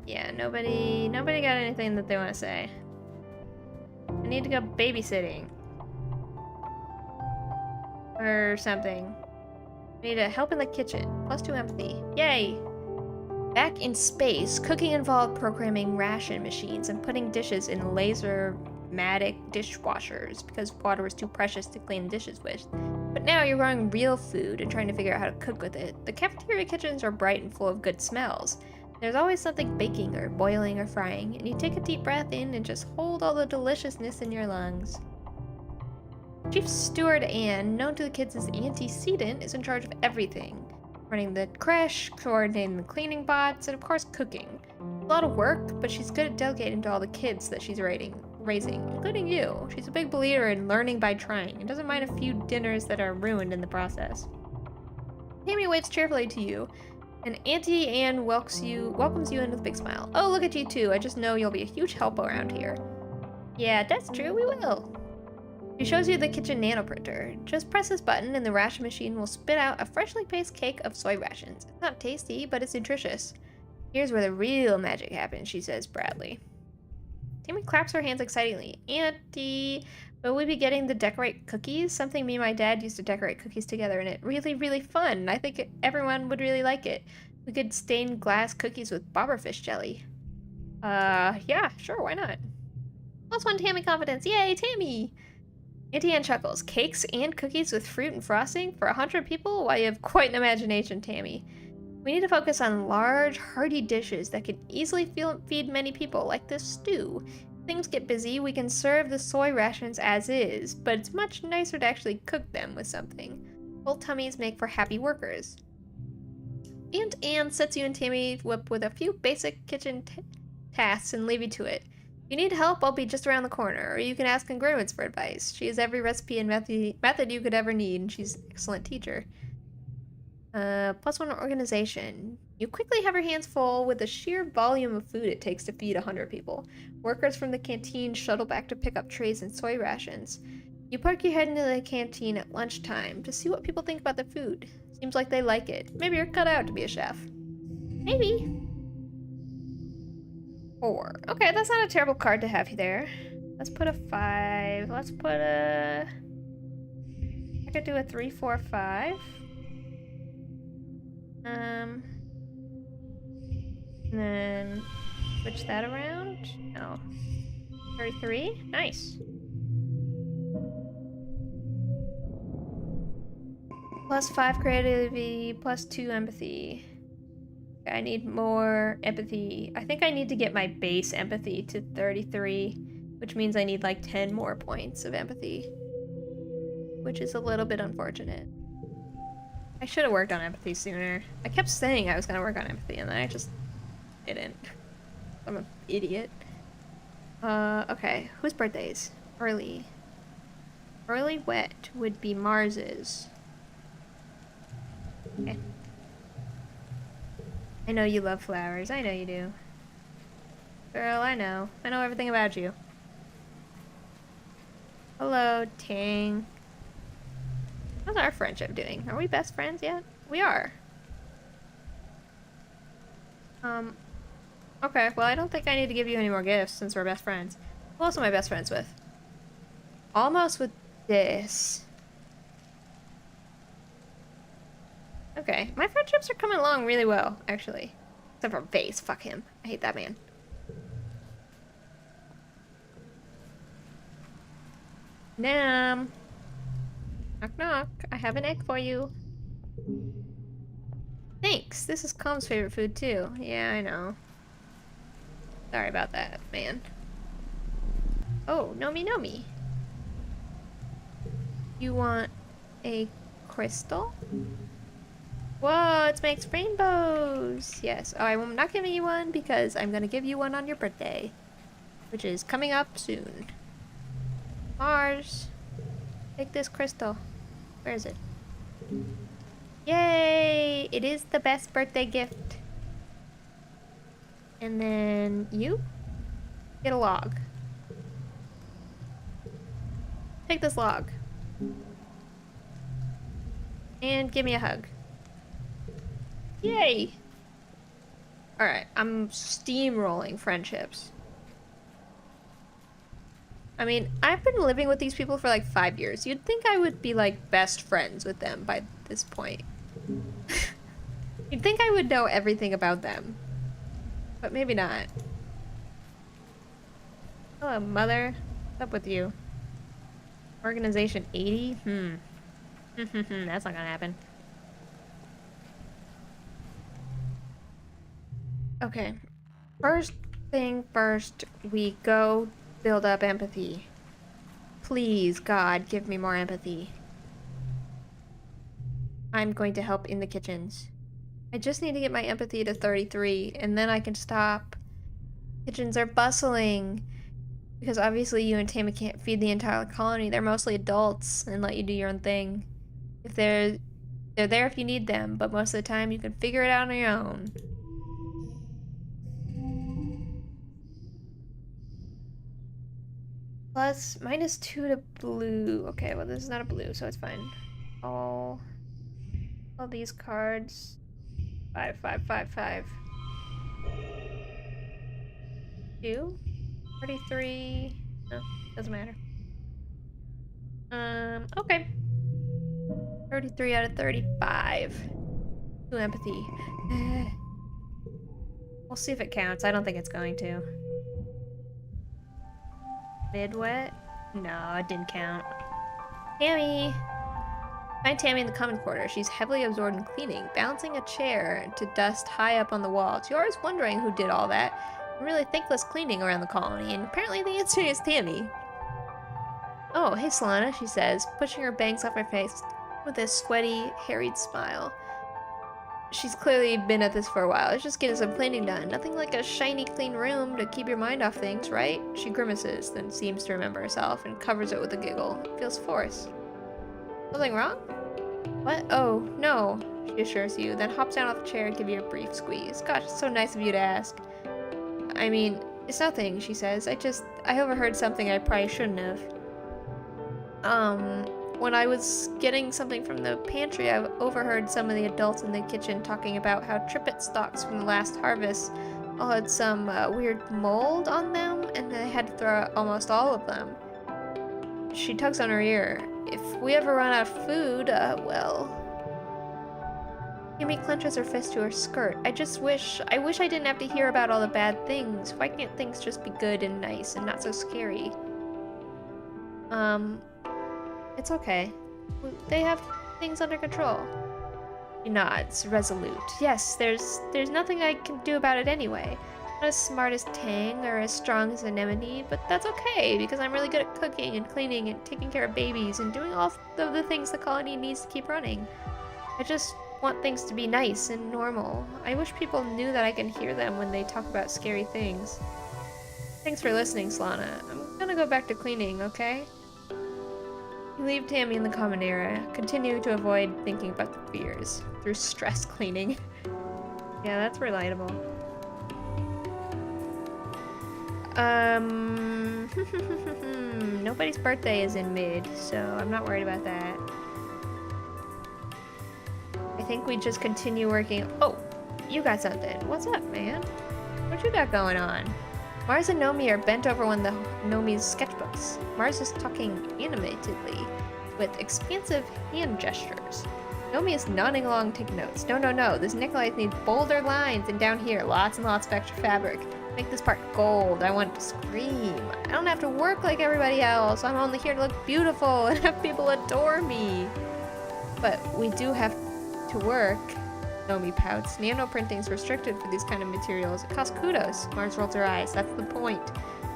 Yeah, nobody got anything that they want to say. I need to go babysitting. Or something. I need to help in the kitchen. +2 empathy. Yay! Back in space, cooking involved programming ration machines and putting dishes in laser-matic dishwashers because water was too precious to clean dishes with. But now you're growing real food and trying to figure out how to cook with it. The cafeteria kitchens are bright and full of good smells. There's always something baking or boiling or frying, and you take a deep breath in and just hold all the deliciousness in your lungs. Chief Steward Anne, known to the kids as Auntie Seaton, is in charge of everything. Running the creche, coordinating the cleaning bots, and of course cooking. A lot of work, but she's good at delegating to all the kids that she's raising, including you. She's a big believer in learning by trying, and doesn't mind a few dinners that are ruined in the process. Tammy waves cheerfully to you, and Auntie Anne welcomes you in with a big smile. Oh, look at you two. I just know you'll be a huge help around here. Yeah, that's true. We will. She shows you the kitchen nanoprinter. Just press this button and the ration machine will spit out a freshly paced cake of soy rations. It's not tasty, but it's nutritious. Here's where the real magic happens, she says proudly. Tammy claps her hands excitedly. Auntie, will we be getting the decorate cookies? Something me and my dad used to decorate cookies together, and it really fun. I think everyone would really like it. We could stain glass cookies with bobberfish jelly. Yeah, sure, why not? +1 Tammy confidence. Yay, Tammy! Auntie Anne chuckles. Cakes and cookies with fruit and frosting for 100 people? Why, you have quite an imagination, Tammy. We need to focus on large, hearty dishes that can easily feed many people, like this stew. If things get busy, we can serve the soy rations as is, but it's much nicer to actually cook them with something. Full tummies make for happy workers. Aunt Anne sets you and Tammy up with a few basic kitchen tasks and leave you to it. If you need help, I'll be just around the corner, or you can ask Congruence for advice. She has every recipe and method you could ever need, and she's an excellent teacher. +1 organization. You quickly have your hands full with the sheer volume of food it takes to feed 100 people. Workers from the canteen shuttle back to pick up trays and soy rations. You poke your head into the canteen at lunchtime to see what people think about the food. Seems like they like it. Maybe you're cut out to be a chef. Maybe. 4. Okay, that's not a terrible card to have there. Let's put a 5. Let's put a... I could do a 3, 4, 5. And then switch that around. No. 33? Nice. +5 creativity, +2 empathy. I need more empathy. I think I need to get my base empathy to 33, which means I need like 10 more points of empathy, which is a little bit unfortunate. I should have worked on empathy sooner. I kept saying I was going to work on empathy, and then I just didn't. I'm an idiot. Okay. Whose birthdays? Early. Early Wet would be Mars's. Okay. I know you love flowers. I know you do. Girl, I know. I know everything about you. Hello, Ting. How's our friendship doing? Are we best friends yet? We are. Okay, well, I don't think I need to give you any more gifts since we're best friends. Who else am I best friends with? Almost with this. Okay, my friendships are coming along really well, actually. Except for Vase, fuck him. I hate that man. Nam. Knock knock, I have an egg for you. Thanks, this is Com's favorite food too. Yeah, I know. Sorry about that, man. Oh, Nomi. You want a crystal? Whoa, it makes rainbows! Yes. Oh, I'm not giving you one because I'm gonna give you one on your birthday. which is coming up soon. Mars, take this crystal. Where is it? Yay! It is the best birthday gift. And then you get a log. Take this log. And give me a hug. Yay! Alright, I'm steamrolling friendships. I mean, I've been living with these people for like 5 years. You'd think I would be like best friends with them by this point. You'd think I would know everything about them. But maybe not. Hello, mother. What's up with you? Organization 80? That's not gonna happen. Okay. First thing first, we go build up empathy. Please, God, give me more empathy. I'm going to help in the kitchens. I just need to get my empathy to 33, and then I can stop. Kitchens are bustling. Because obviously you and Tammy can't feed the entire colony. They're mostly adults and let you do your own thing. If they're there if you need them, but most of the time you can figure it out on your own. Plus, -2 to blue. Okay, well this is not a blue, so it's fine. All these cards. 5, 5, 5, 5. 2? 33. No, doesn't matter. Okay. 33 out of 35. 2 empathy. We'll see if it counts. I don't think it's going to. Mid-wet? No, it didn't count. Tammy! Find Tammy in the common quarter. She's heavily absorbed in cleaning, balancing a chair to dust high up on the wall. You're always wondering who did all that. Really thankless cleaning around the colony, and apparently the answer is Tammy. Oh, hey Solana, she says, pushing her bangs off her face with a sweaty, harried smile. She's clearly been at this for a while. It's just getting some cleaning done. Nothing like a shiny, clean room to keep your mind off things, right? She grimaces, then seems to remember herself and covers it with a giggle. It feels forced. Something wrong? What? Oh, no, she assures you, then hops down off the chair and gives you a brief squeeze. Gosh, it's so nice of you to ask. I mean, it's nothing, she says. I overheard something I probably shouldn't have. When I was getting something from the pantry, I overheard some of the adults in the kitchen talking about how trippet stalks from the last harvest all had some weird mold on them, and they had to throw out almost all of them. She tugs on her ear. If we ever run out of food, well... Amy clenches her fist to her skirt. I wish I didn't have to hear about all the bad things. Why can't things just be good and nice and not so scary? It's okay. They have things under control. She nods, resolute. Yes, there's nothing I can do about it anyway. Not as smart as Tang or as strong as Anemone, but that's okay because I'm really good at cooking and cleaning and taking care of babies and doing all of the things the colony needs to keep running. I just want things to be nice and normal. I wish people knew that I can hear them when they talk about scary things. Thanks for listening, Solana. I'm gonna go back to cleaning, okay? You leave Tammy in the common area, continuing to avoid thinking about the fears through stress cleaning. Yeah, that's relatable. Nobody's birthday is in mid, so I'm not worried about that. I think we just continue working. Oh, you got something. What's up, man? What you got going on? Mars and Nomi are bent over one of Nomi's sketchbooks. Mars is talking animatedly with expansive hand gestures. Nomi is nodding along, taking notes. No. This necklace needs bolder lines, and down here, lots and lots of extra fabric. Make this part gold. I want it to scream. I don't have to work like everybody else. I'm only here to look beautiful and have people adore me. But we do have to work. Nomi pouts. Nano printing's restricted for these kind of materials. It costs kudos. Mars rolls her eyes. That's the point.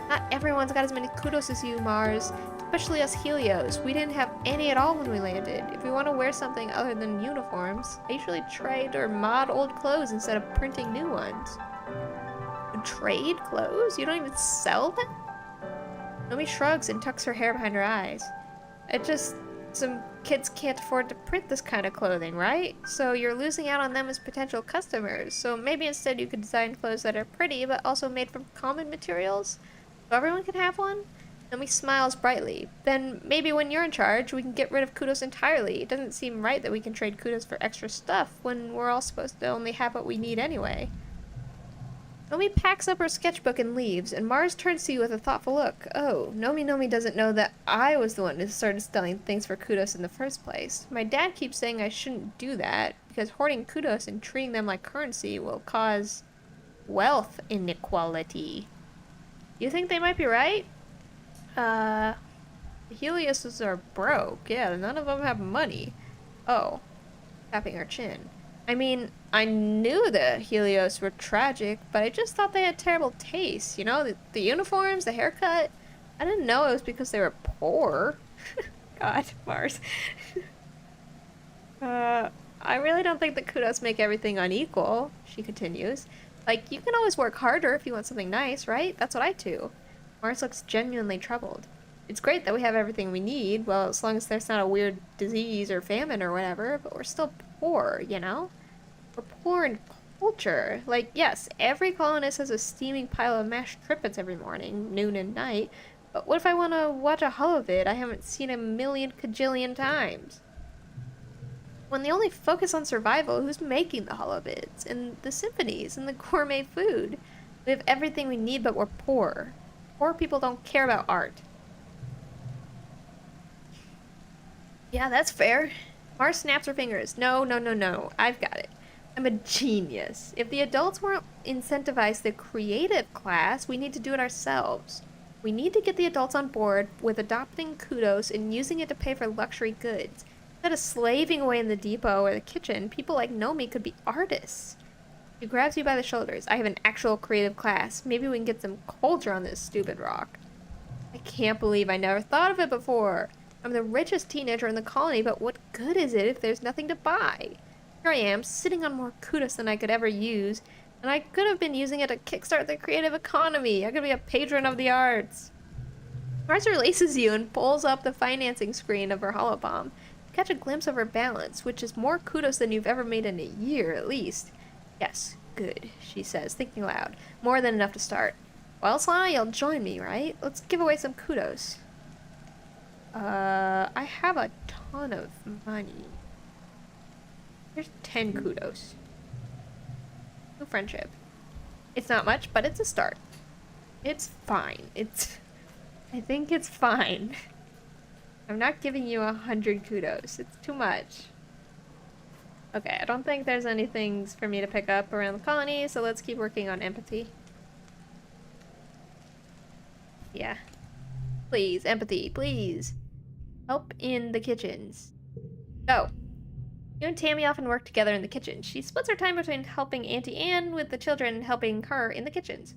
Not everyone's got as many kudos as you, Mars. Especially us Helios. We didn't have any at all when we landed. If we want to wear something other than uniforms, I usually trade or mod old clothes instead of printing new ones. You trade clothes? You don't even sell them? Nomi shrugs and tucks her hair behind her eyes. It just... Some kids can't afford to print this kind of clothing, right? So you're losing out on them as potential customers. So maybe instead you could design clothes that are pretty, but also made from common materials? So everyone can have one? Nomi smiles brightly. Then maybe when you're in charge, we can get rid of kudos entirely. It doesn't seem right that we can trade kudos for extra stuff when we're all supposed to only have what we need anyway. Nomi packs up her sketchbook and leaves, and Mars turns to you with a thoughtful look. Oh, Nomi doesn't know that I was the one who started selling things for kudos in the first place. My dad keeps saying I shouldn't do that, because hoarding kudos and treating them like currency will cause wealth inequality. You think they might be right? The Helioses are broke. Yeah, none of them have money. Oh, tapping her chin. I mean, I knew the Helios were tragic, but I just thought they had terrible taste. You know, the uniforms, the haircut. I didn't know it was because they were poor. God, Mars. I really don't think the kudos make everything unequal, she continues. Like, you can always work harder if you want something nice, right? That's what I do. Mars looks genuinely troubled. It's great that we have everything we need, well, as long as there's not a weird disease or famine or whatever, but we're still poor, you know? We're poor in culture. Like, yes, every colonist has a steaming pile of mashed trippets every morning, noon and night, but what if I want to watch a holovid I haven't seen a million kajillion times? When they only focus on survival, who's making the holovids, and the symphonies, and the gourmet food? We have everything we need, but we're poor. Poor people don't care about art. Yeah, that's fair. Mars snaps her fingers. No. I've got it. I'm a genius. If the adults weren't incentivized the creative class, we need to do it ourselves. We need to get the adults on board with adopting kudos and using it to pay for luxury goods. Instead of slaving away in the depot or the kitchen, people like Nomi could be artists. She grabs you by the shoulders. I have an actual creative class. Maybe we can get some culture on this stupid rock. I can't believe I never thought of it before. I'm the richest teenager in the colony, but what good is it if there's nothing to buy? Here I am, sitting on more kudos than I could ever use, and I could have been using it to kickstart the creative economy. I could be a patron of the arts. Mars releases you and pulls up the financing screen of her holobomb. You catch a glimpse of her balance, which is more kudos than you've ever made in a year, at least. Yes, good, she says, thinking loud. More than enough to start. Well, Solana, you'll join me, right? Let's give away some kudos. I have a ton of money. Here's 10 kudos. No friendship. It's not much, but it's a start. It's fine. I think it's fine. I'm not giving you 100 kudos. It's too much. Okay, I don't think there's anything for me to pick up around the colony, so let's keep working on empathy. Yeah. Please, empathy, please. Help in the kitchens. Go. You and Tammy often work together in the kitchen. She splits her time between helping Auntie Anne with the children and helping her in the kitchens.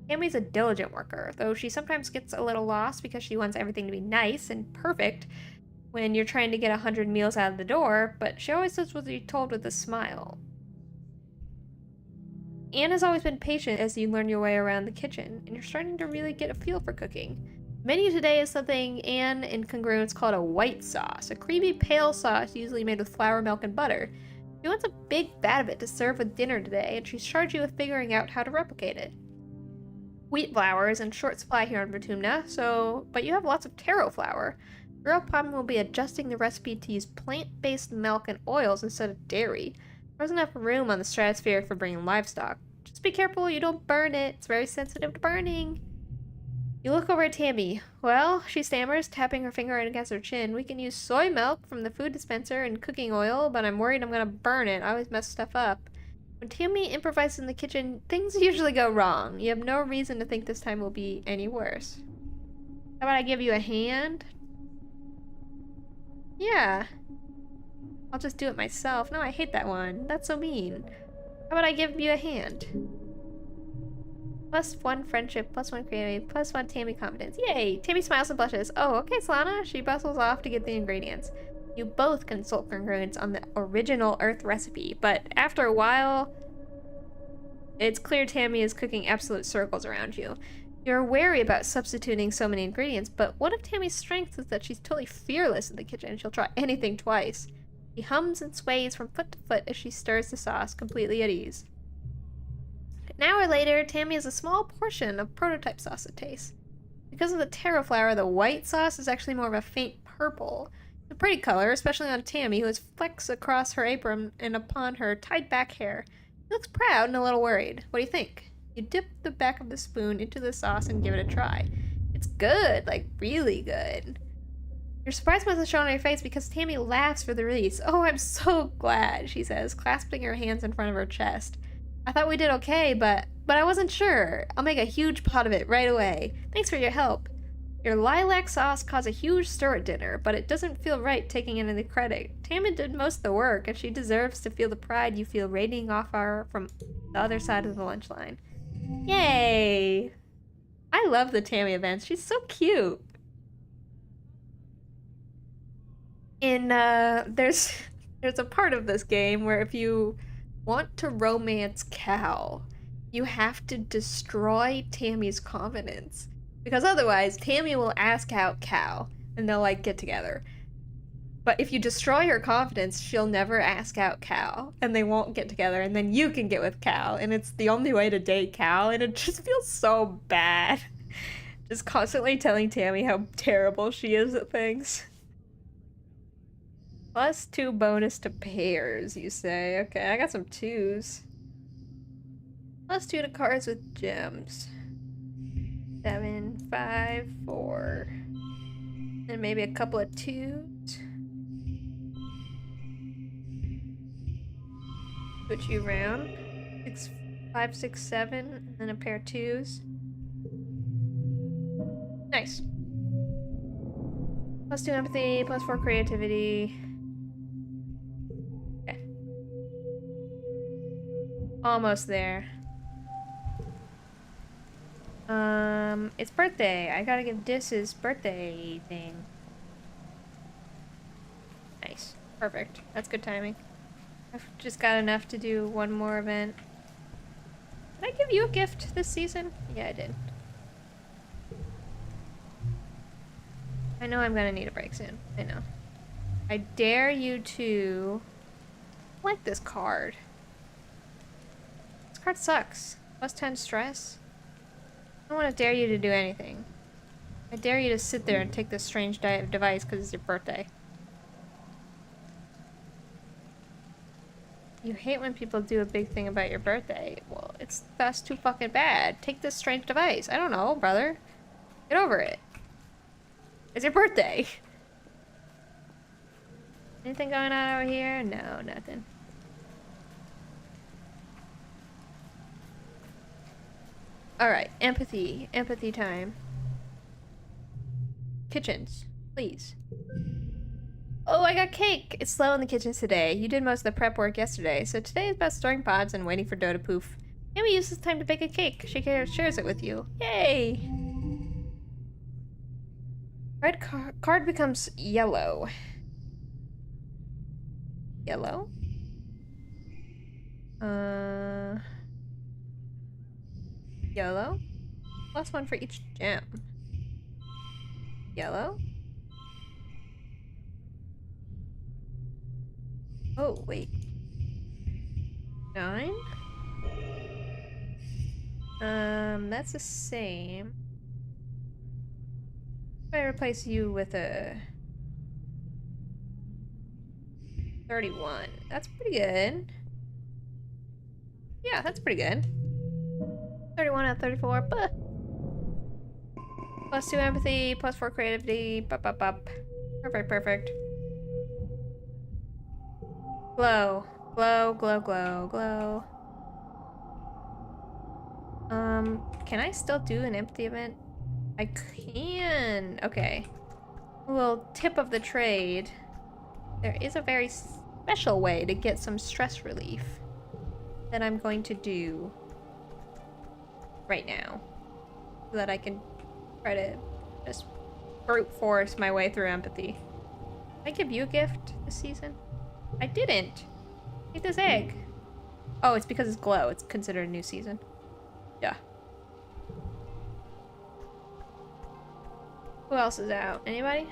Tammy's a diligent worker, though she sometimes gets a little lost because she wants everything to be nice and perfect when you're trying to get 100 meals out of the door, but she always does what you're told with a smile. Anne has always been patient as you learn your way around the kitchen, and you're starting to really get a feel for cooking. Menu today is something Anne in congruence called a white sauce, a creamy pale sauce usually made with flour, milk, and butter. She wants a big vat of it to serve with dinner today, and she's charged you with figuring out how to replicate it. Wheat flour is in short supply here on Vertumna, but you have lots of taro flour. The real problem will be adjusting the recipe to use plant-based milk and oils instead of dairy. There wasn't enough room on the stratosphere for bringing livestock. Just be careful you don't burn it. It's very sensitive to burning. You look over at Tammy. Well, she stammers, tapping her finger against her chin. We can use soy milk from the food dispenser and cooking oil, but I'm worried I'm gonna burn it. I always mess stuff up. When Tammy improvises in the kitchen, things usually go wrong. You have no reason to think this time will be any worse. How about I give you a hand? Yeah. I'll just do it myself. No, I hate that one. That's so mean. How about I give you a hand? +1 friendship, +1 creativity, +1 Tammy confidence. Yay! Tammy smiles and blushes. Oh, okay, Solana. She bustles off to get the ingredients. You both consult congruence on the original Earth recipe, but after a while, it's clear Tammy is cooking absolute circles around you. You're wary about substituting so many ingredients, but one of Tammy's strengths is that she's totally fearless in the kitchen and she'll try anything twice. She hums and sways from foot to foot as she stirs the sauce, completely at ease. An hour later, Tammy has a small portion of prototype sauce to taste. Because of the taro flour, the white sauce is actually more of a faint purple. It's a pretty color, especially on Tammy, who has flecks across her apron and upon her tied-back hair. She looks proud and a little worried. What do you think? You dip the back of the spoon into the sauce and give it a try. It's good, like really good. Your surprise must have shown on your face because Tammy laughs for the release. Oh, I'm so glad, she says, clasping her hands in front of her chest. I thought we did okay, but I wasn't sure. I'll make a huge pot of it right away. Thanks for your help. Your lilac sauce caused a huge stir at dinner, but it doesn't feel right taking any of the credit. Tammy did most of the work, and she deserves to feel the pride you feel radiating off her from the other side of the lunch line. Yay! I love the Tammy events. She's so cute. There's a part of this game where if you want to romance Cal, you have to destroy Tammy's confidence. Because otherwise, Tammy will ask out Cal, and they'll, like, get together. But if you destroy her confidence, she'll never ask out Cal, and they won't get together, and then you can get with Cal, and it's the only way to date Cal, and it just feels so bad. Just constantly telling Tammy how terrible she is at things. +2 bonus to pairs, you say. Okay, I got some 2s. +2 to cards with gems. 7, 5, 4. And maybe a couple of 2s. Switch you around. 6, 5, 6, 7, and then a pair of 2s. Nice. +2 empathy, +4 creativity. Okay. Almost there. It's birthday. I gotta give Dis his birthday thing. Nice. Perfect. That's good timing. I've just got enough to do one more event. Did I give you a gift this season? Yeah, I did. I know I'm gonna need a break soon. I know. I dare you to... I like this card. This card sucks. +10 stress. I don't want to dare you to do anything. I dare you to sit there and take this strange device because it's your birthday. You hate when people do a big thing about your birthday. Well, that's too fucking bad. Take this strange device. I don't know, brother. Get over it. It's your birthday. Anything going on over here? No, nothing. Alright, empathy. Empathy time. Kitchens, please. Oh, I got cake! It's slow in the kitchens today. You did most of the prep work yesterday, so today is about storing pods and waiting for dough to poof. Amy uses time to bake a cake. She shares it with you. Yay! Red card becomes yellow. Yellow? Yellow? +1 for each gem. Yellow? Oh, wait. 9? That's the same. If I replace you with a 31. That's pretty good. Yeah, that's pretty good. 31 out of 34. Buh. +2 empathy, +4 creativity. Perfect, perfect. Glow. Glow, glow, glow, glow. Can I still do an empathy event? I can. Okay. A little tip of the trade. There is a very special way to get some stress relief that I'm going to do right now so that I can try to just brute force my way through empathy. Did I give you a gift this season? I didn't. Eat this egg. Oh, it's because it's glow. It's considered a new season. Yeah. Who else is out? Anybody?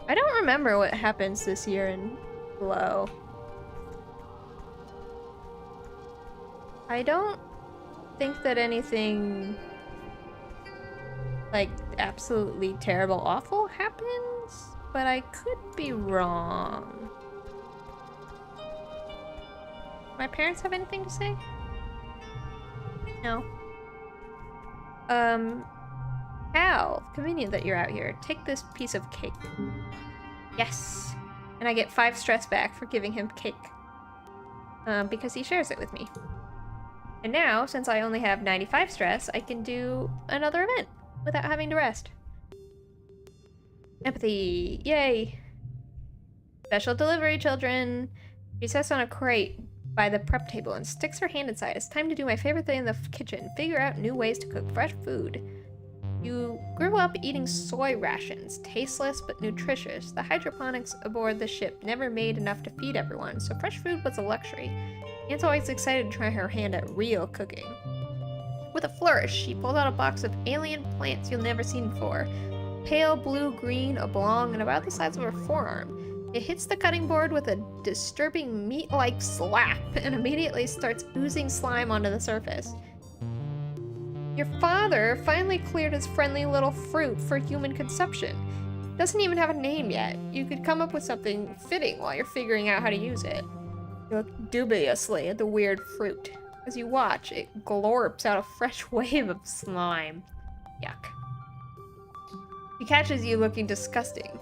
I don't remember what happens this year in Glow. I don't think that anything like absolutely terrible awful happens, but I could be wrong. My parents have anything to say? No. Hal, convenient that you're out here. Take this piece of cake. Yes. And I get 5 stress back for giving him cake. Because he shares it with me. And now, since I only have 95 stress, I can do another event without having to rest. Empathy. Yay. Special delivery, children. She sits on a crate by the prep table and sticks her hand inside. It's time to do my favorite thing in the kitchen. Figure out new ways to cook fresh food. You grew up eating soy rations, tasteless but nutritious. The hydroponics aboard the ship never made enough to feed everyone, so fresh food was a luxury. Aunt's always excited to try her hand at real cooking. With a flourish, she pulled out a box of alien plants you'll never seen before. Pale blue-green, oblong, and about the size of her forearm. It hits the cutting board with a disturbing meat-like slap and immediately starts oozing slime onto the surface. Your father finally cleared his friendly little fruit for human consumption. Doesn't even have a name yet. You could come up with something fitting while you're figuring out how to use it. You look dubiously at the weird fruit. As you watch, it glorps out a fresh wave of slime. Yuck. He catches you looking disgusting.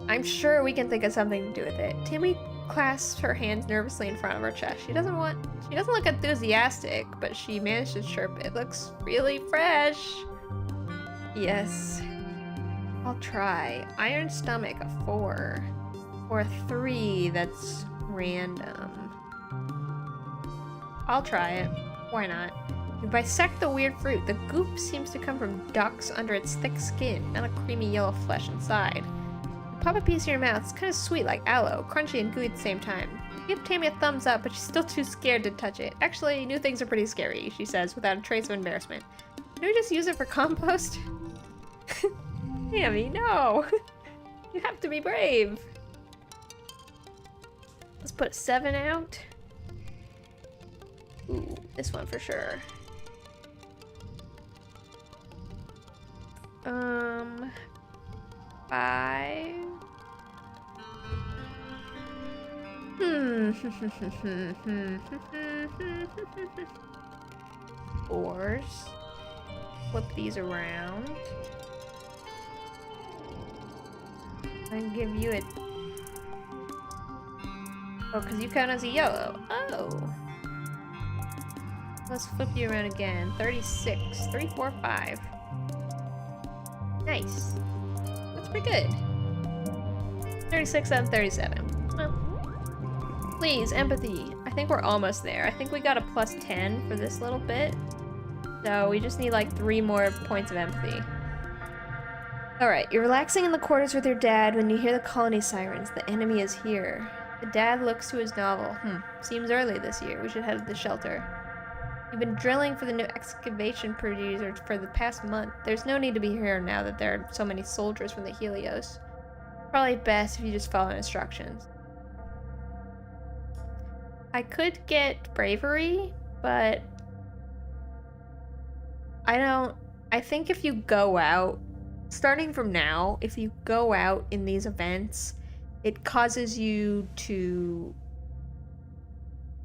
I'm sure we can think of something to do with it. Timmy clasps her hands nervously in front of her chest. She doesn't look enthusiastic, but she managed to chirp, "It looks really fresh." Yes. I'll try. Iron stomach, a 4. Or a 3 that's random. I'll try it. Why not? You bisect the weird fruit. The goop seems to come from ducks under its thick skin, not a creamy yellow flesh inside. Pop a piece in your mouth. It's kind of sweet, like aloe, crunchy and gooey at the same time. Give Tammy a thumbs up, but she's still too scared to touch it. Actually, new things are pretty scary, she says, without a trace of embarrassment. Can we just use it for compost? Tammy, no! You have to be brave! Let's put a 7 out. Ooh, this one for sure. 5. Fours. Flip these around. And give you a... Oh, because you count as a yellow. Oh. Let's flip you around again. 36. 3, 4, 5. Nice. That's pretty good. 36 out of 37. Well, please, empathy. I think we're almost there. I think we got a plus 10 for this little bit. So we just need like 3 more points of empathy. Alright, you're relaxing in the quarters with your dad when you hear the colony sirens. The enemy is here. The dad looks to his novel. Seems early this year. We should head to the shelter. You've been drilling for the new excavation producer for the past month. There's no need to be here now that there are so many soldiers from the Helios. Probably best if you just follow instructions. I could get bravery, but I think if you go out, starting from now, if you go out in these events, it causes you to,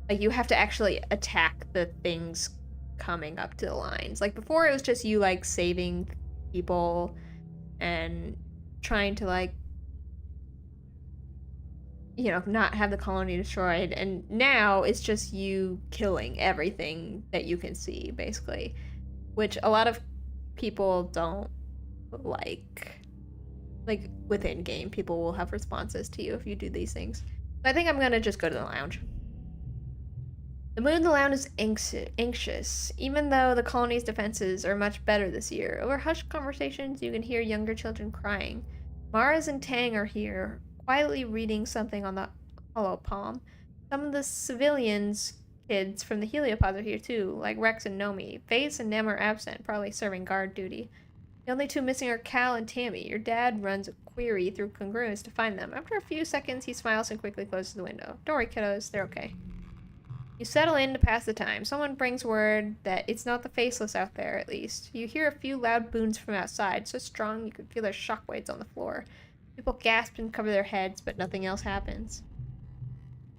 like, you have to actually attack the things coming up to the lines. Like, before it was just you, like, saving people and trying to, like, you know, not have the colony destroyed. And now it's just you killing everything that you can see, basically. Which a lot of people don't like. Like, within game, people will have responses to you if you do these things. So I think I'm gonna just go to the lounge. The mood in the lounge is anxious, even though the colony's defenses are much better this year. Over hushed conversations, you can hear younger children crying. Mars and Tang are here, quietly reading something on the hollow palm. Some of the civilians kids from the heliopods are here too, like Rex and Nomi. Vase and Nem are absent, probably serving guard duty. The only two missing are Cal and Tammy. Your dad runs a query through congruence to find them. After a few seconds, he smiles and quickly closes the window. Don't worry, kiddos. They're okay. You settle in to pass the time. Someone brings word that it's not the faceless out there, at least. You hear a few loud boons from outside, so strong you could feel their shockwaves on the floor. People gasp and cover their heads, but nothing else happens.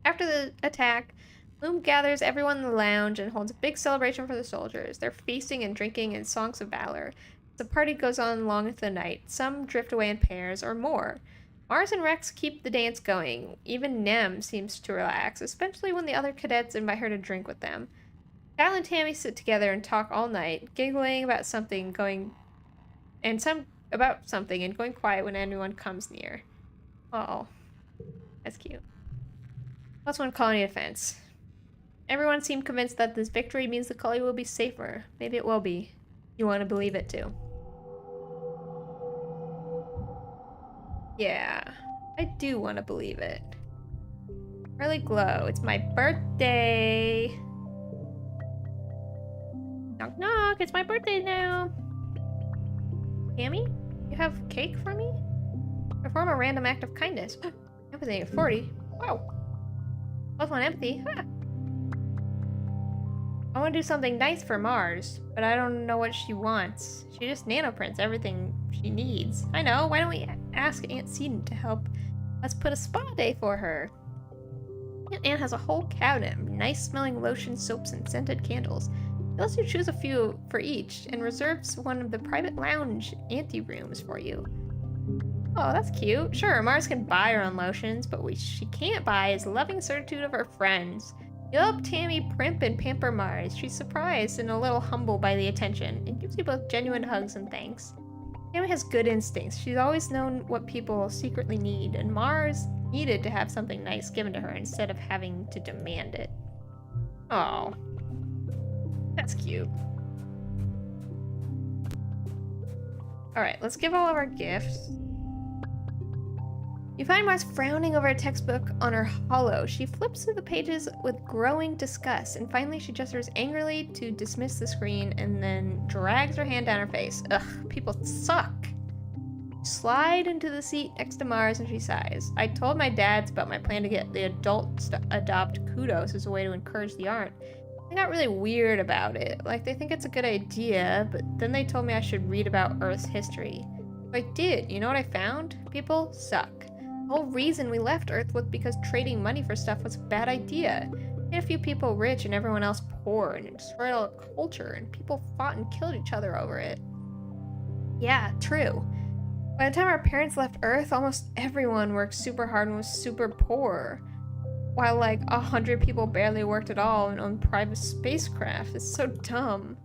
After the attack, Loom gathers everyone in the lounge and holds a big celebration for the soldiers. They're feasting and drinking and songs of valor. The party goes on long into the night. Some drift away in pairs or more. Mars and Rex keep the dance going. Even Nem seems to relax, especially when the other cadets invite her to drink with them. Cal and Tammy sit together and talk all night, giggling about something and going quiet when anyone comes near. Oh, that's cute. +1 colony defense. Everyone seemed convinced that this victory means the colony will be safer. Maybe it will be. You want to believe it too. Yeah, I do want to believe it. Early glow. It's my birthday. Knock knock, it's my birthday now. Tammy, you have cake for me? Perform a random act of kindness. Empathy of 40. Wow. +1 empathy. Huh. I want to do something nice for Mars, but I don't know what she wants. She just nanoprints everything she needs. I know, why don't we ask Aunt Seton to help us put a spa day for her? Aunt Anne has a whole cabinet of nice-smelling lotions, soaps, and scented candles. She lets you choose a few for each, and reserves one of the private lounge ante-rooms for you. Oh, that's cute. Sure, Mars can buy her own lotions, but what she can't buy is the loving certitude of her friends. You help Tammy primp and pamper Mars. She's surprised and a little humbled by the attention, and gives you both genuine hugs and thanks. Tammy has good instincts. She's always known what people secretly need, and Mars needed to have something nice given to her instead of having to demand it. Oh, that's cute. Alright, let's give all of our gifts. You find Mars frowning over a textbook on her holo. She flips through the pages with growing disgust, and finally she gestures angrily to dismiss the screen and then drags her hand down her face. Ugh, people suck. Slide into the seat next to Mars and she sighs. I told my dads about my plan to get the adults to adopt Kudos as a way to encourage the art. They got really weird about it. Like, they think it's a good idea, but then they told me I should read about Earth's history. So I did. You know what I found? People suck. The whole reason we left Earth was because trading money for stuff was a bad idea. It made a few people rich and everyone else poor, and it destroyed all the culture, and people fought and killed each other over it. Yeah, true. By the time our parents left Earth, almost everyone worked super hard and was super poor. While like 100 people barely worked at all and owned private spacecraft. It's so dumb.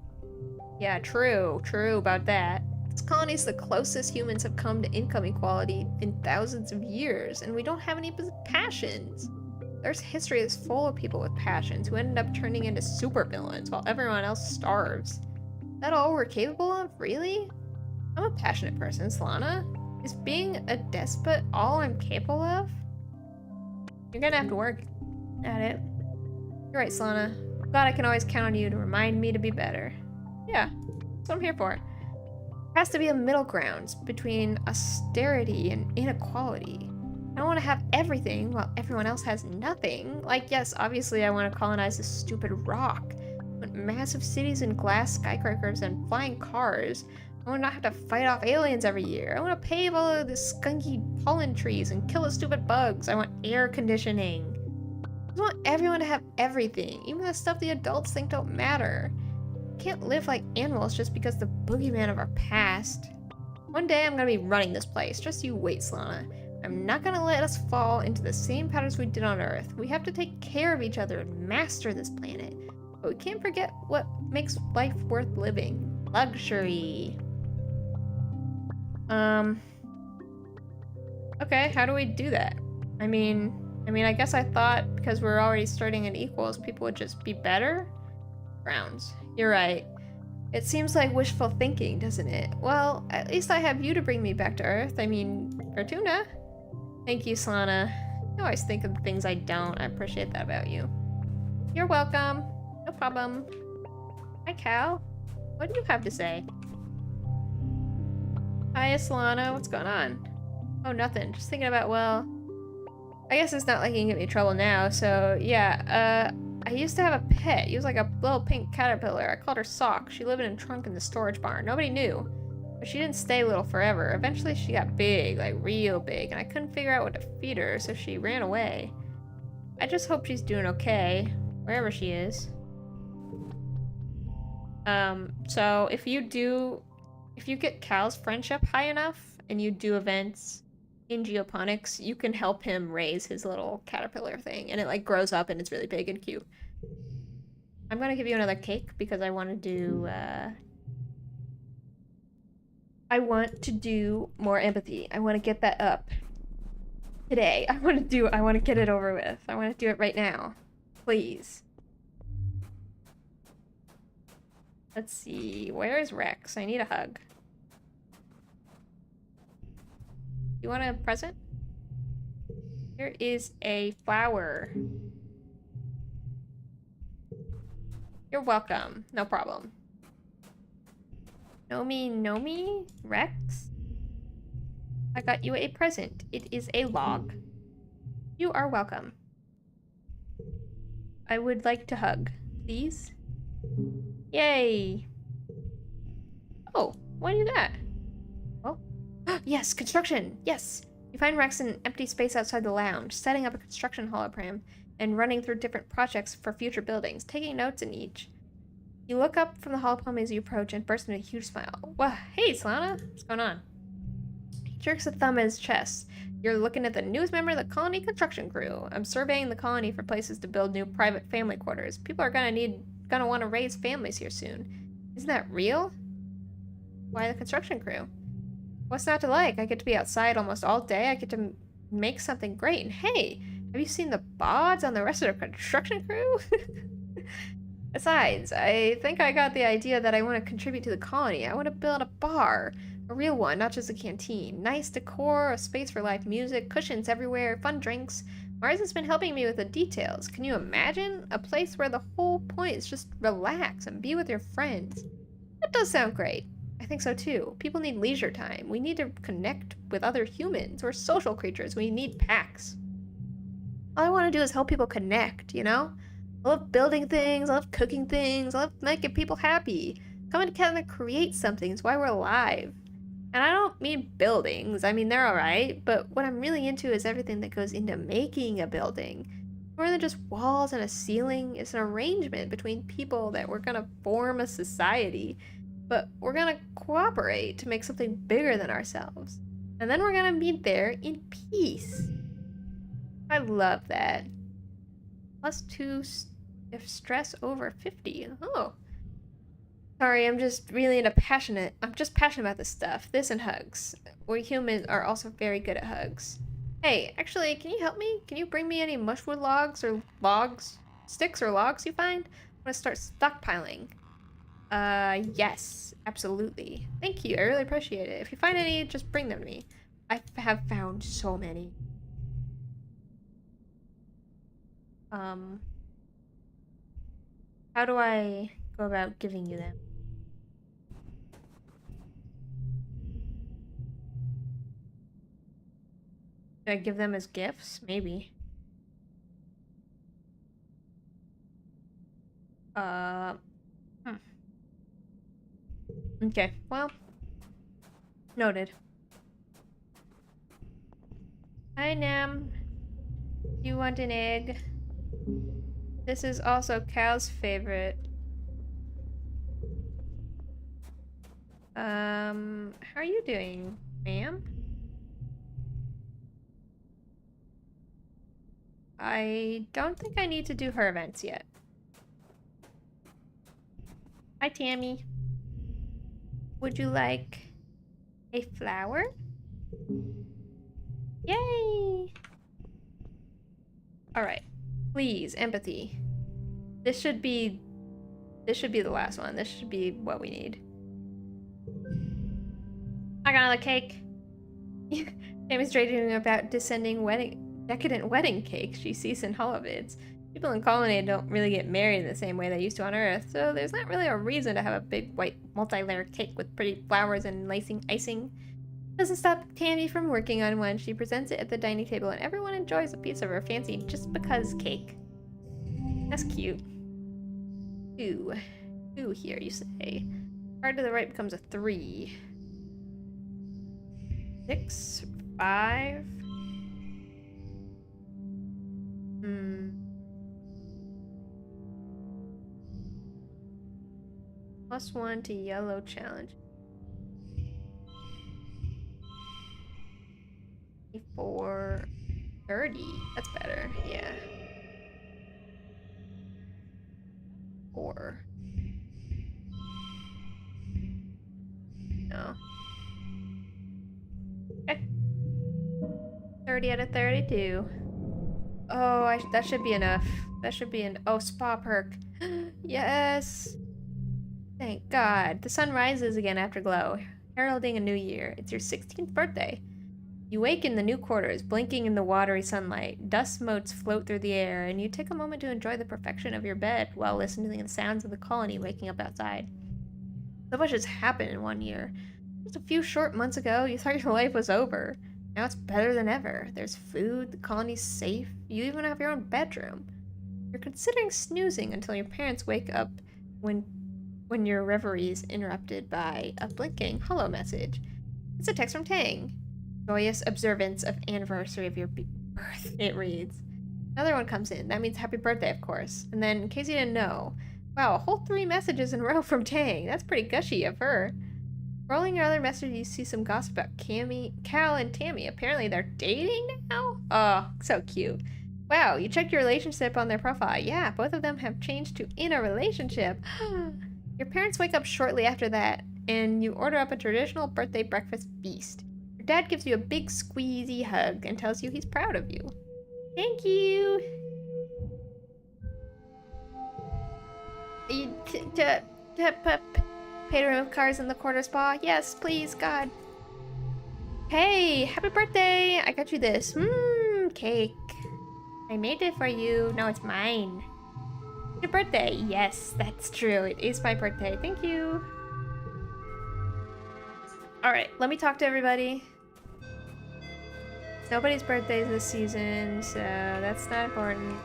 Yeah, true about that. This colony is the closest humans have come to income equality in thousands of years, and we don't have any passions. There's history that's full of people with passions who ended up turning into supervillains while everyone else starves. Is that all we're capable of? Really? I'm a passionate person, Solana. Is being a despot all I'm capable of? You're gonna have to work at it. You're right, Solana. I'm glad I can always count on you to remind me to be better. Yeah, that's what I'm here for. There has to be a middle ground between austerity and inequality. I don't want to have everything while everyone else has nothing. Like, yes, obviously I want to colonize this stupid rock. I want massive cities and glass skyscrapers and flying cars. I want to not have to fight off aliens every year. I want to pave all of the skunky pollen trees and kill the stupid bugs. I want air conditioning. I just want everyone to have everything, even the stuff the adults think don't matter. We can't live like animals just because the boogeyman of our past. One day I'm gonna be running this place. Just you wait, Solana. I'm not gonna let us fall into the same patterns we did on Earth. We have to take care of each other and master this planet. But we can't forget what makes life worth living. Luxury. Okay, how do we do that? I mean, I guess I thought because we're already starting at equals, people would just be better? Frowns. You're right. It seems like wishful thinking, doesn't it? Well, at least I have you to bring me back to Earth. I mean, Fortuna. Thank you, Solana. I always think of the things I don't. I appreciate that about you. You're welcome. No problem. Hi, Cal. What do you have to say? Hi, Solana. What's going on? Oh, nothing. Just thinking about, well... I guess it's not like you can get me in trouble now, so yeah, I used to have a pet. He was like a little pink caterpillar. I called her Sock. She lived in a trunk in the storage barn. Nobody knew. But she didn't stay little forever. Eventually she got big, like real big, and I couldn't figure out what to feed her, so she ran away. I just hope she's doing okay, wherever she is. So if you get Cal's friendship high enough, and you do events in geoponics, you can help him raise his little caterpillar thing, and it like grows up and it's really big and cute. I'm gonna give you another cake because I want to do more empathy. I want to get that up today. I want to get it over with. I want to do it right now. Please. Let's see. Where is Rex? I need a hug. You want a present? Here is a flower. You're welcome. No problem. Nomi, Rex? I got you a present. It is a log. You are welcome. I would like to hug, please. Yay! Oh, why do that? Oh. Yes, construction! Yes! You find Rex in an empty space outside the lounge, setting up a construction hologram, and running through different projects for future buildings, taking notes in each. You look up from the hologram as you approach and burst into a huge smile. Wow, hey, Solana! What's going on? He jerks a thumb at his chest. You're looking at the newest member of the colony construction crew. I'm surveying the colony for places to build new private family quarters. People are gonna want to raise families here soon. Isn't that real? Why the construction crew? What's not to like? I get to be outside almost all day. I get to make something great. And hey, have you seen the bods on the rest of the construction crew? Besides, I think I got the idea that I want to contribute to the colony. I want to build a bar. A real one, not just a canteen. Nice decor, a space for live music, cushions everywhere, fun drinks. Mars has been helping me with the details. Can you imagine? A place where the whole point is just relax and be with your friends. That does sound great. I think so too. People need leisure time. We need to connect with other humans. We're social creatures. We need packs. All I want to do is help people connect, you know? I love building things. I love cooking things. I love making people happy. Coming together and create something is why we're alive. And I don't mean buildings. I mean, they're alright. But what I'm really into is everything that goes into making a building. More than just walls and a ceiling. It's an arrangement between people that we're going to form a society. But we're gonna cooperate to make something bigger than ourselves. And then we're gonna meet there in peace. I love that. +2 if stress over 50. Oh. Sorry, I'm just really passionate about this stuff. This and hugs. We humans are also very good at hugs. Hey, actually, can you help me? Can you bring me any mushwood sticks or logs you find? I'm gonna start stockpiling. Yes, absolutely. Thank you, I really appreciate it. If you find any, just bring them to me. I have found so many. How do I go about giving you them? Do I give them as gifts? Maybe. Okay, well, noted. Hi, Nam. You want an egg? This is also Cal's favorite. How are you doing, ma'am? I don't think I need to do her events yet. Hi, Tammy. Would you like a flower? Yay! Alright. Please, empathy. This should be the last one. This should be what we need. I got another cake. Tammy's dreaming about decadent wedding cake she sees in holovids. People in Colony don't really get married the same way they used to on Earth, so there's not really a reason to have a big white multi-layer cake with pretty flowers and icing. Doesn't stop Tammy from working on one. She presents it at the dining table and everyone enjoys a piece of her fancy just because cake. That's cute. 2. 2 here, you say. Card to the right becomes a 3. 6. 5. +1 to yellow challenge. 4. 30. That's better. Yeah. 4. No. Okay. 30 out of 32. Oh, that should be enough. That should be an spa perk. Yes. Thank God. The sun rises again after glow, heralding a new year. It's your 16th birthday. You wake in the new quarters, blinking in the watery sunlight. Dust motes float through the air, and you take a moment to enjoy the perfection of your bed while listening to the sounds of the colony waking up outside. So much has happened in 1 year. Just a few short months ago, you thought your life was over. Now it's better than ever. There's food, the colony's safe, you even have your own bedroom. You're considering snoozing until your parents wake up when your reverie is interrupted by a blinking hello message. It's a text from Tang. Joyous observance of anniversary of your birth, it reads. Another one comes in. That means happy birthday, of course. And then, in case you didn't know, wow, a whole 3 messages in a row from Tang. That's pretty gushy of her. Scrolling your other message, you see some gossip about Cal and Tammy. Apparently they're dating now? Oh, so cute. Wow, you checked your relationship on their profile. Yeah, both of them have changed to in a relationship. Your parents wake up shortly after that, and you order up a traditional birthday breakfast feast. Your dad gives you a big squeezy hug and tells you he's proud of you. Thank you! Pay to remove cars in the quarter spa? Yes, please, God. Hey, happy birthday! I got you this. Cake. I made it for you. No, it's mine. Your birthday. Yes, that's true. It is my birthday. Thank you. Alright, let me talk to everybody. It's nobody's birthdays this season, so that's not important.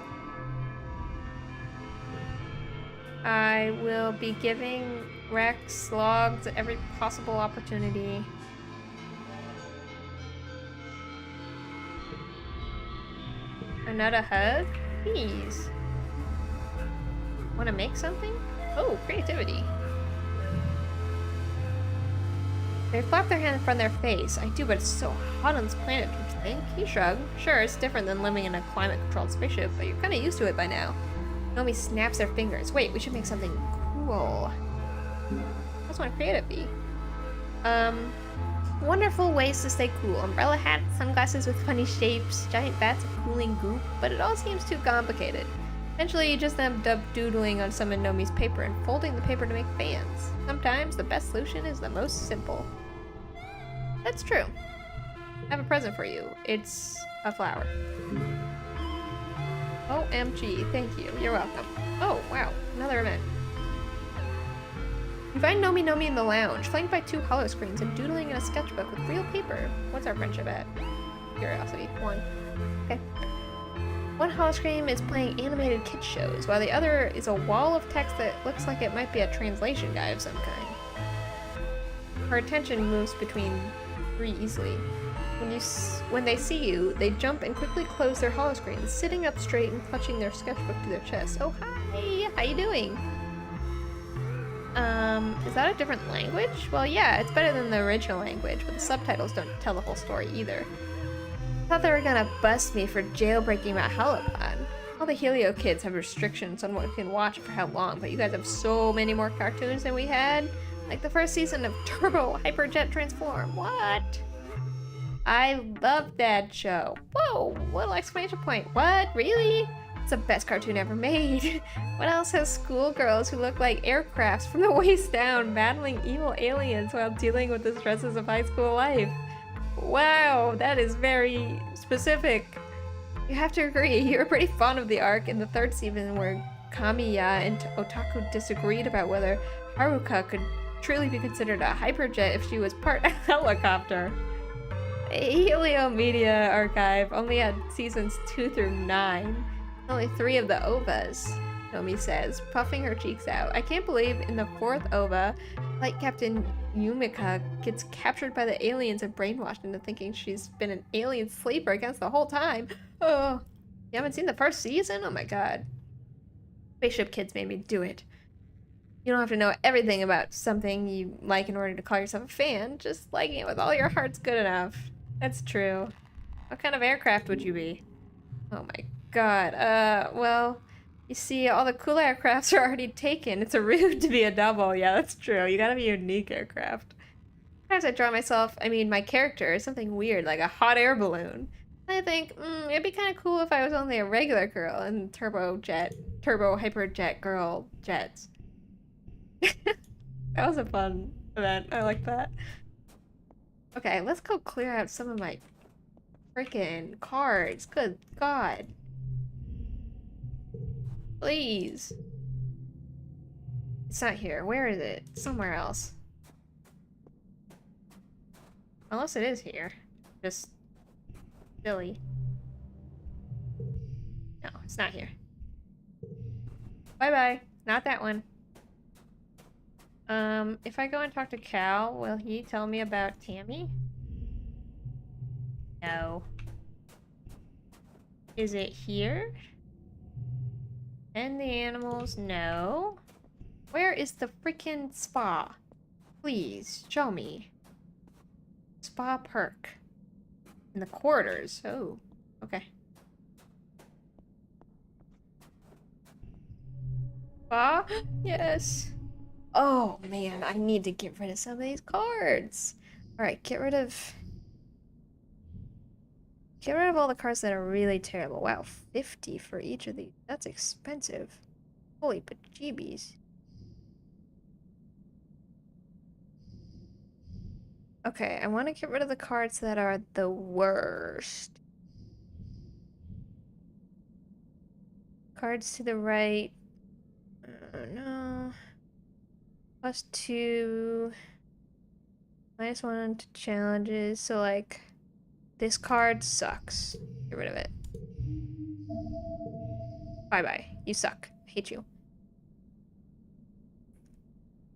I will be giving Rex logs every possible opportunity. Another hug? Please. Wanna make something? Oh, creativity. They flap their hand in front of their face. I do, but it's so hot on this planet, don't you think? He shrugged. Sure, it's different than living in a climate-controlled spaceship, but you're kinda used to it by now. Nomi snaps their fingers. Wait, we should make something cool. What's my creative be? Wonderful ways to stay cool. Umbrella hats, sunglasses with funny shapes, giant vats of cooling goop, but it all seems too complicated. Eventually, you just end up doodling on some of Nomi's paper and folding the paper to make fans. Sometimes the best solution is the most simple. That's true. I have a present for you. It's a flower. OMG, thank you. You're welcome. Oh, wow. Another event. You find Nomi in the lounge, flanked by 2 hollow screens and doodling in a sketchbook with real paper. What's our friendship at? Curiosity. 1. Okay. One hollow screen is playing animated kids shows, while the other is a wall of text that looks like it might be a translation guide of some kind. Her attention moves between 3 easily. When they see you, they jump and quickly close their hollow screens, sitting up straight and clutching their sketchbook to their chest. Oh, hi! How you doing? Is that a different language? Well, yeah, it's better than the original language, but the subtitles don't tell the whole story either. I thought they were gonna bust me for jailbreaking my holopod. All the Helio kids have restrictions on what we can watch for how long, but you guys have so many more cartoons than we had. Like the first season of Turbo Hyperjet Transform. What? I love that show. Whoa, little exclamation point. What? Really? It's the best cartoon ever made. What else has schoolgirls who look like aircrafts from the waist down battling evil aliens while dealing with the stresses of high school life? Wow, that is very specific. You have to agree, you were pretty fond of the arc in the third season where Kamiya and Otaku disagreed about whether Haruka could truly be considered a hyperjet if she was part helicopter. Helio Media Archive only had seasons 2 through 9. Only 3 of the OVAs, Nomi says, puffing her cheeks out. I can't believe in the 4th OVA, Flight Captain Yumika gets captured by the aliens and brainwashed into thinking she's been an alien sleeper against the whole time. Oh, you haven't seen the first season? Oh my god. Spaceship Kids made me do it. You don't have to know everything about something you like in order to call yourself a fan. Just liking it with all your heart's good enough. That's true. What kind of aircraft would you be? Oh my god. Well, you see, all the cool aircrafts are already taken. It's a rude to be a double. Yeah, that's true. You gotta be a unique aircraft. Sometimes I draw myself, my character, as something weird, like a hot air balloon. I think, it'd be kind of cool if I was only a regular girl in turbo hyperjet girl jets. That was a fun event. I like that. Okay, let's go clear out some of my freaking cards. Good God. Please. It's not here. Where is it? Somewhere else. Unless it is here. Just silly. No, it's not here. Bye-bye. Not that one. If I go and talk to Cal, will he tell me about Tammy? No. Is it here? And the animals? No. Where is the freaking spa? Please, show me. Spa perk. In the quarters. Oh, okay. Spa? Yes. Oh man, I need to get rid of some of these cards. Alright, get rid of all the cards that are really terrible. Wow, 50 for each of these. That's expensive. Holy bejeebies. Okay, I want to get rid of the cards that are the worst. Cards to the right. No. +2. -1 to challenges. So, like, this card sucks. Get rid of it. Bye-bye. You suck. I hate you.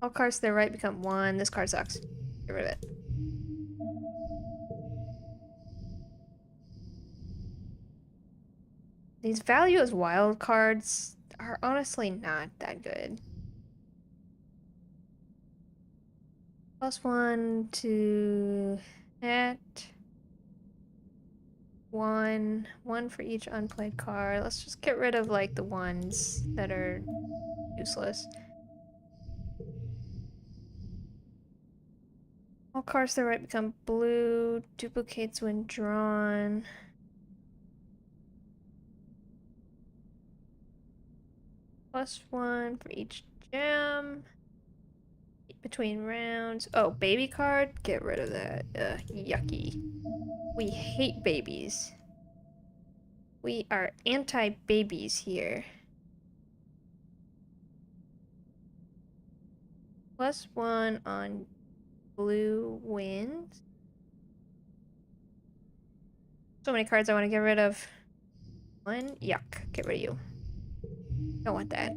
All cards to the right become 1. This card sucks. Get rid of it. These value as wild cards are honestly not that good. +1 to that. 1 for each unplayed card. Let's just get rid of like the ones that are useless. All cards to the right become blue. Duplicates when drawn. +1 for each gem. Between rounds. Oh, baby card? Get rid of that. Yucky. We hate babies. We are anti-babies here. +1 on blue wins. So many cards I want to get rid of. 1. Yuck. Get rid of you. Don't want that.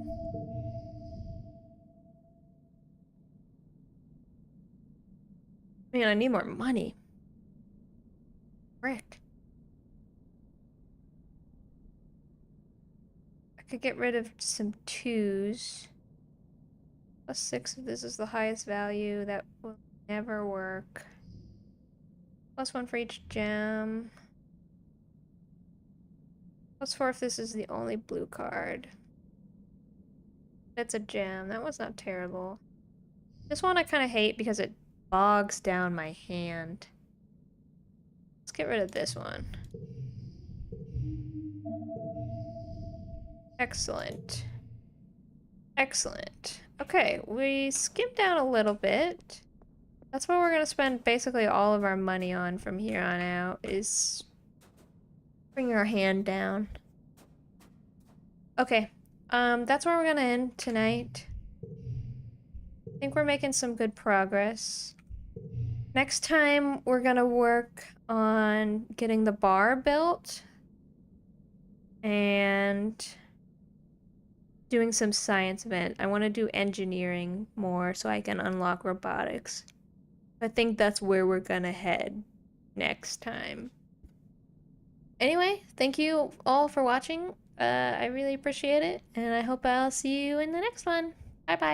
Man, I need more money. Frick. I could get rid of some 2s. +6 if this is the highest value. That will never work. +1 for each gem. +4 if this is the only blue card. That's a gem. That was not terrible. This one I kind of hate because it bogs down my hand. Let's get rid of this one. Excellent. Excellent. Okay, we skipped down a little bit. That's what we're gonna spend basically all of our money on from here on out, is Bring our hand down. Okay. That's where we're gonna end tonight. I think we're making some good progress. Next time, we're gonna work on getting the bar built and doing some science event. I want to do engineering more so I can unlock robotics. I think that's where we're gonna head next time. Anyway, thank you all for watching. I really appreciate it, and I hope I'll see you in the next one. Bye bye.